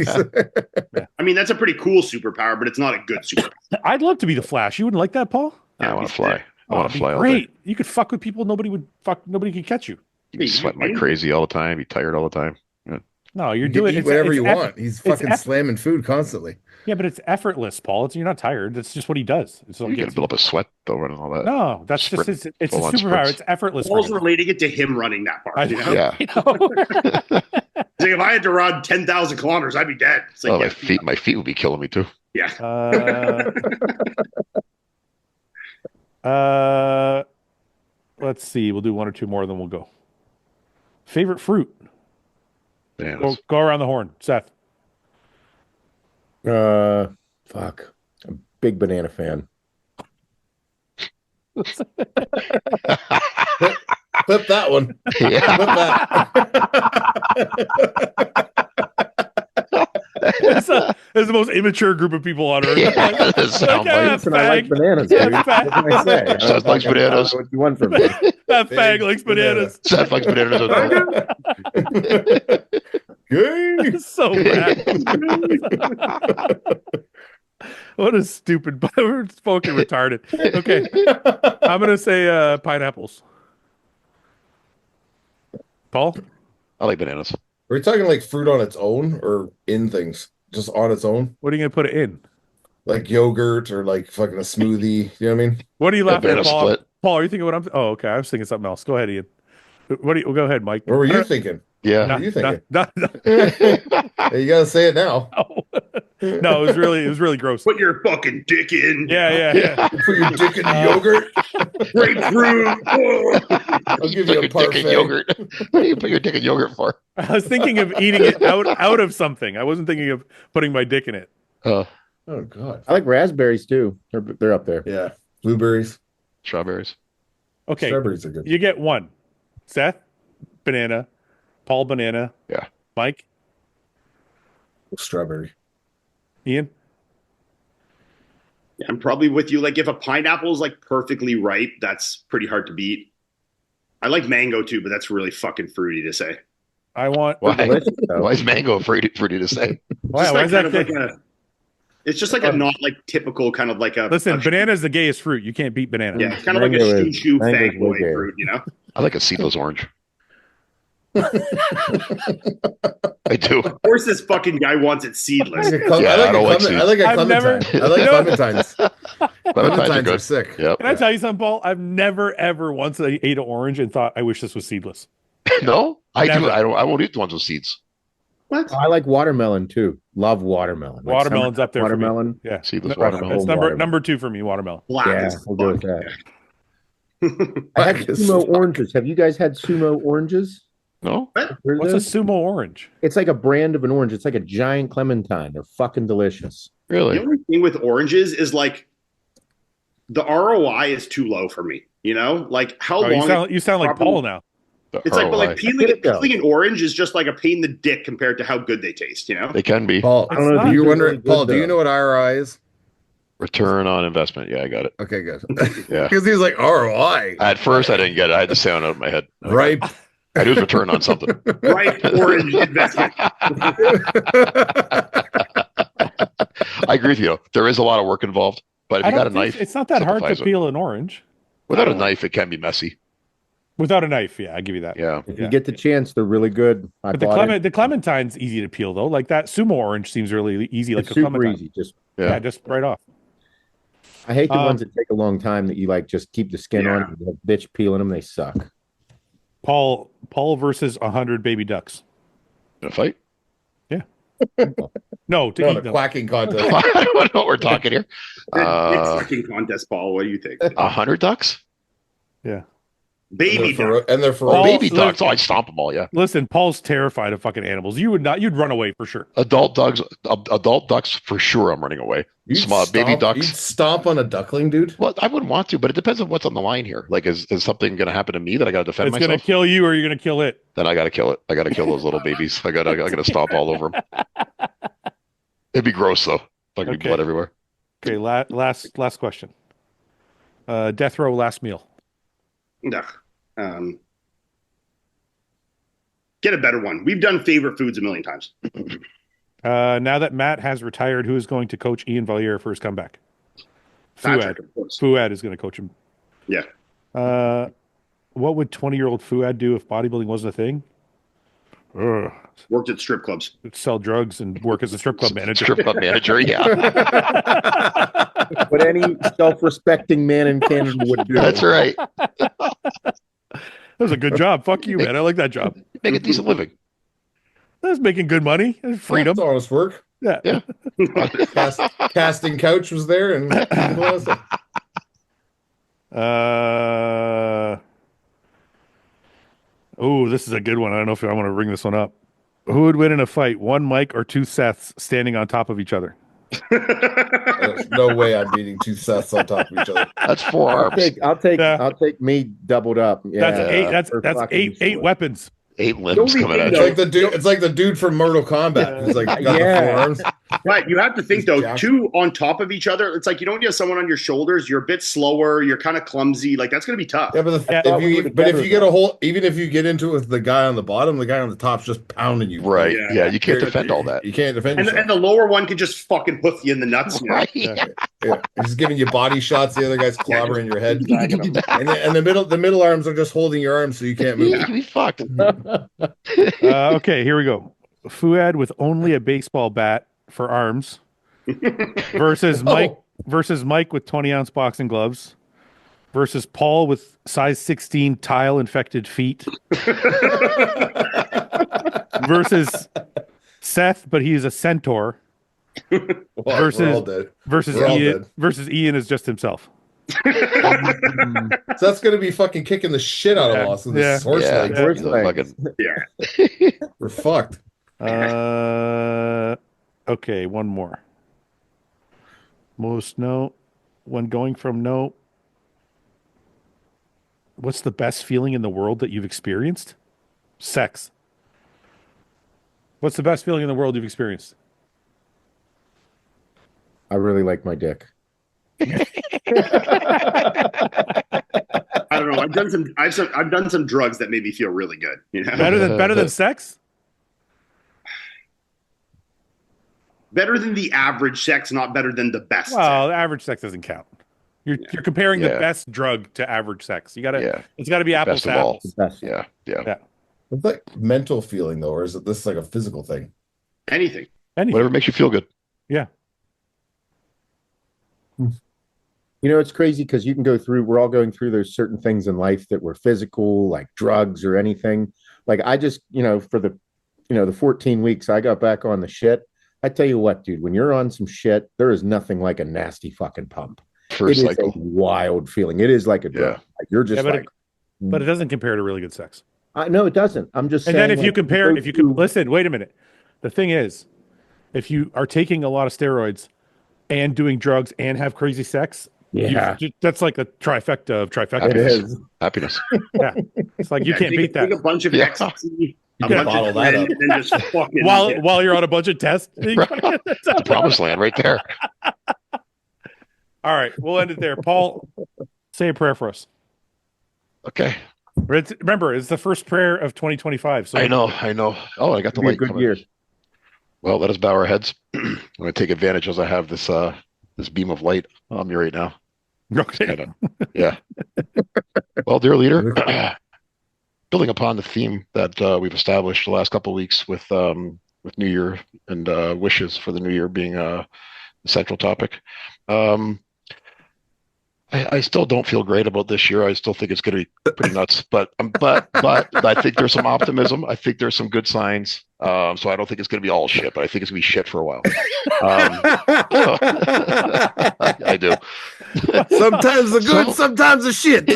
I mean, that's a pretty cool superpower, but it's not a good superpower. I'd love to be the Flash. You wouldn't like that, Paul? I want to fly. I Oh, want it'd to be fly all day. great. You could fuck with people. Nobody could catch you. You can sweat like crazy all the time. Be tired all the time. No, you're You doing can eat whatever you want. He's fucking slamming food constantly. Yeah, but it's effortless, Paul. You're not tired. That's just what he does. It's You like got to build up a sweat though, and all that. no, that's Sprint. just it's a Full-on superpower. sprints. It's effortless. Paul's for him. relating it to him running that part. You know? Yeah. You know? It's like if I had to run 10,000 kilometers, I'd be dead. It's like, Oh, my feet would be killing me too. yeah. Let's see. We'll do one or two more, then we'll go. Favorite fruit? Yeah. Go around the horn, Seth. Fuck. I'm a big banana fan. Flip that one. Yeah. Flip that. It's the most immature group of people on earth. That sounds Yeah, like Listen, I like fag. bananas, Yeah, dude. What fag. can I say? Seth likes bananas. What you want from me? That fag Big likes banana. bananas. Seth likes bananas. Yay. It's so bad. What a stupid. We're fucking retarded. Okay, I'm gonna say pineapples. Paul. I like bananas. Are we talking like fruit on its own or in things? Just on its own? What are you gonna put it in? Like yogurt or like fucking a smoothie. You know what I mean? What are you laughing at, banana Paul? split. Paul, are you thinking what I'm? Oh, okay. I was thinking something else. Go ahead, Ian. What do you? Go ahead, Mike. What were you thinking? Yeah. What are you thinking? No, Hey, you gotta say it now. no, it was really gross. Put your fucking dick in. Yeah. Put your dick in the yogurt. Grapefruit. I'll give Put you a your dick in parfait. yogurt. What do you put your dick in yogurt for? I was thinking of eating it out of something. I wasn't thinking of putting my dick in it. Oh god. I like raspberries too. They're up there. Yeah. Blueberries. Strawberries. Okay, Strawberries are good. you get one. Seth, banana. Paul, banana. Yeah. Mike, Strawberry. Ian. Yeah, I'm probably with you. Like if a pineapple is like perfectly ripe, that's pretty hard to beat. I like mango too, but that's really fucking fruity to say. I want. Why? Delicious, though. Why is mango fruity to say? Why Just like is that? kind of like it's just like a not like typical kind of like a Listen, a, banana is the gayest fruit. You can't beat banana. yeah, kind of like a Mango is- shoo mango's fag boy way gayer. fruit, you know? I like a seedless orange. I do. Of course, this fucking guy wants it seedless. Yeah, I don't like I like a I've never- clementine. I like clementines. Clementines are Clementines are good. sick. Yep. Can I tell you something, Paul? I've never ever once ate an orange and thought I wish this was seedless. No, I Never. do. I won't eat the ones with seeds. What? I like watermelon too. Love watermelon. Like Watermelon's summer up there for me. Watermelon. Yeah, Seedless No, watermelon. it's Watermelon. number two for me. Watermelon. Black Yeah, as we'll go with fuck. that. I had sumo oranges. Have you guys had sumo oranges? No? What's a sumo orange? It's like a brand of an orange. It's like a giant clementine. They're fucking delicious. The Really? only thing with oranges is like the ROI is too low for me. You know, like how long? You sound like Paul now. It's like, but like ROI. peeling an orange is just like a pain in the dick compared to how good they taste. You know, They can be. Paul, I don't know. do you These are wonder, really good, Paul? Do you though. know what ROI is? Return on investment. Yeah, I got it. Okay, good. Yeah. Because he's like ROI. At first, I didn't get it. I had to sound out of my head. Right. I knew it was return on something. ripe orange investment. I agree with you. There is a lot of work involved, but if you got a knife, it's not that hard to simplifies it. peel an orange. Without a knife, it can be messy. Without a knife, yeah, I give you that. Yeah. If you get the chance, they're really good. But the clementine's easy to peel though. Like that sumo orange seems really easy, like It's a super clementine. easy. Just Yeah, just right off. I hate the ones that take a long time that you like just keep the skin on. And the bitch peeling them, they suck. Paul versus 100 baby ducks. In a fight? No, to No, eat the them. quacking contest. I don't know what we're talking here. It's fucking contest, Paul. What do you think? 100 ducks? Yeah. Baby duck. And they're Oh, ferocious. baby ducks. Oh, I'd stomp them all, yeah. Listen, Paul's terrified of fucking animals. You would not. You'd run away for sure. Adult ducks, for sure I'm running away. Small baby You'd ducks. stomp on a duckling, dude. Well, I wouldn't want to, but it depends on what's on the line here. Like, is something going to happen to me that I got to defend It's myself? going to kill you, or you're going to kill it. Then I got to kill it. I got to kill those little babies. I got to stomp all over them. It'd be gross though. Fucking Okay. blood everywhere. Okay, last question. Death row last meal. No. Get a better one. We've done favorite foods a million times. Now that Matt has retired, who is going to coach Iain Valliere for his comeback? Patrick, of course. Fuad is going to coach him. Yeah. What would 20-year-old Fuad do if bodybuilding wasn't a thing? Worked at strip clubs. Sell drugs and work as a strip club manager. Strip club manager, yeah. What any self-respecting man in Canada would do. That's right. That was a good job. Fuck you, man. I like that job. Make a decent living. That's making good money. Freedom. That's honest work. Yeah. Yeah. Casting couch was there, and Oh, this is a good one. I don't know if I want to bring this one up. Who would win in a fight? One Mike or two Seths standing on top of each other? there's no way I'm beating two Seths on top of each other. That's 4 arms. I'll take me doubled up. Yeah. That's eight. That's fucking eight weapons. 8 limbs coming at It's you. like the dude. It's like the dude from Mortal Kombat who's like got the forearms. But you have to think though, Jack- two on top of each other. It's like you don't have someone on your shoulders. You're a bit slower. You're kind of clumsy. Like that's going to be tough. Yeah, but if you get a whole, even if you get into it with the guy on the bottom, the guy on the top's just pounding you. Right. Yeah. Yeah. You can't defend all that. You can't defend yourself. And the lower one could just fucking hoof you in the nuts. You know? Right. Yeah. He's giving you body shots. The other guy's clobbering your head. Dragging them. And the middle arms are just holding your arms so you can't move. You'd be fucked. Okay, here we go. Fuad with only a baseball bat for arms versus Mike with 20-ounce boxing gloves versus Paul with size 16 tile infected feet versus Seth, but he's a centaur versus Iain is just himself. So that's gonna be fucking kicking the shit out of us with this horse Yeah. legs. Horse He's a legs. fucking- We're fucked. Okay, one more. Most no. When going from no. What's the best feeling in the world that you've experienced? Sex. What's the best feeling in the world you've experienced? I really like my dick. I don't know. I've done some drugs that made me feel really good. You know? Better than sex? Better than the average sex, not better than the best. Well, sex. average sex doesn't count. You're comparing the best drug to average sex. It's gotta be apples Best to of all. apples. Best. Yeah. It's like mental feeling though, or is it this like a physical thing? Anything. Whatever makes you feel good. Yeah. You know, it's crazy because you can go through, we're all going through those certain things in life that were physical, like drugs or anything. Like I just, for the 14 weeks I got back on the shit. I tell you what, dude, when you're on some shit, there is nothing like a nasty fucking pump. First It is a wild feeling. It is like a drug. Yeah. Like, you're just but it doesn't compare to really good sex. No, it doesn't. I'm just And saying. then if you like, compare, those if you can two- listen, wait a minute. The thing is, if you are taking a lot of steroids and doing drugs and have crazy sex, Yeah, that's like a trifecta of it trifectas. is. Happiness. Yeah, it's like you can't beat that. Take a bunch of Yeah. ecstasy, You a can bunch bottle of that blend, up. and then just fucking While you're on a bunch of tests. It's a promised land right there. All right, we'll end it there. Paul, say a prayer for us. Okay. Remember, it's the first prayer of 2025. So I know. Oh, I got the It'll be a light good coming. year. Well, let us bow our heads. I'm going to take advantage as I have this beam of light on me right now. Okay. Yeah. Well, dear leader, building upon the theme that we've established the last couple of weeks with New Year and wishes for the New Year being the central topic. I still don't feel great about this year. I still think it's going to be pretty nuts, but I think there's some optimism. I think there's some good signs. So I don't think it's going to be all shit, but I think it's going to be shit for a while. I do. Sometimes the good, sometimes the shit.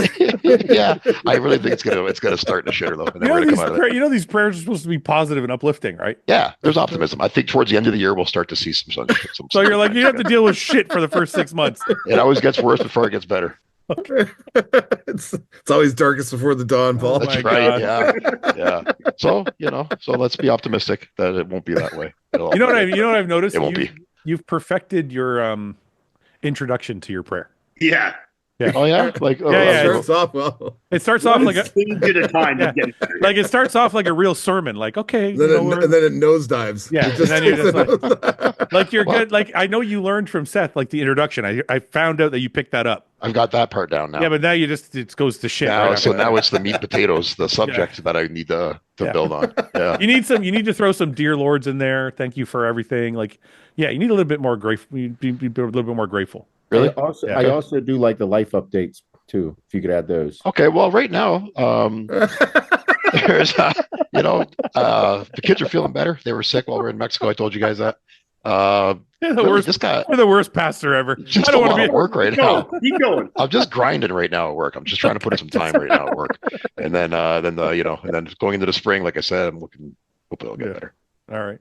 Yeah, I really think it's gonna start in a shitter though, and then we're gonna come out of it. You know, these prayers are supposed to be positive and uplifting, right? Yeah, there's optimism. I think towards the end of the year we'll start to see some sun. So you're like, you have to deal with shit for the first 6 months. It always gets worse before it gets better. It's always darkest before the dawn, Paul. Oh, That's my right. God. Yeah. So let's be optimistic that it won't be that way. You know what I've noticed? It won't be. You've perfected your introduction to your prayer. Yeah. Yeah. Oh yeah, like Yeah, It starts off well. It starts off like a stage at a time. Yeah. Like it starts off like a real sermon. Like, okay, And then it nosedives. Yeah, It just and then you're takes just a like you're good. Like I know you learned from Seth, like the introduction. I found out that you picked that up. I've got that part down now. Yeah, but now it goes to shit. Now, right so after now that. it's the meat and potatoes, the subject that I need to Yeah. build on. Yeah. You need to throw some dear lords in there. Thank you for everything. Like, yeah, you need a little bit more grateful. Be a little bit more grateful. Really? I also do like the life updates too. If you could add those. Okay. Well, right now, there's, the kids are feeling better. They were sick while we were in Mexico. I told you guys that. This guy, You're the worst pastor ever. just I don't a want lot to of be. work right now. Keep going. I'm just grinding right now at work. I'm just trying to put in some time right now at work, and then going into the spring, like I said, hope it'll get better. All right.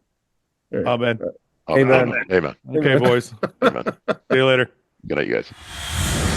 Amen. Amen. Amen. Okay, boys. Amen. See you later. Good night, you guys.